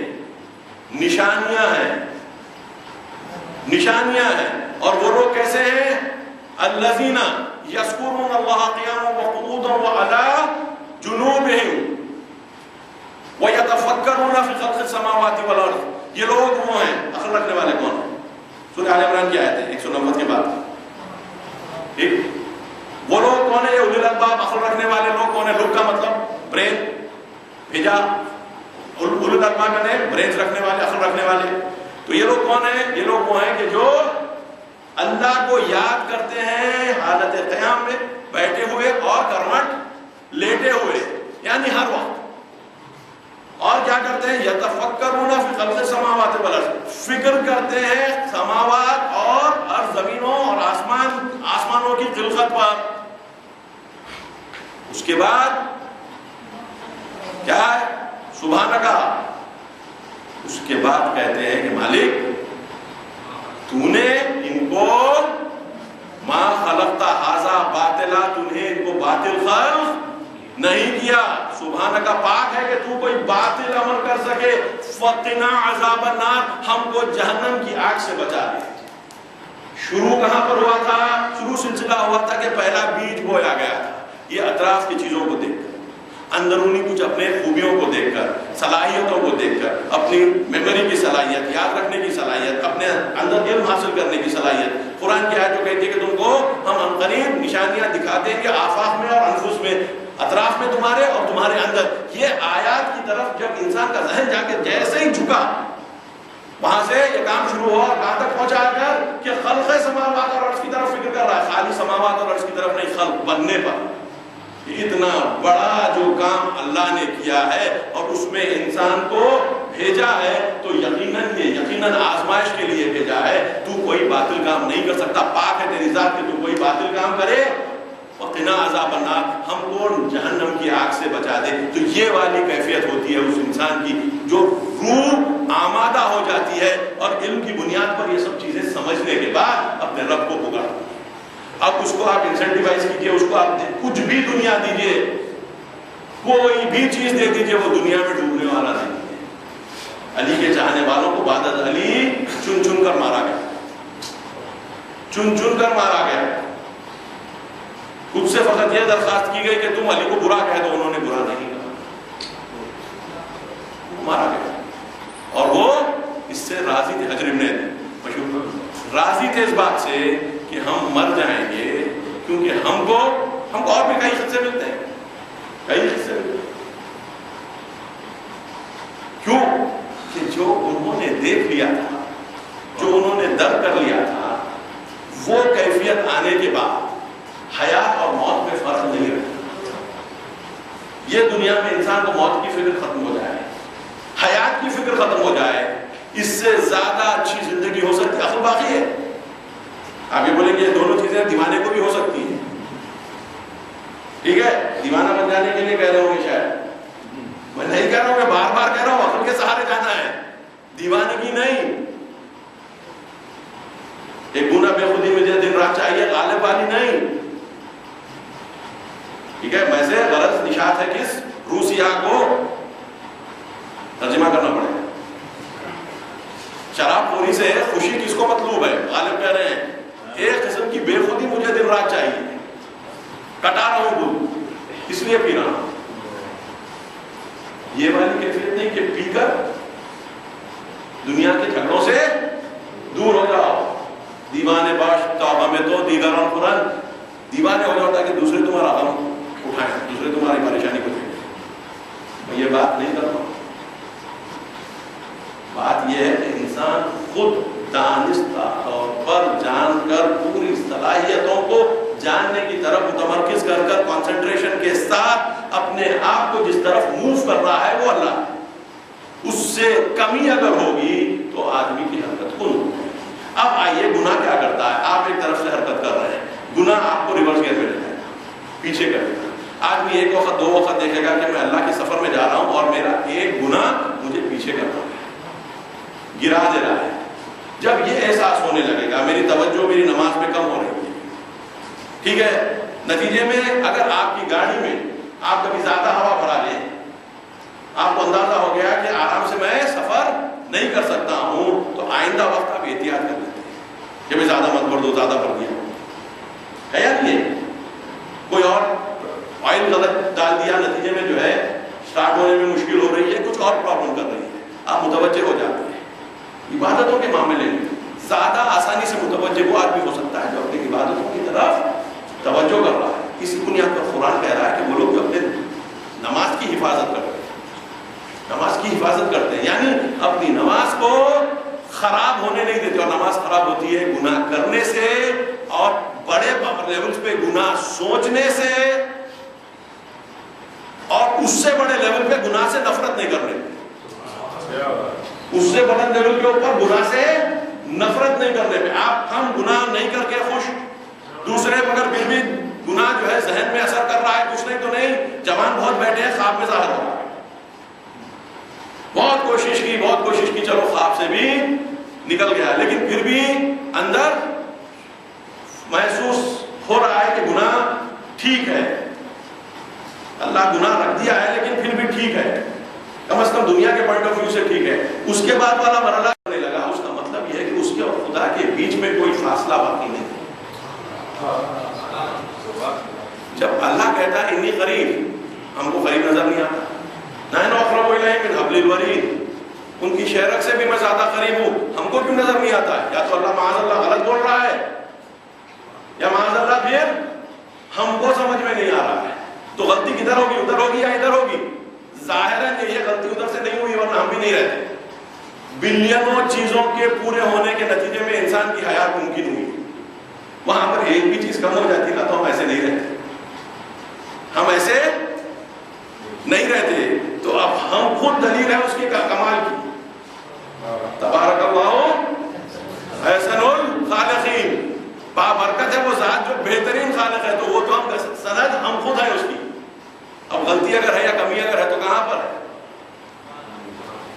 نشانیاں ہیں، نشانیاں ہیں. اور وہ لوگ کیسے ہیں؟ الذین یذکرون اللہ قیاما وقعودا وعلی جنوبہم وَيَتَفَكَّرُونَ فِي خَلْقِ السَّمَاوَاتِ وَالْأَرْضِ. یہ لوگ وہ ہیں، عقل رکھنے والے کون ہیں؟ سورہ آل عمران کی آیت ہے 190 کے بعد. ٹھیک، وہ لوگ کون ہیں؟ یہ اولی الالباب، عقل رکھنے والے لوگ کون ہیں؟ لوگ کا مطلب برین بھیجا، اولی الالباب میں نے برین رکھنے والے، عقل رکھنے والے. تو یہ لوگ کون ہیں؟ یہ لوگ وہ ہیں کہ جو اللہ کو یاد کرتے ہیں حالت قیام میں، بیٹھے ہوئے اور کروٹ لیٹے ہوئے، یعنی ہر وقت. اور کیا کرتے ہیں؟ یتفکرون فی خلق السماوات والارض، فکر کرتے ہیں سماوات اور زمینوں اور آسمانوں کی خلقت پر. اس کے بعد کیا ہے؟ سبحانک. اس کے بعد کہتے ہیں کہ مالک تو نے ان کو ما خلقت ھذا باطلا، تو نے ان کو باطل خلق نہیں کیا. سبحانہ کا پاک ہے کہ تو کوئی باطل عمل کر سکے. فقنا عذاب النار، ہم کو جہنم کی آگ سے بچا دے. شروع کہاں پر ہوا تھا؟ شروع سلسلہ ہوا تھا کہ پہلا بیج بویا گیا تھا. یہ اطراف کی چیزوں کو دیکھ کر، اندرونی کچھ اپنے خوبیوں کو دیکھ کر، صلاحیتوں کو دیکھ کر، اپنی میموری کی صلاحیت، یاد رکھنے کی صلاحیت، اپنے اندر علم حاصل کرنے کی صلاحیت. قرآن کی آیت جو کہتی ہے کہ تم کو ہم عنقریب نشانیاں دکھاتے ہیں کہ آفاق میں اور انفس میں، اطراف میں تمہارے اور تمہارے اندر. یہ آیات کی طرف جب انسان کا ذہن جا کے جیسے ہی جھکا، وہاں سے یہ کام شروع ہوا. کہاں تک پہنچا کر کہ خلق سماوات اور عرض کی طرف فکر کر رہا ہے. خالی سماوات اور عرض کی طرف نہیں، خلق بننے پر. اتنا بڑا جو کام اللہ نے کیا ہے اور اس میں انسان کو بھیجا ہے، تو یقیناً آزمائش کے لیے بھیجا ہے. تو کوئی باطل کام نہیں کر سکتا. پاک ہے تیری ذات کہ تو کوئی باطل کام کرے. وقنا عذاب النار، ہم کو جہنم کی آگ سے بچا دے. تو یہ والی کیفیت ہوتی ہے اس انسان کی جو روح آمادہ ہو جاتی ہے اور علم کی بنیاد پر یہ سب چیزیں سمجھنے کے بعد اپنے رب کو پکارتی ہے. اب اس کو آپ انسینٹیوائز کیجئے، اس کو آپ کچھ بھی دنیا دیجئے، کوئی بھی چیز دے دیجئے، وہ دنیا میں ڈوبنے والا نہیں ہے. علی کے چاہنے والوں کو بعد از علی چن چن کر مارا گیا، چن چن کر مارا گیا. خود سے فقط یہ درخواست کی گئی کہ تم علی کو برا کہہ دو، انہوں نے برا نہیں کہا، مارا گیا. اور وہ اس سے راضی تھے. حجر ابن مشہور راضی تھے اس بات سے کہ ہم مر جائیں گے، کیونکہ ہم کو اور بھی کئی حصے ملتے ہیں، کئی حصے ملتے ہیں. کیوں کہ جو انہوں نے دیکھ لیا تھا، جو انہوں نے درک کر لیا تھا، وہ کیفیت آنے کے بعد حیات اور موت میں فرق نہیں رہتا. یہ دنیا میں انسان کو موت کی فکر ختم ہو جائے، حیات کی فکر ختم ہو جائے، اس سے زیادہ اچھی زندگی ہو سکتی ہے. عقل باقی ہے. آپ یہ بولیں گے یہ دونوں چیزیں دیوانے کو بھی ہو سکتی ہیں. ٹھیک ہے، دیوانہ بن جانے کے لیے کہہ رہے ہوں گے شاید. میں نہیں کہہ رہا ہوں، میں بار بار کہہ رہا ہوں عقل کے سہارے جانا ہے، دیوانگی نہیں. ایک گناہ بے خودی مجھے دن رات چاہیے، غالب والی نہیں. ٹھیک ہے، میں سے غرض نشاط ہے کس روسیا کو ترجمہ کرنا پڑے گا. شراب خوری سے خوشی کس کو مطلوب ہے؟ غالب کہہ رہے ہیں ایک قسم کی بے خودی مجھے دن رات چاہیے، کٹا رہا ہوں دودھ اس لیے پی رہا ہوں. یہ والی کیفیت نہیں کہ پی کر دنیا کے جھگڑوں سے دور ہو جاؤ. دیوانے باش توبہ میں تو دیگران قرآن، دیوانے ہو جاؤ تاکہ دوسرے تمہارا غم اٹھائیں، دوسرے تمہاری پریشانی کو دیکھیں. میں یہ بات نہیں کرتا ہوں. بات یہ ہے کہ انسان خود دانستہ طور پر جان کر پوری صلاحیتوں کو جاننے کی طرف متمرکز کر کر کنسنٹریشن کے ساتھ اپنے آپ کو جس طرف موو کر رہا ہے وہ اللہ. اس سے کمی اگر ہوگی تو آدمی کی حرکت کن ہوگی. اب آئیے گناہ کیا کرتا ہے؟ آپ ایک طرف سے حرکت کر رہے ہیں، گناہ آپ کو ریورس گیئر میں لے جائے گا، پیچھے کر دے گا. آدمی ایک وقت دو وقت دیکھے گا کہ میں اللہ کے سفر میں جا رہا ہوں اور میرا ایک گناہ مجھے پیچھے کر رہا ہے، گرا دے رہا ہے. جب یہ احساس ہونے لگے گا میری توجہ میری نماز پہ کم ہو رہی ہے، ٹھیک ہے، نتیجے میں اگر آپ کی گاڑی میں آپ کبھی زیادہ ہوا بھرا لیں، آپ کو اندازہ ہو گیا کہ آرام سے میں سفر نہیں کر سکتا ہوں، تو آئندہ وقت آپ احتیاط کر لیتے ہیں کہ میں زیادہ مت بھر دو، زیادہ بھر دیا ہے یا نہیں ہے. کوئی اور آئل غلط ڈال دیا، نتیجے میں جو ہے سٹارٹ ہونے میں مشکل ہو رہی ہے، کچھ اور پرابلم کر رہی ہے، آپ متوجہ ہو جاتے ہیں. عبادتوں کے معاملے میں زیادہ آسانی سے متوجہ وہ آدمی ہو سکتا ہے جو اپنی عبادتوں کی طرف توجہ کر رہا ہے. اسی بنیاد پر قرآن کہہ رہا ہے کہ وہ لوگ جو اپنے نماز کی حفاظت کرتے ہیں، نماز کی حفاظت کرتے ہیں، یعنی اپنی نماز کو خراب ہونے نہیں دیتے. اور نماز خراب ہوتی ہے گناہ کرنے سے اور بڑے لیولز پہ گناہ سوچنے سے، اور اس سے بڑے لیول پہ گناہ سے نفرت نہیں کرنے، اس سے بڑے لیول کے اوپر گناہ سے نفرت نہیں کرنے پہ. آپ ہم گناہ نہیں کر کے خوش، دوسرے مگر پھر بھی گناہ جو ہے ذہن میں اثر کر رہا ہے، کچھ نہیں تو نہیں، جوان بہت بیٹھے ہیں خواب میں ظاہر ہو رہا ہے، بہت کوشش کی چلو خواب سے بھی نکل گیا، لیکن پھر بھی اندر محسوس ہو رہا ہے کہ گناہ ٹھیک ہے، اللہ گناہ رکھ دیا ہے لیکن پھر بھی ٹھیک ہے، کم از کم دنیا کے پوائنٹ آف ویو سے ٹھیک ہے. اس کے بعد والا مرحلہ ہونے لگا، اس کا مطلب یہ ہے کہ اس کے اور خدا کے بیچ میں کوئی فاصلہ نظر نہیں آتا. نحن اقرب الیہ من حبل الورید، ان کی شہرک سے بھی میں زیادہ قریب ہوں، ہم کو کیوں نظر نہیں آتا ہے؟ یا تو اللہ معاذ اللہ غلط بول رہا ہے، یا معاذ اللہ پھر ہم کو سمجھ میں نہیں آ رہا ہے. تو غلطی کدھر ہوگی؟ ادھر ہوگی یا ادھر ہوگی؟ ظاہراً یہ غلطی ادھر سے نہیں ہوئی، ورنہ ہم بھی نہیں رہتے. بلینوں چیزوں کے پورے ہونے کے نتیجے میں انسان کی حیات ممکن ہوئی، وہاں پر ایک بھی چیز کم ہو جاتی نا تو ہم ایسے نہیں رہتے، ہم ایسے نہیں رہتے. تو اب ہم خود دلیل ہے اس کے کمال کی. تبارک اللہ احسن الخالقین، بابرکت ہے وہ ذات جو بہترین خالق ہے. تو وہ تو ہم سند ہم خود ہیں اس کی. اب غلطی اگر ہے یا کمی اگر ہے تو کہاں پر ہے؟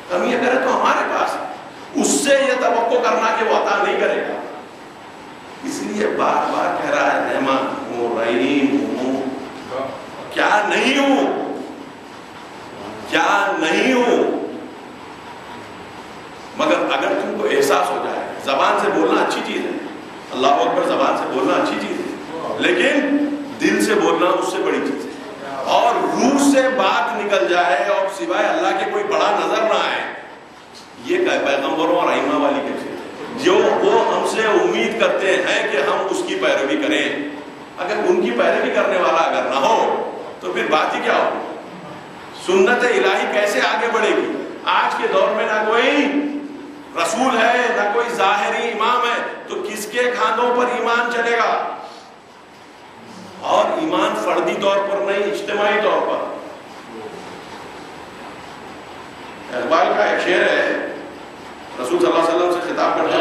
کمی اگر ہے تو ہمارے پاس ہے. اس سے یہ توقع کرنا کہ وہ عطا نہیں کرے گا. اس لیے بار بار کہہ رہا ہے رحمان ہوں، رحیم ہوں. کیا نہیں ہوں؟ کیا نہیں ہوں؟ مگر اگر تم کو احساس ہو جائے، زبان سے بولنا اچھی چیز ہے، اللہ اکبر، زبان سے بولنا اچھی چیز ہے، لیکن دل سے بولنا اس سے بڑی چیز ہے. اور روح سے بات نکل جائے اور سوائے اللہ کے کوئی بڑا نظر نہ آئے، یہ پیغمبروں اور ائمہ والی کیفیت ہے جو وہ ہم سے امید کرتے ہیں کہ ہم اس کی پیروی کریں. اگر ان کی پیروی کرنے والا اگر نہ ہو تو پھر بات ہی کیا ہو؟ سنت الہی کیسے آگے بڑھے گی؟ آج کے دور میں نہ کوئی رسول ہے نہ کوئی ظاہری امام ہے، تو کس کے کھانوں پر ایمان چلے گا؟ اور ایمان فردی طور پر نہیں، اجتماعی طور پر. اقبال کا ایک شعر ہے، رسول صلی اللہ علیہ وسلم سے خطاب کرتے ہیں،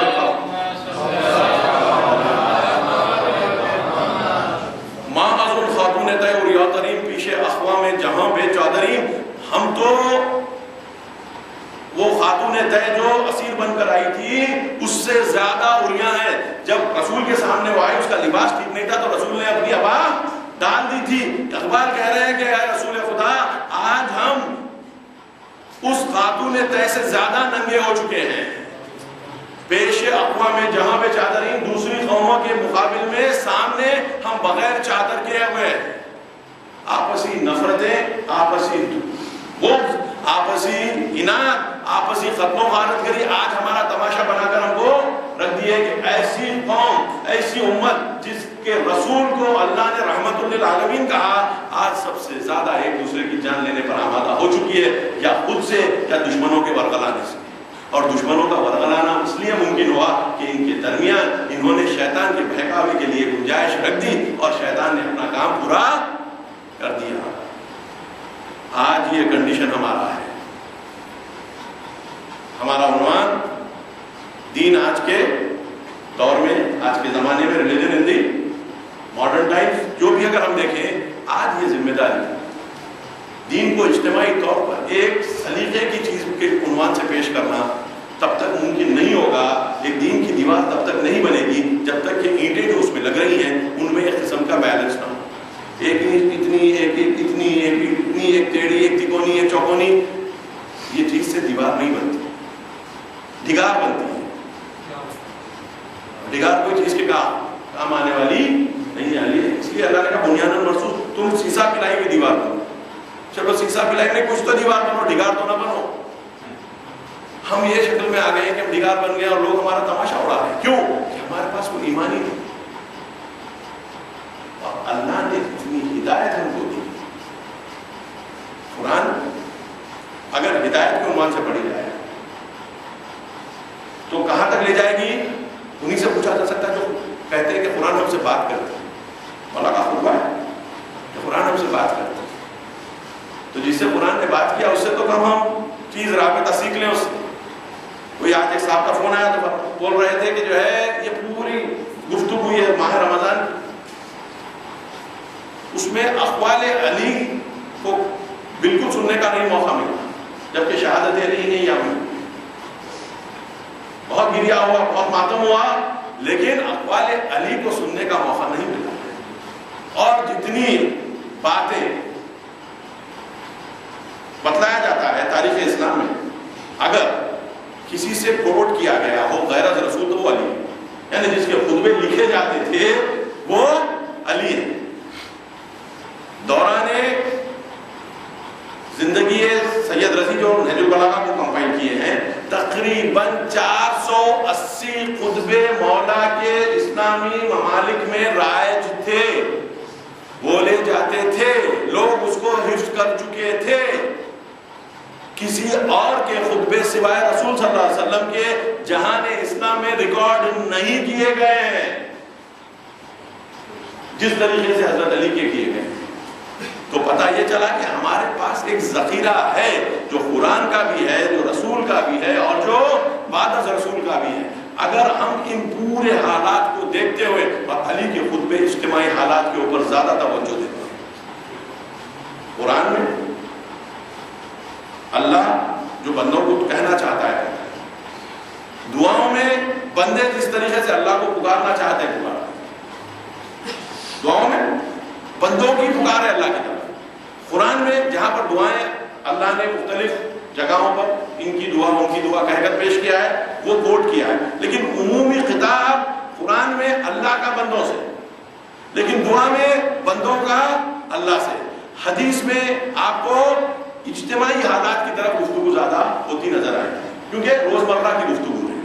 ماں ازل خاتون تے اور یا تریم پیشے اخوام جہاں بے چادریم. ہم تو وہ خاتون تے جو اسیر بن کر آئی تھی اس سے زیادہ اریاں ہیں. جب رسول کے سامنے وہ آئی، اس کا لباس ٹھیک نہیں تھا تو رسول نے اپنی ابا ڈال دی تھی. اقبال کہہ رہے ہیں کہ اے رسول خدا، آج ہم اس خاتون تے سے زیادہ ننگے ہو چکے ہیں. پیش اقوام جہاں بے چادرین، دوسری قوموں کے مقابل میں سامنے ہم بغیر چادر کے ہوئے ہیں. آپسی نفرتیں، آپسی بغض، آپسی اناد، آپسی ختم و غارت گری آج ہمارا تماشا بنا کر ہم کو رکھ دیے کہ ایسی قوم، ایسی امت جس کے رسول کو اللہ نے رحمت للعالمین کہا، آج سب سے زیادہ ایک دوسرے کی جان لینے پر آمادہ ہو چکی ہے، یا خود سے یا دشمنوں کے ورغلانے سے. اور دشمنوں کا ورغلانا اس لیے ممکن ہوا کہ ان کے درمیان انہوں نے شیطان کے بہکاوے کے لیے گنجائش رکھ دی اور شیطان نے اپنا کام پورا کر دیا. آج یہ کنڈیشن ہمارا ہے. ہمارا عنوان دین آج کے دور میں، آج کے زمانے میں، religion in the modern Times, جو بھی اگر ہم دیکھیں آج یہ ذمہ داری دین کو اجتماعی طور پر ایک سلیقے کی چیز کے عنوان سے پیش کرنا تب تک ممکن نہیں ہوگا. ایک دین کی دیوار تب تک نہیں بنے گی جب تک کہ اینٹیں جو اس میں لگ رہی ہیں ان میں ایک قسم کا بیلنس نہ ہو. ایک اتنی، ایک اتنی، ایک اتنی، ایک ٹیڑھی، ایک تکونی، ایک چوکونی، یہ چیز سے دیوار نہیں بنتی، دیگار بنتی ہے. دیگار کوئی چیز کے کام آنے والی نہیں آئی ہے. اس لیے اللہ نے کہا بنیان مرصوص، تم سیسا پلائی ہوئی دیوار بنو. چلو سیسا پلائی میں کچھ تو دیوار بنو، ڈگار تو نہ بنو. ہم یہ شکل میں آ گئے ہیں کہ ہم ڈگار بن گئے اور لوگ ہمارا تماشا اڑا رہے ہیں. کیوں؟ کہ ہمارے پاس کوئی ایمان ہی نہیں. اور اللہ نے اتنی ہدایت ہم کو دی. قرآن اگر ہدایت کے عنوان سے پڑھی جائے تو کہاں تک لے جائے گی؟ انہیں سے پوچھا جا سکتا ہے جو کہتے ہیں کہ قرآن ہم سے بات کرتے ہیں. مولا کا خطبہ ہے کہ قرآن ہم سے بات کرتے ہیں. تو جس سے قرآن نے بات کیا اس سے تو کم ہم چیز رابطہ سیکھ لیں اس سے. کوئی آج ایک صاحب کا فون آیا تو بول رہے تھے کہ جو ہے یہ پوری گفتگو یہ ماہ رمضان، اس میں اقوال علی کو بالکل سننے کا نہیں موقع ملا، جبکہ شہادت علی نہیں آئی. بہت گریا ہوا، بہت ماتم ہوا، لیکن اقوال علی کو سننے کا موقع نہیں ملا. اور جتنی باتیں بتلایا جاتا ہے تاریخ اسلام میں، اگر کسی سے کوٹ کیا گیا ہو غیر از رسول تو وہ علی ہے. یعنی جس کے خطبے لکھے جاتے تھے وہ علی ہے. دوران جو نہج البلاغہ کو کمپائل کیے ہیں، تقریباً 480 خطبے مولا کے اسلامی ممالک میں رائج تھے، بولے جاتے تھے، لوگ اس کو حفظ کر چکے تھے۔ کسی اور کے خطبے سوائے رسول صلی اللہ علیہ وسلم کے جہان اسلام میں ریکارڈ نہیں کیے گئے ہیں جس طریقے سے حضرت علی کے کیے گئے۔ تو پتہ یہ چلا کہ ہمارے پاس ایک ذخیرہ ہے جو قرآن کا بھی ہے، جو رسول کا بھی ہے، اور جو بعد از رسول کا بھی ہے۔ اگر ہم ان پورے حالات کو دیکھتے ہوئے اور علی کے خطبے اجتماعی حالات کے اوپر زیادہ توجہ دیتے ہیں، قرآن میں اللہ جو بندوں کو کہنا چاہتا ہے، دعاؤں میں بندے جس طریقے سے اللہ کو پکارنا چاہتے ہیں پکارتے ہیں، دعاؤں میں بندوں کی پکار ہے اللہ کی طرف۔ قرآن میں جہاں پر دعائیں اللہ نے مختلف جگہوں پر ان کی دعا ان کی دعا کہہ کر پیش کیا ہے، وہ کوٹ کیا ہے، لیکن عمومی خطاب قرآن میں اللہ کا بندوں سے، لیکن دعا میں بندوں کا اللہ سے۔ حدیث میں آپ کو اجتماعی حالات کی طرف گفتگو زیادہ ہوتی نظر آئے کیونکہ روزمرہ کی گفتگو ہے۔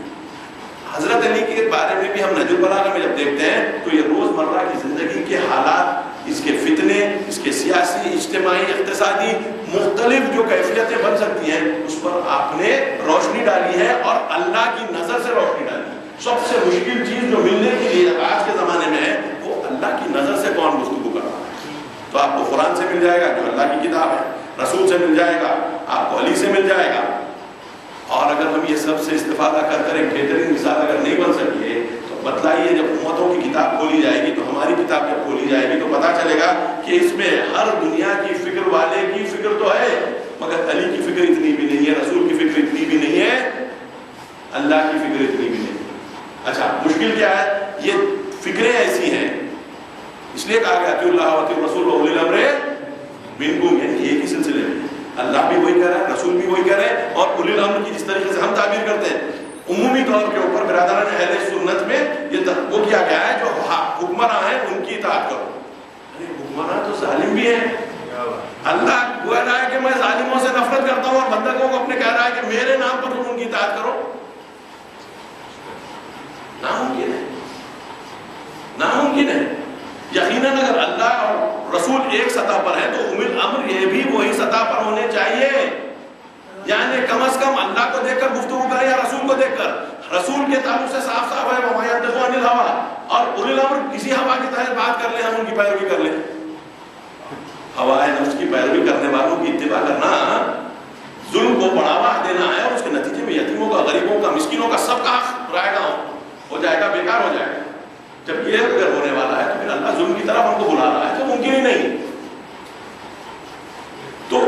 حضرت علی کے بارے میں بھی ہم نہج البلاغہ میں جب دیکھتے ہیں تو یہ روزمرہ کی زندگی کے حالات، اس کے فتنے، اس کے سیاسی، اجتماعی، اقتصادی مختلف جو کیفیتیں بن سکتی ہیں، اس پر آپ نے روشنی ڈالی ہے اور اللہ کی نظر سے روشنی ڈالی ہے۔ سب سے مشکل چیز جو ملنے کے لیے آج کے زمانے میں ہے وہ اللہ کی نظر سے کون گفتگو کر رہا ہے۔ تو آپ کو قرآن سے مل جائے گا جو اللہ کی کتاب ہے، رسول سے مل جائے گا، آپ کو علی سے مل جائے گا۔ اور اگر ہم یہ سب سے استفادہ کر کر ایک بہترین مثال اگر نہیں بن سکے تو بتلائیے، جب امتوں کی کتاب کھولی جائے گی تو ہماری کتاب جب کھولی جائے گی تو پتہ چلے گا کہ اس میں ہر دنیا کی فکر والے کی فکر تو ہے، مگر علی کی فکر اتنی بھی نہیں ہے، رسول کی فکر اتنی بھی نہیں ہے، اللہ کی فکر اتنی بھی نہیں ہے۔ اچھا، مشکل کیا ہے؟ یہ فکریں ایسی ہیں، اس لیے کہا گیا کہ اللہ و رسول و اولی الامر منکم، یعنی ایک ہی سلسلے میں اللہ بھی وہی کہہ رہا ہے، رسول بھی وہی کہہ رہے ہیں، اور اولی الامر کی جس طریقے سے ہم تعبیر کرتے ہیں عمومی طور کے اوپر برادران اہل سنت میں یہ وہ کیا گیا ہے جو حکمراں ہیں ان کی اطاعت کرو۔ ارے حکمراں تو ظالم بھی ہیں، اللہ کہہ رہا ہے کہ میں ظالموں سے نفرت کرتا ہوں، اور بندوں کو اپنے کہہ رہا ہے کہ میرے نام پر تم ان کی اطاعت کرو۔ ناممکن ہے، ناممکن ہے۔ یقیناً اگر اللہ اور رسول ایک سطح پر ہے تو اولی الامر یہ بھی وہی سطح پر ہونے چاہیے، یعنی کم از کم اللہ کو دیکھ کر گفتگو کرے یا رسول کو دیکھ کر۔ رسول کے تعلق سے صاف صاف ہے وَمَا يَنطِقُ عَنِ الْهَوَىٰ، اور اولی الامر کسی ہوا کی تحت بات کر لیں، ہم ان کی پیروی کر لیں۔ ہوائے نفس کی پیروی کرنے والوں کی اتباع کرنا ظلم کو بڑھاوا دینا ہے، اور اس کے نتیجے میں یتیموں کا، غریبوں کا، مسکینوں کا سب کا رائے گا ہو جائے گا، بیکار ہو جائے گا۔ جب یہ اگر ہونے والا ہے تو پھر اللہ ظلم کی طرف ہم کو بلا رہا ہے تو ممکن ہی نہیں۔ تو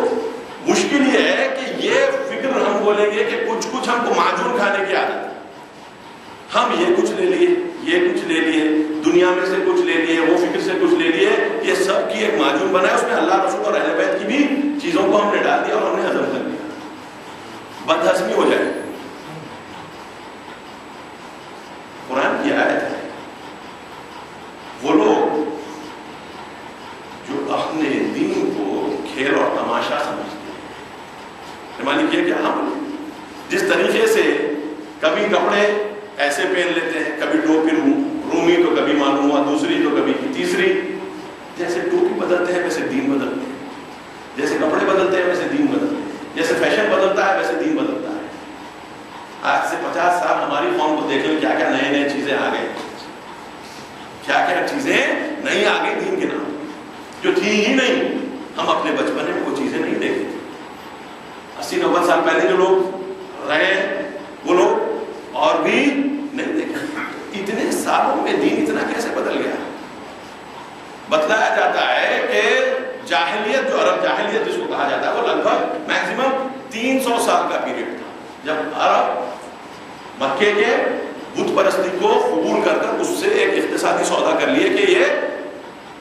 مشکل یہ ہے کہ یہ فکر ہم بولیں گے کہ کچھ ہم کو معجون کھانے کی عادت ہے، ہم یہ کچھ لے لیے، یہ کچھ لے لیے، دنیا میں سے کچھ لے لیے، وہ فکر سے کچھ لے لیے، یہ سب کی ایک معجون بنا ہے، اس میں اللہ رسول اور اہل بیت کی بھی چیزوں کو ہم نے ڈال دیا اور ہم نے ہضم کر دیا، بد ہضمی ہو جائے۔ قرآن کی آیت ہے، وہ لوگ جو اپنے دین کو کھیل اور تماشا سمجھتے ہیں، معنی کیا کہ ہم جس طریقے سے کبھی کپڑے ایسے پہن لیتے ہیں، کبھی ٹوپی رومی تو کبھی معلوم ہوا دوسری تو کبھی تیسری، جیسے ٹوپی بدلتے ہیں ویسے دین بدلتے ہیں، جیسے کپڑے بدلتے ہیں ویسے دین بدلتے ہیں، جیسے فیشن بدلتا ہے ویسے دین بدلتا ہے۔ آج سے 50 سال ہماری قوم کو دیکھ لیں، کیا کیا نئے نئے چیزیں آ گئی، کیا کیا چیزیں نہیں آ گئی دین کے نام جو تھی ہی نہیں۔ ہم اپنے بچپنے میں وہ چیزیں نہیں دیکھتے تھے، 80-90 سال پہلے جو لوگ رہے وہ لوگ اور بھی نہیں دیکھے۔ اتنے سالوں میں دین اتنا کیسے بدل گیا؟ بتلایا جاتا ہے کہ جاہلیت، جو عرب جاہلیت جس کو کہا جاتا ہے، وہ لگ بھگ میکسیمم 300 سال کا پیریڈ تھا، جب عرب مکے کے بت پرستی کو قبول کر کر اس سے ایک اقتصادی سودا کر لیے کہ یہ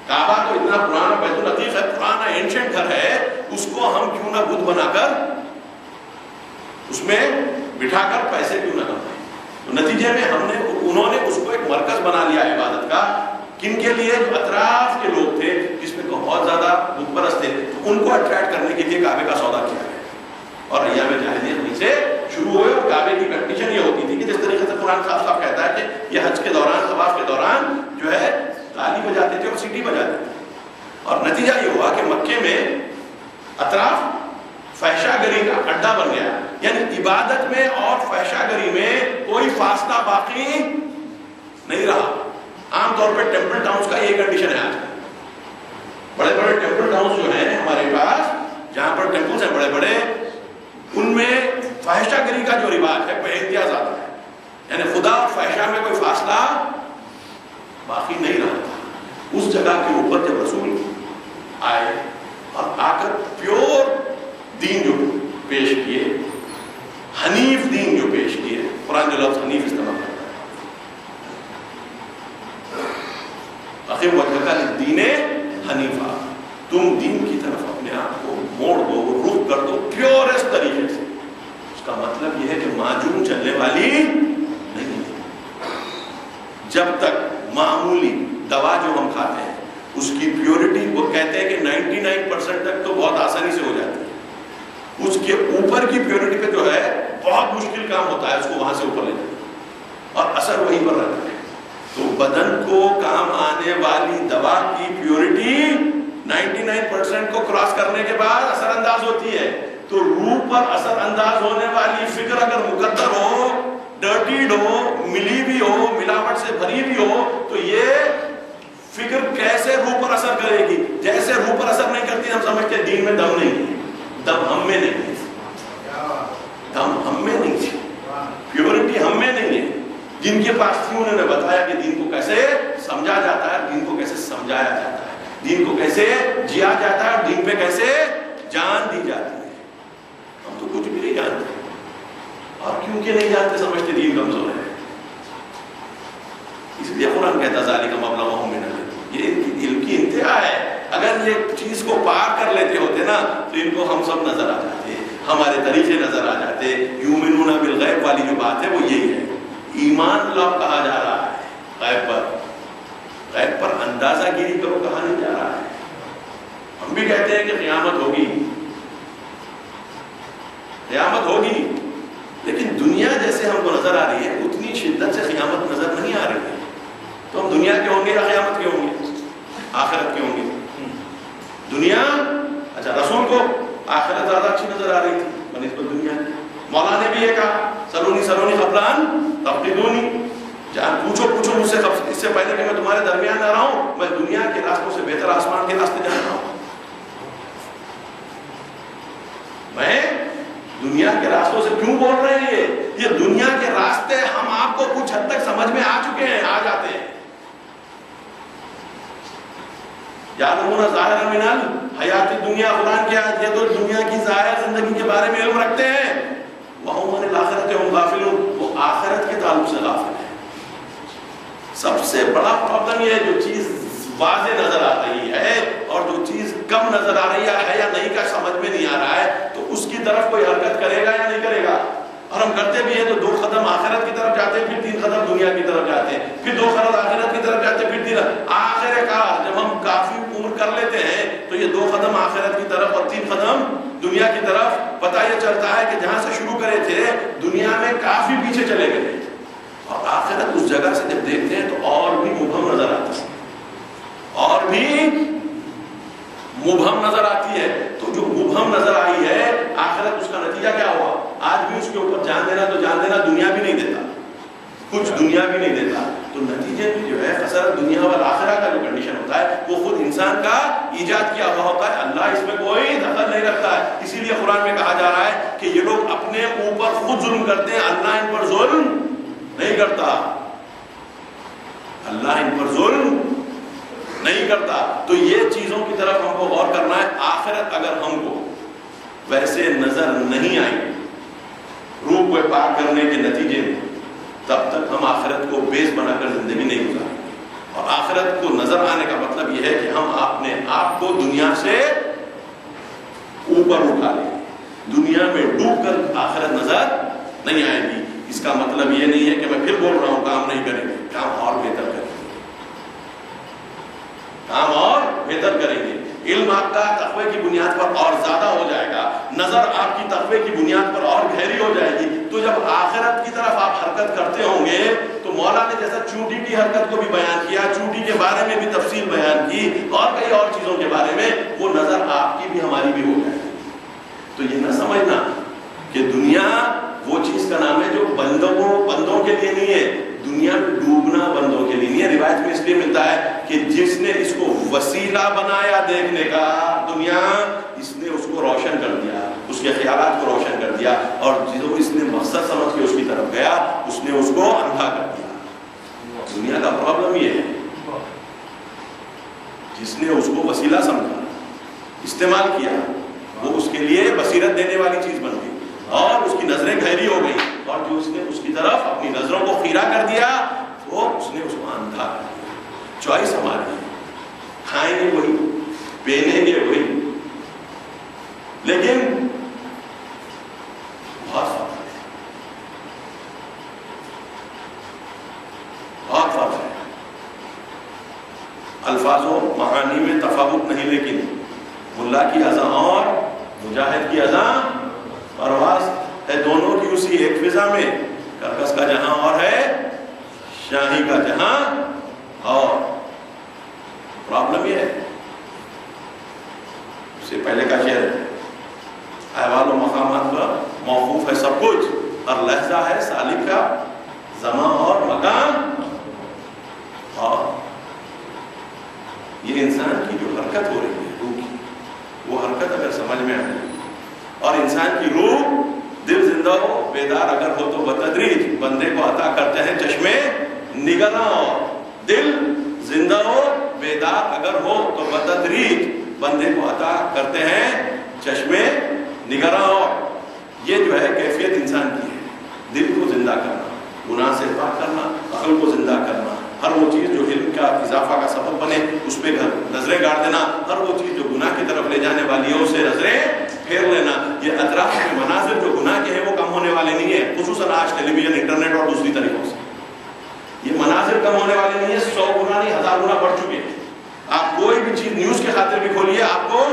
کعبہ تو اتنا پرانا بیت العتیق ہے، پرانا اینشنٹ گھر ہے، اس کو ہم کیوں نہ بت بنا کر اس میں بٹھا کر پیسے کیوں نہ کمائیں۔ تو نتیجے میں انہوں نے اس کو ایک مرکز بنا لیا عبادت کا، کن کے لیے؟ جو اطراف کے لوگ تھے جس میں بہت زیادہ بت پرست تھے، تو ان کو اٹریکٹ کرنے کے لیے کعبے کا سودا کیا ہے۔ اور ایام جاہلیت وہیں سے شروع ہوئے. اور کعبے کی کنڈیشن یہ ہوتی تھی کہ جس طریقے سے قرآن صاف صاف کہتا ہے کہ یہ حج کے دوران طواف کے دوران جو ہے تالی بجاتے تھے اور سیٹی بجاتے تھے. اور نتیجہ یہ ہوا کہ مکے میں اطراف فحشا گری کا اڈا بن گیا. یعنی عبادت میں اور فحشا گری میں کوئی فاصلہ باقی نہیں رہا. عام طور پہ ٹیمپل ٹاؤنز کا یہ کنڈیشن ہے. آج بڑے بڑے ٹیمپل ٹاؤنز جو ہیں ہمارے پاس, جہاں پر ٹیمپلز ہیں بڑے بڑے, ان میں فحشا گری کا جو رواج ہے بے انتہا زیادہ ہے. یعنی خدا اور فحشا میں کوئی فاصلہ باقی نہیں رہا. اس جگہ کے اوپر جب رسول آئے اور آ کر پیور دین جو پیش کیے, حنیف دین جو پیش کیے, قرآن جو لفظ حنیف استعمال کرتا ہے, اقیم وجہک للدین حنیفا, تم دین کی طرف اپنے آپ کو موڑ دو, رخ کر دو پیورسٹ طریقے سے. اس کا مطلب یہ ہے کہ معجون چلنے والی نہیں. جب تک معمولی دوا جو ہم کھاتے ہیں اس کی پیورٹی, وہ کہتے ہیں کہ 99% تک تو بہت آسانی سے ہو جاتی ہے, اس کے اوپر کی پیورٹی پہ جو ہے بہت مشکل کام ہوتا ہے اس کو وہاں سے اوپر لے جانا, اور اثر وہیں پر رہتا ہے. تو بدن کو کام آنے والی دوا کی پیورٹی 99% کو کراس کرنے کے بعد اثر انداز ہوتی ہے. تو روح پر اثر انداز ہونے والی فکر اگر مقدر ہو, ڈرٹیڈ ہو, ملی بھی ہو, ملاوٹ سے بھری بھی ہو, تو یہ فکر کیسے روح پر اثر کرے گی؟ جیسے روح پر اثر نہیں کرتی, ہم سمجھتے ہیں دین میں دم نہیں ہے. دم ہم میں نہیں ہے, دم ہم میں نہیں ہے, پیورٹی ہم میں نہیں ہے. جن کے پاس تھی انہوں نے بتایا کہ دین کو کیسے سمجھا جاتا ہے, دین کو کیسے سمجھایا جاتا ہے, دین کو کیسے جیا جاتا ہے, دین پہ کیسے جان دی جاتی ہے. ہم تو کچھ بھی نہیں جانتے, اور کیونکہ نہیں جانتے سمجھتے دین کمزور ہے. اس لیے قرآن کہتا ذالک مبلغہم من العلم, یہ علم کی انتہا ہے. اگر یہ چیز کو پار کر لیتے ہوتے نا تو ان کو ہم سب نظر آ جاتے, ہمارے طریقے نظر آ جاتے. یؤمنون بالغیب والی جو بات ہے وہ یہی ہے. ایمان لاؤ کہا جا رہا ہے غیب پر, غیب پر اندازہ گیری کرو کہا نہیں جا رہا ہے. ہم بھی کہتے ہیں کہ قیامت ہوگی, قیامت ہوگی, لیکن دنیا جیسے ہم کو نظر آ رہی ہے اتنی شدت سے قیامت نظر نہیں آ رہی ہے. تو ہم دنیا کے ہوں گے یا قیامت کے ہوں گے؟ آخرت کے ہوں گے. دنیا, اچھا رسول کو آخرت زیادہ اچھی نظر آ رہی تھی بنسبت دنیا. مولا نے بھی یہ کہا سلونی سلونی قبل ان تفتنونی, جان پوچھو پوچھو مجھ سے اس سے پہلے کہ میں تمہارے درمیان نہ رہا ہوں, میں دنیا کے راستوں سے بہتر آسمان کے راستے جان رہا ہوں. میں دنیا کے راستوں سے کیوں بول رہے ہیں؟ یہ دنیا کے راستے ہم آپ کو کچھ حد تک سمجھ میں آ چکے ہیں, آ جاتے ہیں. یعلمون ظاہرا من الحیات الدنیا, قرآن کی آیت, یہ تو دنیا کی ظاہر زندگی کے بارے میں علم رکھتے ہیں. وَهُمْ عَنِ الْآخِرَةِ هُمْ غَافِلُونَ, وہ آخرت کے تعلق سے غافل ہے. سب سے بڑا پرابلم یہ ہے جو چیز واضح نظر آ رہی ہے اور جو چیز کم نظر آ رہی ہے یا نہیں کا سمجھ میں نہیں آ رہا ہے, تو اس کی طرف کوئی حرکت کرے گا یا نہیں کرے گا. اور ہم کرتے بھی ہیں تو 2 قدم آخرت کی طرف جاتے ہیں, پھر 3 قدم دنیا کی طرف جاتے ہیں, پھر 2 قدم آخرت کی طرف جاتے ہیں, پھر 3. آخر کار جب ہم کافی عمر کر لیتے ہیں تو یہ 2 قدم آخرت کی طرف اور 3 قدم دنیا کی طرف, پتہ یہ چلتا ہے کہ جہاں سے شروع کرے تھے دنیا میں کافی پیچھے چلے گئے. اور آخرت اس جگہ سے جب دیکھتے ہیں تو اور بھی مبہم نظر آتا ہے, اور بھی مبہم نظر آتی ہے. تو جو مبہم نظر آئی ہے آخرت, اس کا نتیجہ کیا ہوا؟ آج بھی اس کے اوپر جان دینا, تو جان دینا دنیا بھی نہیں دیتا, کچھ دنیا بھی نہیں دیتا. تو نتیجے میں جو ہے خسارت دنیا والآخرہ کا جو کنڈیشن ہوتا ہے وہ خود انسان کا ایجاد کیا ہوا ہوتا ہے. اللہ اس میں کوئی دخل نہیں رکھتا ہے. اسی لیے قرآن میں کہا جا رہا ہے کہ یہ لوگ اپنے اوپر خود ظلم کرتے ہیں, اللہ ان پر ظلم نہیں کرتا, اللہ ان پر ظلم نہیں کرتا. تو یہ چیزوں کی طرف ہم کو غور کرنا ہے. آخرت اگر ہم کو ویسے نظر نہیں آئی روح کو پاک کرنے کے نتیجے میں, تب تک ہم آخرت کو بیس بنا کر زندگی نہیں گزاریں گے. اور آخرت کو نظر آنے کا مطلب یہ ہے کہ ہم اپنے آپ کو دنیا سے اوپر اٹھا لیں. دنیا میں ڈوب کر آخرت نظر نہیں آئے گی. اس کا مطلب یہ نہیں ہے کہ میں پھر بول رہا ہوں کام نہیں کریں گے, کام اور بہتر کریں گے, کام اور بہتر کریں گے. علم آپ کا تقوی کی بنیاد پر اور زیادہ ہو جائے گا، نظر آپ کی تقوی کی بنیاد پر اور گہری ہو جائے گی، تو جب آخرت کی طرف آپ حرکت کرتے ہوں گے تو مولا نے جیسا چونٹی کی حرکت کو بھی بیان کیا، چونٹی کے بارے میں بھی تفصیل بیان کی اور کئی اور چیزوں کے بارے میں، وہ نظر آپ کی بھی ہماری بھی ہو جائے گی۔ تو یہ نہ سمجھنا کہ دنیا وہ چیز کا نام ہے جو بندوں کے لیے نہیں ہے، دنیا میں ڈوبنا بندوں کے لیے نہیں ہے۔ روایت میں اس لیے ملتا ہے کہ جس نے اس کو وسیلہ بنایا دیکھنے کا، دنیا، اس نے اس کو روشن کر دیا، اس کے خیالات کو روشن کر دیا، اور جو اس نے مقصد سمجھ کے اس کی طرف گیا اس نے اس کو اندھا کر دیا۔ دنیا کا پرابلم یہ ہے، جس نے اس کو وسیلہ سمجھا، استعمال کیا، وہ اس کے لیے بصیرت دینے والی چیز بن گئی اور اس کی نظریں گہری ہو گئی، اور جو اس نے اس کی طرف اپنی نظروں کو خیرہ کر دیا وہ اس نے اس کو اندھا کر دیا۔ چوائس ہماری ہے، کھائیں گے وہی، پہنیں گے وہی، لیکن بہت فرق ہے، بہت فرق ہے۔ الفاظ و معانی میں تفاوت نہیں، لیکن ملا کی اذان اور مجاہد کی اذان پرواز ہے، دونوں کی اسی ایک فضا میں، کرکس کا جہاں اور ہے، شاہی کا جہاں اور۔ پرابلم یہ ہے، اس سے پہلے کا شعر ہے، احوال و مقامات پر موقوف ہے سب کچھ، اور لہجہ ہے سالک کا زمان اور مکان۔ اور یہ انسان کی جو حرکت ہو رہی ہے روح کی، وہ حرکت اگر سمجھ میں آئے، اور انسان کی روح دل زندہ ہو، بیدار اگر ہو تو بتدریج بندے کو عطا کرتے ہیں چشمے نگراں، اور دل زندہ ہو، بیدار اگر ہو تو بتدریج بندے کو عطا کرتے ہیں چشمے نگراں۔ اور یہ جو ہے کیفیت انسان کی ہے، دل کو زندہ کرنا، گناہ سے پاک کرنا، عقل کو زندہ کرنا، ہر وہ چیز جو علم کا اضافہ کا سبب بنے اس پہ نظریں گاڑ دینا، ہر وہ چیز جو گناہ کی طرف لے جانے والی ہے اسے نظریں پھیر لینا۔ یہ اطراف کے مناظر جو گناہ کے ہیں وہ کم ہونے والے نہیں ہیں، خصوصاً آج ٹیلی ویژن، انٹرنیٹ اور دوسری طریقوں سے یہ مناظر کم ہونے والے نہیں ہیں، 100 گنا نہیں 1000 گنا بڑھ چکے ہیں۔ آپ کوئی بھی چیز نیوز کے خاطر بھی کھولیے، آپ کو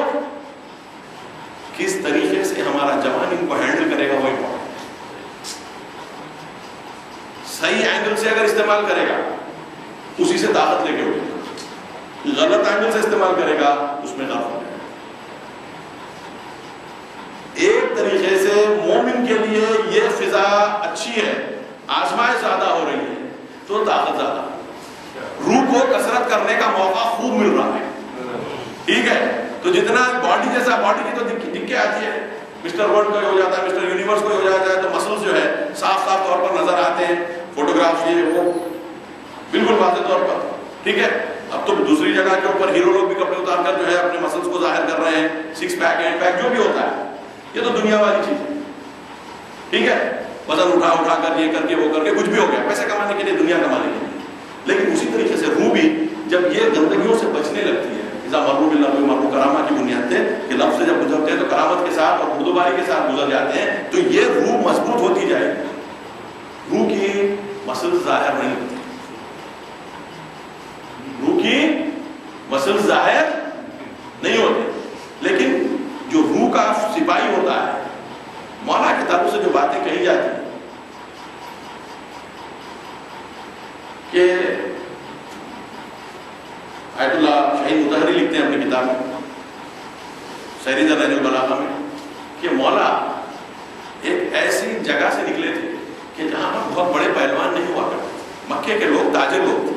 کس طریقے سے ہمارا جوان ان کو ہینڈل کرے گا وہ امپورٹنٹ ہے۔ صحیح اینگل سے اگر استعمال کرے گا اسی سے طاقت لے کے اٹھے گا، غلط اینگل سے استعمال کرے گا اس میں غلط ہو جائے گا۔ ایک طریقے سے مومن کے لیے یہ فضا اچھی ہے، آزمائش زیادہ ہو رہی ہے تو طاقت زیادہ، روح کو کسرت کرنے کا موقع خوب مل رہا ہے، ٹھیک ہے؟ تو جتنا باڈی جیسا، باڈی کی تو دقتیں آتی ہے، مسٹر ورلڈ کوئی ہو جاتا ہے، مسٹر یونیورس کوئی ہو جاتا ہے تو مسلز جو ہے صاف صاف طور پر نظر آتے ہیں، فوٹوگرافس یہ وہ بالکل واضح طور پر، ٹھیک ہے؟ اب تو دوسری جگہ کے اوپر ہیرو لوگ بھی کپڑے اتار کر جو ہے اپنے مسلز کو ظاہر کر رہے ہیں، 6 پیک 8 پیک جو بھی ہوتا ہے، یہ تو دنیا والی چیز ہے، ٹھیک ہے؟ وزن اٹھا کر یہ کر کے وہ کر کے کچھ بھی ہو گیا، پیسے کمانے کے لیے، دنیا کمانے کے لیے۔ لیکن اسی طریقے سے روح بھی جب یہ گندگیوں سے بچنے لگتی ہے، اذا مروا باللغو مروا کرامہ کی بنیاد پہ کہ لفظ جب گزرتے ہیں تو کرامت کے ساتھ اور اردوباری کے ساتھ گزر جاتے ہیں، تو یہ روح مضبوط ہوتی جائے گی، روح کی مسل ظاہر نہیں ہوتی، روح کی مسل ظاہر نہیں ہوتے، لیکن جو روح کا سپاہی ہوتا ہے، مولا کی طرف سے جو باتیں کہی جاتی ہیں کہ آیت اللہ شہید مطہری لکھتے ہیں اپنی کتاب میں سہری نہج البلاغہ میں کہ مولا ایک ایسی جگہ سے نکلے تھے کہ جہاں پر بہت بڑے پہلوان نہیں ہوا کرتے، مکے کے لوگ تاجر لوگ تھے،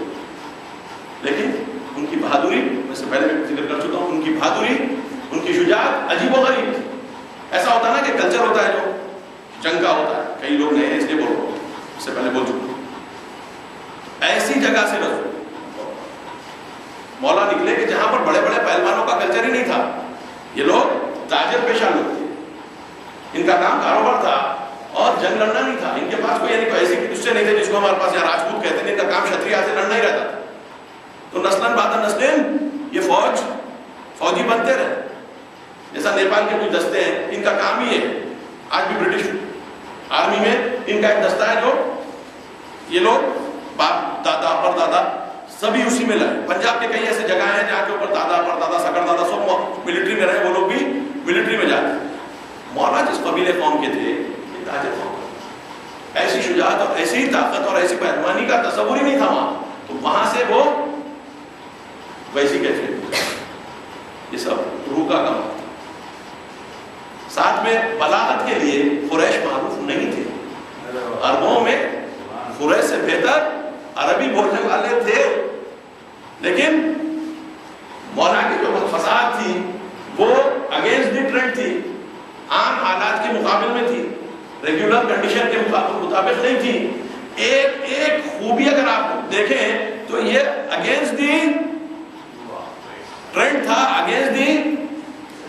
لیکن ان کی بہادری، میں سے پہلے بھی ذکر کر چکا ہوں، ان کی بہادری، ان کی شجاعت عجیب و غریب تھی۔ ایسا ہوتا ہے نا کہ کلچر ہوتا ہے جو جنگ کا ہوتا ہے، کئی لوگ نئے ہیں اس لیے بول رہا ہوں، اس سے پہلے بول چکا ہوں، ایسی جگہ سے رسول مولا نکلے کہ جہاں پر بڑے بڑے پہلوانوں کا کلچر ہی نہیں تھا، یہ لوگ تاجر پیشہ لوگ تھے، ان کا کام کاروبار تھا اور جنگ لڑنا نہیں تھا، ان کے پاس کوئی یعنی ایسی کچھ سے نہیں تھے جس کو ہمارے پاس یہاں راجپوت کہتے ہیں، ان کا کام شتریہ سے لڑنا ہی رہتا تھا، تو نسلن بعد نسلن یہ فوجی بنتے رہے، جیسا نیپال کے کچھ دستے ہیں، ان کا کام ہی ہے، آج بھی برٹش آرمی میں ان کا ایک دستہ ہے جو یہ لوگ باپ دادا پر دادا سبھی اسی میں لگے. پنجاب کے کئی ایسے جگہ ہیں جہاں کے اوپر دادا پردادا سکر دادا سب ملٹری میں رہے, وہ لوگ بھی ملٹری میں جاتے. مولا جس قبیلے قوم کے تھے یہ تاج قوم, ایسی شجاعت اور ایسی طاقت اور ایسی پہلوانی کا تصور ہی نہیں تھا وہاں. تو وہاں سے وہ ویسی کیفیت, یہ سب روح کا کام. ساتھ میں بلاغت کے لیے قریش معروف نہیں تھے. عربوں میں قریش سے بہتر عربی بولنے والے تھے, لیکن مولا کی جو فساد تھی وہ اگینسٹ دی ٹرینڈ تھی, عام حالات کے مقابل میں تھی, ریگولر کنڈیشن کے مطابق نہیں تھی. ایک ایک خوبی اگر آپ دیکھیں تو یہ اگینسٹ دی ٹرینڈ تھا, اگینسٹ دی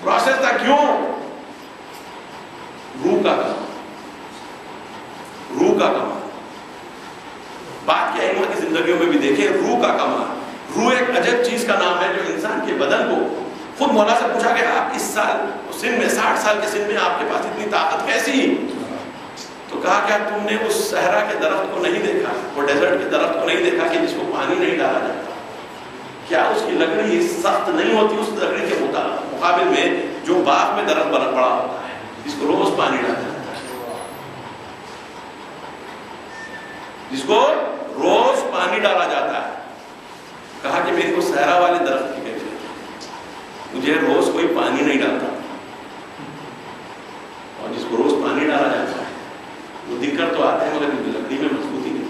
پروسیس تھا. کیوں؟ روح کا کام, روح کا کمال. بات کیا ہے کی زندگیوں میں بھی دیکھیں, روح کا کمال. روح ایک عجب چیز کا نام ہے جو انسان کے بدن کو, خود مولا سے پوچھا گیا آپ اس سال سن میں 60 سال کے سن میں آپ کے پاس اتنی طاقت کیسی؟ تو کہا کیا تم نے اس صحرا کے درخت کو نہیں دیکھا, وہ ڈیزرٹ کے درخت کو نہیں دیکھا کہ جس کو پانی نہیں ڈالا جاتا؟ کیا اس کی لکڑی سخت نہیں ہوتی اس لکڑی کے مقابل میں جو باغ میں درخت بنا پڑا ہوتا ہے جس کو روز پانی ڈالا جاتا ہے, جس کو روز پانی ڈالا جاتا ہے. کہا کہ میری کو صحرا والے درخت کی کیفیت ہے, مجھے روز کوئی پانی نہیں ڈالتا, اور جس کو روز پانی ڈالا جاتا ہے وہ دکر تو آتے ہیں مگر لکڑی میں مضبوطی نہیں.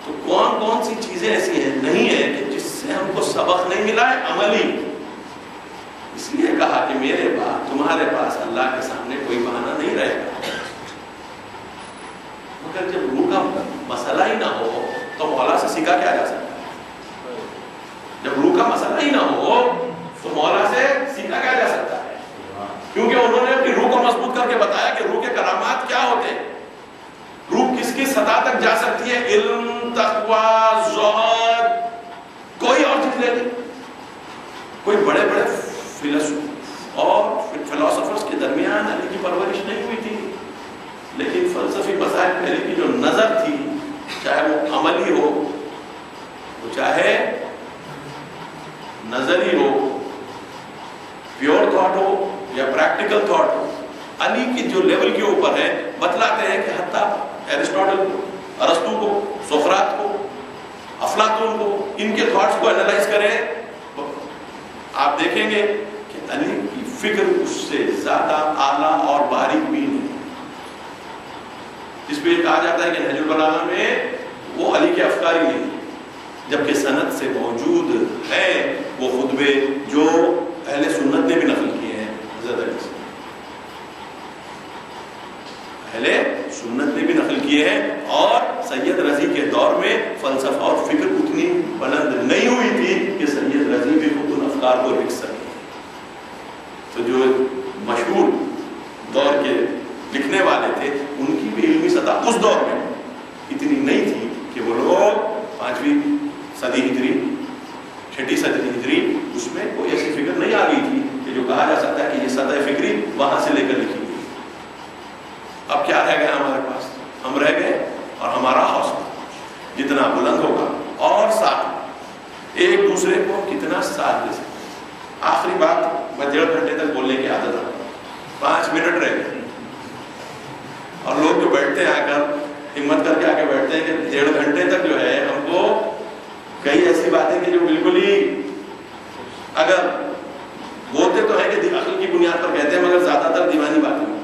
تو کون کون سی چیزیں ایسی ہیں نہیں ہے کہ جس سے ہم کو سبق نہیں ملا ہے عملی. اس لیے کہا کہ میرے پاس تمہارے پاس اللہ کے سامنے کوئی بہانہ نہیں رہے گا. مگر جب روح کا مسئلہ ہی نہ ہو تو مولا سے سیکھا کیا جا سکتا ہے؟ جب روح کا مسئلہ ہی نہ ہو تو مولا سے سیکھا کیا جا سکتا ہے؟ کیونکہ انہوں نے اپنی روح کو مضبوط کر کے بتایا کہ روح کے کرامات کیا ہوتے ہیں, روح کس کس سطح تک جا سکتی ہے. علم, تقوی, زہد, کوئی اور چیز لے لیں. کوئی بڑے بڑے فلاسفرز کے درمیان علی کی پرورش نہیں ہوئی تھی, لیکن فلسفی مسائل پہلے کی جو نظر تھی, چاہے وہ عملی ہو, وہ چاہے نظری ہو, پیور تھاٹ ہو یا پریکٹیکل تھاٹ ہو, علی کی جو لیول کے اوپر ہے بتلاتے ہیں کہ حتیٰ ایرسٹوٹل کو, ارسطو کو, سقراط کو, افلاطون کو, ان کے تھاٹس کو انالائز کریں, آپ دیکھیں گے کہ علی کی فکر اس سے زیادہ اعلیٰ اور باریک بھی نہیں. جس پہ کہا جاتا ہے کہ نہج البلاغہ میں وہ علی کے افکار ہی نہیں, جبکہ سند سے موجود ہے وہ خطبے جو اہل سنت نے بھی نقل کیے ہیں حضرت علی سے, اہل سنت نے بھی نقل کیے ہیں. اور سید رضی کے دور میں فلسفہ اور فکر اتنی بلند نہیں ہوئی تھی کہ سید رضی بھی خود ان افکار کو لکھ سکے. تو جو مشہور دور کے لکھنے والے تھے ان کی بھی علمی سطح اس دور میں اتنی نہیں تھی کہ وہ لوگ 5ویں صدی ہجری 6 صدی ہجری اس میں کوئی ایسی فکر نہیں آ گئی تھی کہ جو کہا جا سکتا ہے کہ یہ سطح فکری وہاں سے لے کر لکھی گئی. اب کیا رہ گیا ہمارے پاس؟ ہم رہ گئے اور ہمارا حوصلہ جتنا بلند ہوگا اور ساتھ ایک دوسرے کو کتنا ساتھ دے سکتے. آخری بات, میں 1.5 گھنٹے تک بولنے کی عادت ہے, 5 منٹ رہ گئے اور لوگ جو بیٹھتے ہیں آ کر ہمت کر کے آ کے بیٹھتے ہیں کہ 1.5 گھنٹے تک جو ہے ہم کو کئی ایسی باتیں کہ جو بالکل ہی اگر بولتے تو ہیں کہ عقل کی بنیاد پر کہتے ہیں مگر زیادہ تر دیوانی باتیں ہوتی ہیں.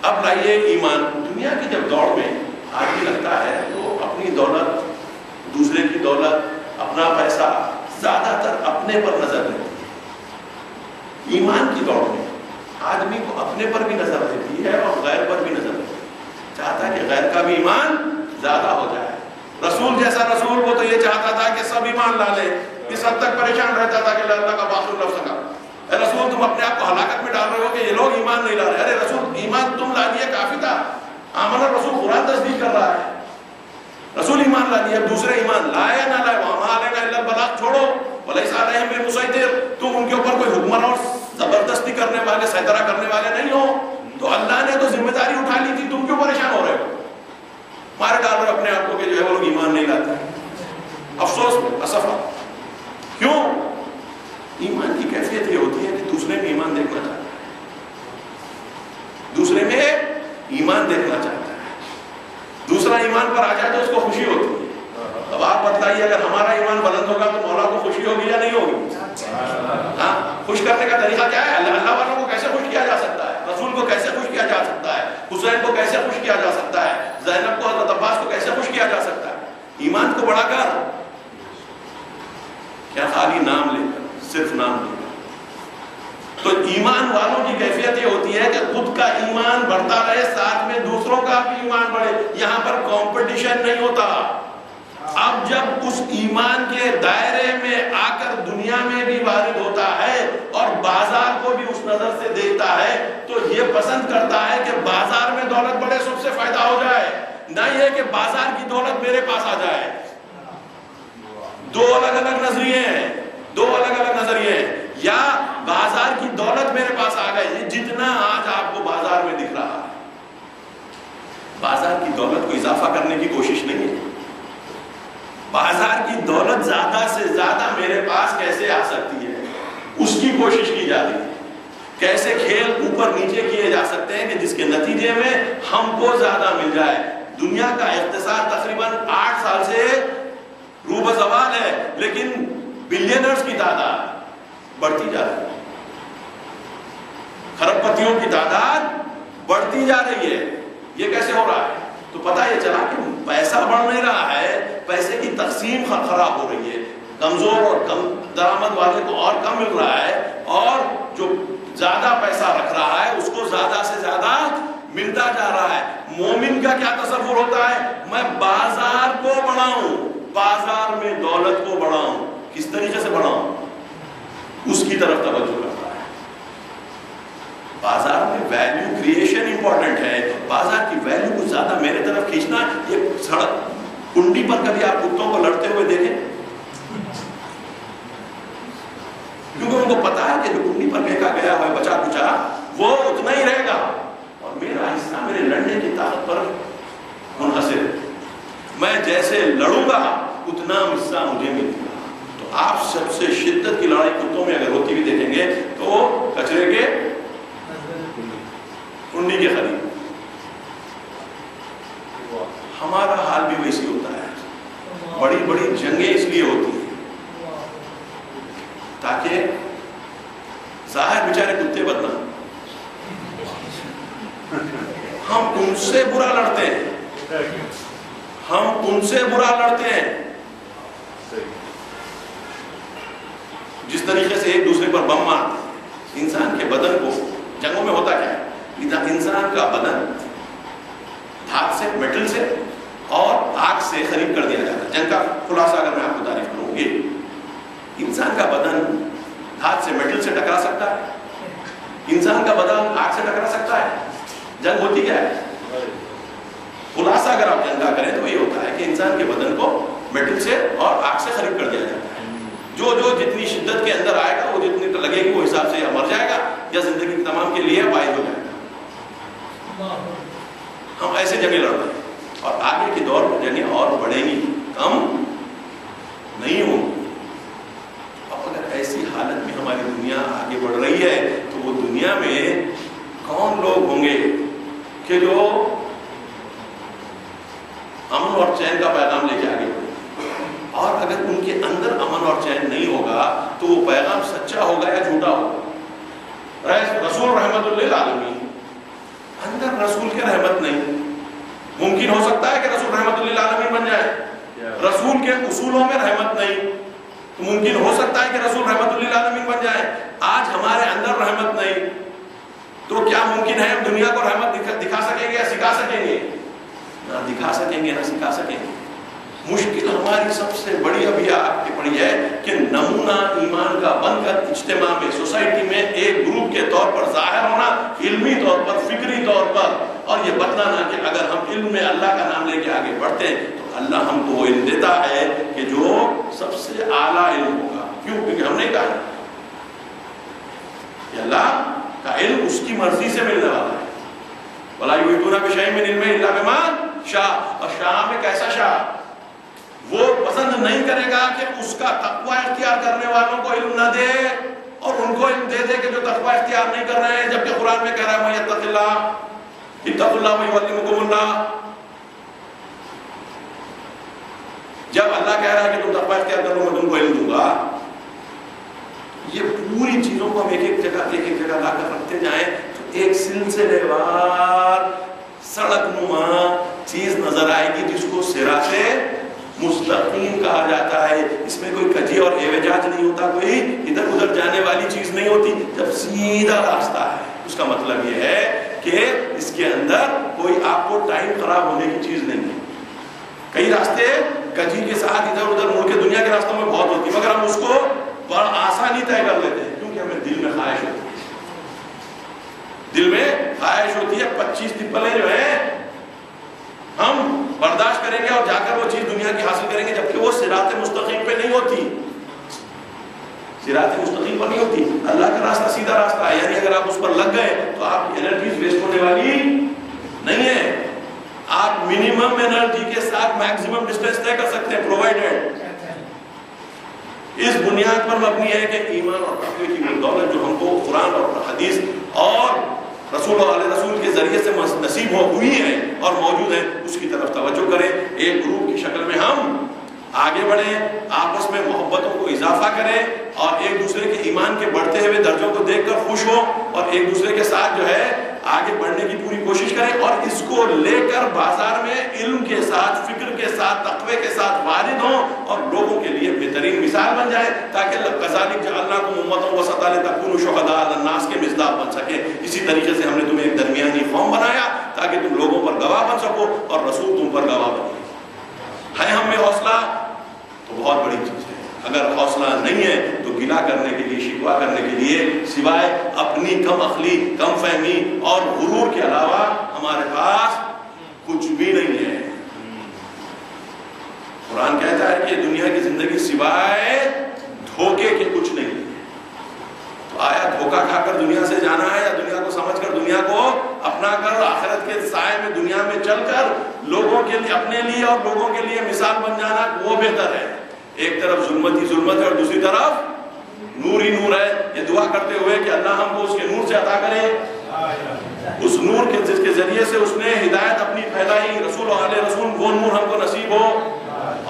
اب لائیے ایمان. دنیا کی جب دوڑ میں آدمی لگتا ہے تو اپنی دولت, دوسرے کی دولت, اپنا پیسہ, زیادہ تر اپنے پر نظر رہتی ہے. ایمان کی دوڑ میں آدمی کو اپنے پر بھی نظر رہتی ہے اور غیر پر بھی نظر رہتی ہے. چاہتا ہے کہ غیر کا بھی ایمان زیادہ ہو جائے. رسول جیسا رسول وہ تو یہ چاہتا تھا کہ سب ایمان لا لیں, اس حد تک پریشان رہتا تھا کہ اللہ کا باخر لفظ کا اے رسول تم اپنے آپ کو ہلاکت میں ڈال رہے ہو کہ یہ لوگ ایمان نہیں لا رہے. ارے رسول ایمان تم لا لیے کافی تھا. آمن رسول قرآن تصدیق کر رہا ہے, رسول ایمان لا لیے, اب دوسرے ایمان لائے یا نہ لائے وہاں علینا الا البلاغ چھوڑو ولیس علیہم بمسیطر. تم ان کے اوپر کوئی حکمران اور زبردستی کرنے والے, سیطرہ کرنے والے نہیں ہو. تو اللہ نے تو ذمہ داری اٹھا لی تھی, تم کیوں پریشان ہو رہے ہو؟ مارے ڈال رہے اپنے آپ کو کہ جو ہے وہ لوگ اس میں اسفا. کیوں؟ ایمان کی کیفیت یہ ہوتی ہے کہ دوسرے میں ایمان دیکھنا چاہتا ہے, دوسرے میں ایمان دیکھنا چاہتا ہے, دوسرا ایمان پر آ جائے تو اس کو خوشی ہوتی ہے. اب آپ بتلائیے اگر ہمارا ایمان بلند ہوگا تو مولا کو خوشی ہوگی یا نہیں ہوگی؟ ہاں, خوش کرنے کا طریقہ کیا ہے؟ اللہ والوں کو کیسے خوش کیا جا سکتا ہے, رسول کو کیسے خوش کیا جا سکتا ہے, حسین کو کیسے خوش کیا جا سکتا ہے, زینب کو, حضرت عباس کو کیسے خوش کیا جا سکتا ہے؟ ایمان کو بڑھا کر, کیا خالی نام لے کر, صرف نام لے کر. تو ایمان والوں کی کیفیت یہ ہوتی ہے کہ خود کا ایمان بڑھتا رہے, ساتھ میں دوسروں کا بھی ایمان بڑھے. یہاں پر کمپٹیشن نہیں ہوتا. اب جب اس ایمان کے دائرے میں آ کر دنیا میں بھی وارد ہوتا ہے اور بازار کو بھی اس نظر سے دیکھتا ہے تو یہ پسند کرتا ہے کہ بازار میں دولت بڑھے, سب سے فائدہ ہو جائے, نہ یہ کہ بازار کی دولت میرے پاس آ جائے. دو الگ الگ نظریے ہیں, دو الگ الگ نظریے ہیں. یا بازار کی دولت میرے پاس آ گئی, جتنا آج آپ کو بازار میں دکھ رہا ہے, بازار کی دولت کو اضافہ کرنے کی کوشش نہیں ہے. بازار کی دولت زیادہ سے زیادہ میرے پاس کیسے آ سکتی ہے, اس کی کوشش کی جا رہی ہے. کیسے کھیل اوپر نیچے کیے جا سکتے ہیں کہ جس کے نتیجے میں ہم کو زیادہ مل جائے. دنیا کا اقتصاد تقریباً 8 سال سے روبہ زوال ہے, لیکن بلینرز کی تعداد بڑھتی جا رہی ہے, کھرب پتیوں کی تعداد بڑھتی جا رہی ہے. یہ کیسے ہو رہا ہے؟ تو پتہ یہ چلا کہ پیسہ بڑھ نہیں رہا ہے, پیسے کی تقسیم خراب ہو رہی ہے. کمزور اور کم درآمد والے کو اور کم مل رہا ہے, اور جو زیادہ پیسہ رکھ رہا ہے اس کو زیادہ سے زیادہ ملتا جا رہا ہے. مومن کا کیا تصور ہوتا ہے؟ میں بازار کو بڑھاؤں, بازار میں دولت کو بڑھاؤں. کس طریقے سے بڑھاؤں, اس کی طرف توجہ کرتا ہے. بازار میں ویلیو کریشن امپورٹنٹ ہے. بازار کی ویلیو کو زیادہ میرے طرف کھینچنا. یہ سڑک کنڈی پر کبھی آپ کتوں کو لڑتے ہوئے دیکھیں, کیونکہ ان کو پتا ہے کہ جو کنڈی پر پھینکا گیا ہے بچا کچا وہ اتنا ہی رہے گا, اور میرا حصہ میرے لڑنے کی طاقت پر منحصر ہے. میں جیسے لڑوں گا اتنا حصہ مجھے ملے گا. تو آپ سب سے شدت کی لڑائی کتوں میں اگر ہوتی بھی دیکھیں گے تو کچرے کے کنڈی کے قریب. ہمارا حال بھی ویسی ہوتا ہے. بڑی بڑی جنگیں اس لیے ہوتی ہیں تاکہ ظاہر بیچارے کتے بدنام, ہم ان سے برا لڑتے ہیں, ہم ان سے برا لڑتے ہیں. جس طریقے سے ایک دوسرے پر بم مارتے ہیں. انسان کے بدن کو جنگوں میں ہوتا کیا ہے, انسان کا بدن دھات سے, میٹل سے اور آگ سے قریب کر دیا جاتا ہے. جنگ کا خلاصہ اگر میں آپ کو تعریف کروں گی, انسان کا بدن دھات سے, میٹل سے ٹکرا سکتا ہے, انسان کا بدن آگ سے ٹکرا سکتا ہے. جنگ ہوتی کیا ہے؟ خلاصہ اگر آپ جنگ کا کریں تو یہ ہوتا ہے کہ انسان کے بدن کو میٹل سے اور آگ سے قریب کر دیا جاتا ہے. جو جتنی شدت کے اندر آئے گا وہ جتنی لگے گی وہ حساب سے یا مر جائے گا یا زندگی تمام کے لیے پائز ہو جائے گا. ہم ایسے جنگیں لڑتے ہیں, اور آگے کے دور میں جنگیں اور بڑھیں گی, کم نہیں ہوں گی. اب اگر ایسی حالت میں ہماری دنیا آگے بڑھ رہی ہے تو وہ دنیا میں کون لوگ ہوں گے کہ جو امن اور چین کا پیغام لے کے آگے بڑھیں؟ اور اگر ان کے اندر امن اور چین نہیں ہوگا تو وہ پیغام سچا ہوگا یا جھوٹا ہوگا. رسول رحمت للعالمین, اندر رسول کے رحمت نہیں. ممکن ہو سکتا ہے کہ رسول رحمت للعالمین بن جائے, رسول کے اصولوں میں رحمت نہیں, تو ممکن ہو سکتا ہے کہ رسول رحمت للعالمین بن جائے. آج ہمارے اندر رحمت نہیں تو کیا ممکن ہے ہم دنیا کو رحمت دکھا سکیں گے یا سکھا سکیں گے؟ نہ دکھا سکیں گے نہ سکھا سکیں گے. مشکل ہماری سب سے بڑی ابھی آپ کی پڑی ہے کہ نمونہ ایمان کا بن کر اجتماع میں, سوسائٹی میں ایک گروپ کے طور پر ظاہر ہونا, علمی طور پر, فکری طور پر, اور یہ بتلانا کہ اگر ہم علم میں اللہ کا نام لے کے آگے بڑھتے ہیں تو اللہ ہم کو وہ علم دیتا ہے کہ جو سب سے اعلیٰ علم ہوگا. کیوں؟ کیونکہ ہم نے کہا کہ اللہ کا علم اس کی مرضی سے ملنے والا ہے. وَلَا يُحِيطُونَ بِشَيْءٍ مِّنْ عِلْمِهِ إِلَّا بِمَا شَاءَ. اور شاء میں کیسا شاء؟ وہ پسند نہیں کرے گا کہ اس کا تقوی اختیار کرنے والوں کو علم نہ دے اور ان کو علم دے دے کہ جو تقوی اختیار نہیں کر رہے ہیں، جبکہ قرآن میں کہہ رہا ہے وَمَن يَتَّقِ اللَّهَ اتَّقُوا اللَّهَ وَيُعَلِّمُكُمُ اللَّهُ۔ جب اللہ کہہ رہا ہے کہ تم تقوی اختیار کر لو میں تم کو علم دوں گا، یہ پوری چیزوں کو ہم ایک ایک جگہ لا کر رکھتے جائیں تو ایک سلسلے وار سڑک نما چیز نظر آئے گی جس کو صراط مستقیم کہا جاتا ہے۔ اس میں کوئی کجی اور اعوجاج نہیں ہوتا، کوئی ادھر ادھر جانے والی چیز نہیں ہوتی، جب سیدھا راستہ ہے۔ اس کا مطلب یہ ہے کہ اس کے اندر کوئی آپ کو ٹائم خراب ہونے کی چیز نہیں ہے۔ کئی راستے کجی کے ساتھ ادھر ادھر مڑ کے دنیا کے راستوں میں بہت ہوتی ہے، مگر ہم اس کو بڑا آسانی طے کر لیتے ہیں کیونکہ ہمیں دل میں خواہش ہوتی ہے، دل میں خواہش ہوتی ہے۔ 25 ٹپلیں جو ہیں ہم برداشت کریں گے اور جا کر وہ چیز دنیا کی حاصل کریں گے، جبکہ وہ صراط مستقیم پہ نہیں ہوتی، صراط مستقیم پر نہیں ہوتی۔ اللہ کا راستہ سیدھا راستہ ہے، یعنی اگر آپ اس پر لگ گئے تو آپ کی انرجیز ویسٹ ہونے والی نہیں ہے، آپ منیمم انرجی کے ساتھ میکسیمم ڈسٹینس طے کر سکتے ہیں، پرووائڈڈ اس بنیاد پر مبنی ہے کہ ایمان اور تقوی کی دولت جو ہم کو قرآن اور حدیث اور رسول اور علیہ رسول کے ذریعے سے نصیب ہوئی ہے اور موجود ہے، اس کی طرف توجہ کریں، ایک گروپ کی شکل میں ہم آگے بڑھیں، آپس میں محبتوں کو اضافہ کریں اور ایک دوسرے کے ایمان کے بڑھتے ہوئے درجوں کو دیکھ کر خوش ہوں اور ایک دوسرے کے ساتھ جو ہے آگے بڑھنے کی پوری کوشش کریں اور اس کو لے کر بازار میں علم کے ساتھ، فکر کے ساتھ، تقوی کے ساتھ وارد ہوں اور لوگوں کے لیے بہترین مثال بن جائیں، تاکہ کذالک جعلناکم امۃ وسطا لتکونوا شہداء علی الناس کے مصداق بن سکے۔ اسی طریقے سے ہم نے تمہیں ایک درمیانی قوم بنایا تاکہ تم لوگوں پر گواہ بن سکو اور رسول تم پر گواہ بنے۔ ہے ہم میں حوصلہ تو بہت بڑی چیز ہے، اگر حوصلہ نہیں ہے تو گلا کرنے کے لیے، شکوہ کرنے کے لیے سوائے اپنی کم عقلی، کم فہمی اور غرور کے علاوہ ہمارے پاس کچھ بھی نہیں ہے۔ قرآن کہتا ہے کہ دنیا کی زندگی سوائے دھوکے کے کچھ نہیں ہے، تو آیا دھوکہ کھا کر دنیا سے جانا ہے یا دنیا کو سمجھ کر دنیا کو اپنا کر آخرت کے سائے میں دنیا میں چل کر لوگوں کے لیے، اپنے لیے اور لوگوں کے لیے مثال بن جانا وہ بہتر ہے؟ ایک طرف ظلمت ہی ظلمت ہے اور دوسری طرف نور ہی نور ہے۔ یہ دعا کرتے ہوئے کہ اللہ ہم کو اس کے نور سے عطا کرے، اس نور کے جس کے ذریعے سے اس نے ہدایت اپنی پھیلائی، رسول اور علیہ رسول، وہ نور ہم کو نصیب ہو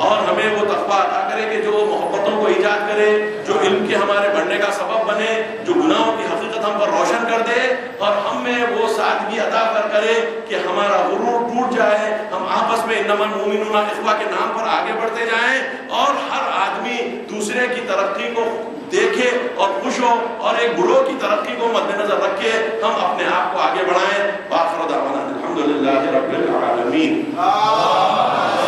اور ہمیں وہ تقویٰ عطا کرے کہ جو محبتوں کو ایجاد کرے، جو علم کے ہمارے بڑھنے کا سبب بنے، جو گناہوں کی حقیقت ہم پر روشن کر دے اور ہم میں وہ سادگی عطا کرے کہ ہمارا غرور ٹوٹ جائے، ہم آپس میں انما المؤمنون اخوہ کے نام پر آگے بڑھتے جائیں اور ہر آدمی دوسرے کی ترقی کو دیکھے اور خوش ہو اور ایک گروہ کی ترقی کو مد نظر رکھ کے ہم اپنے آپ کو آگے بڑھائیں۔ وآخر دعوانا الحمدللہ رب العالمین۔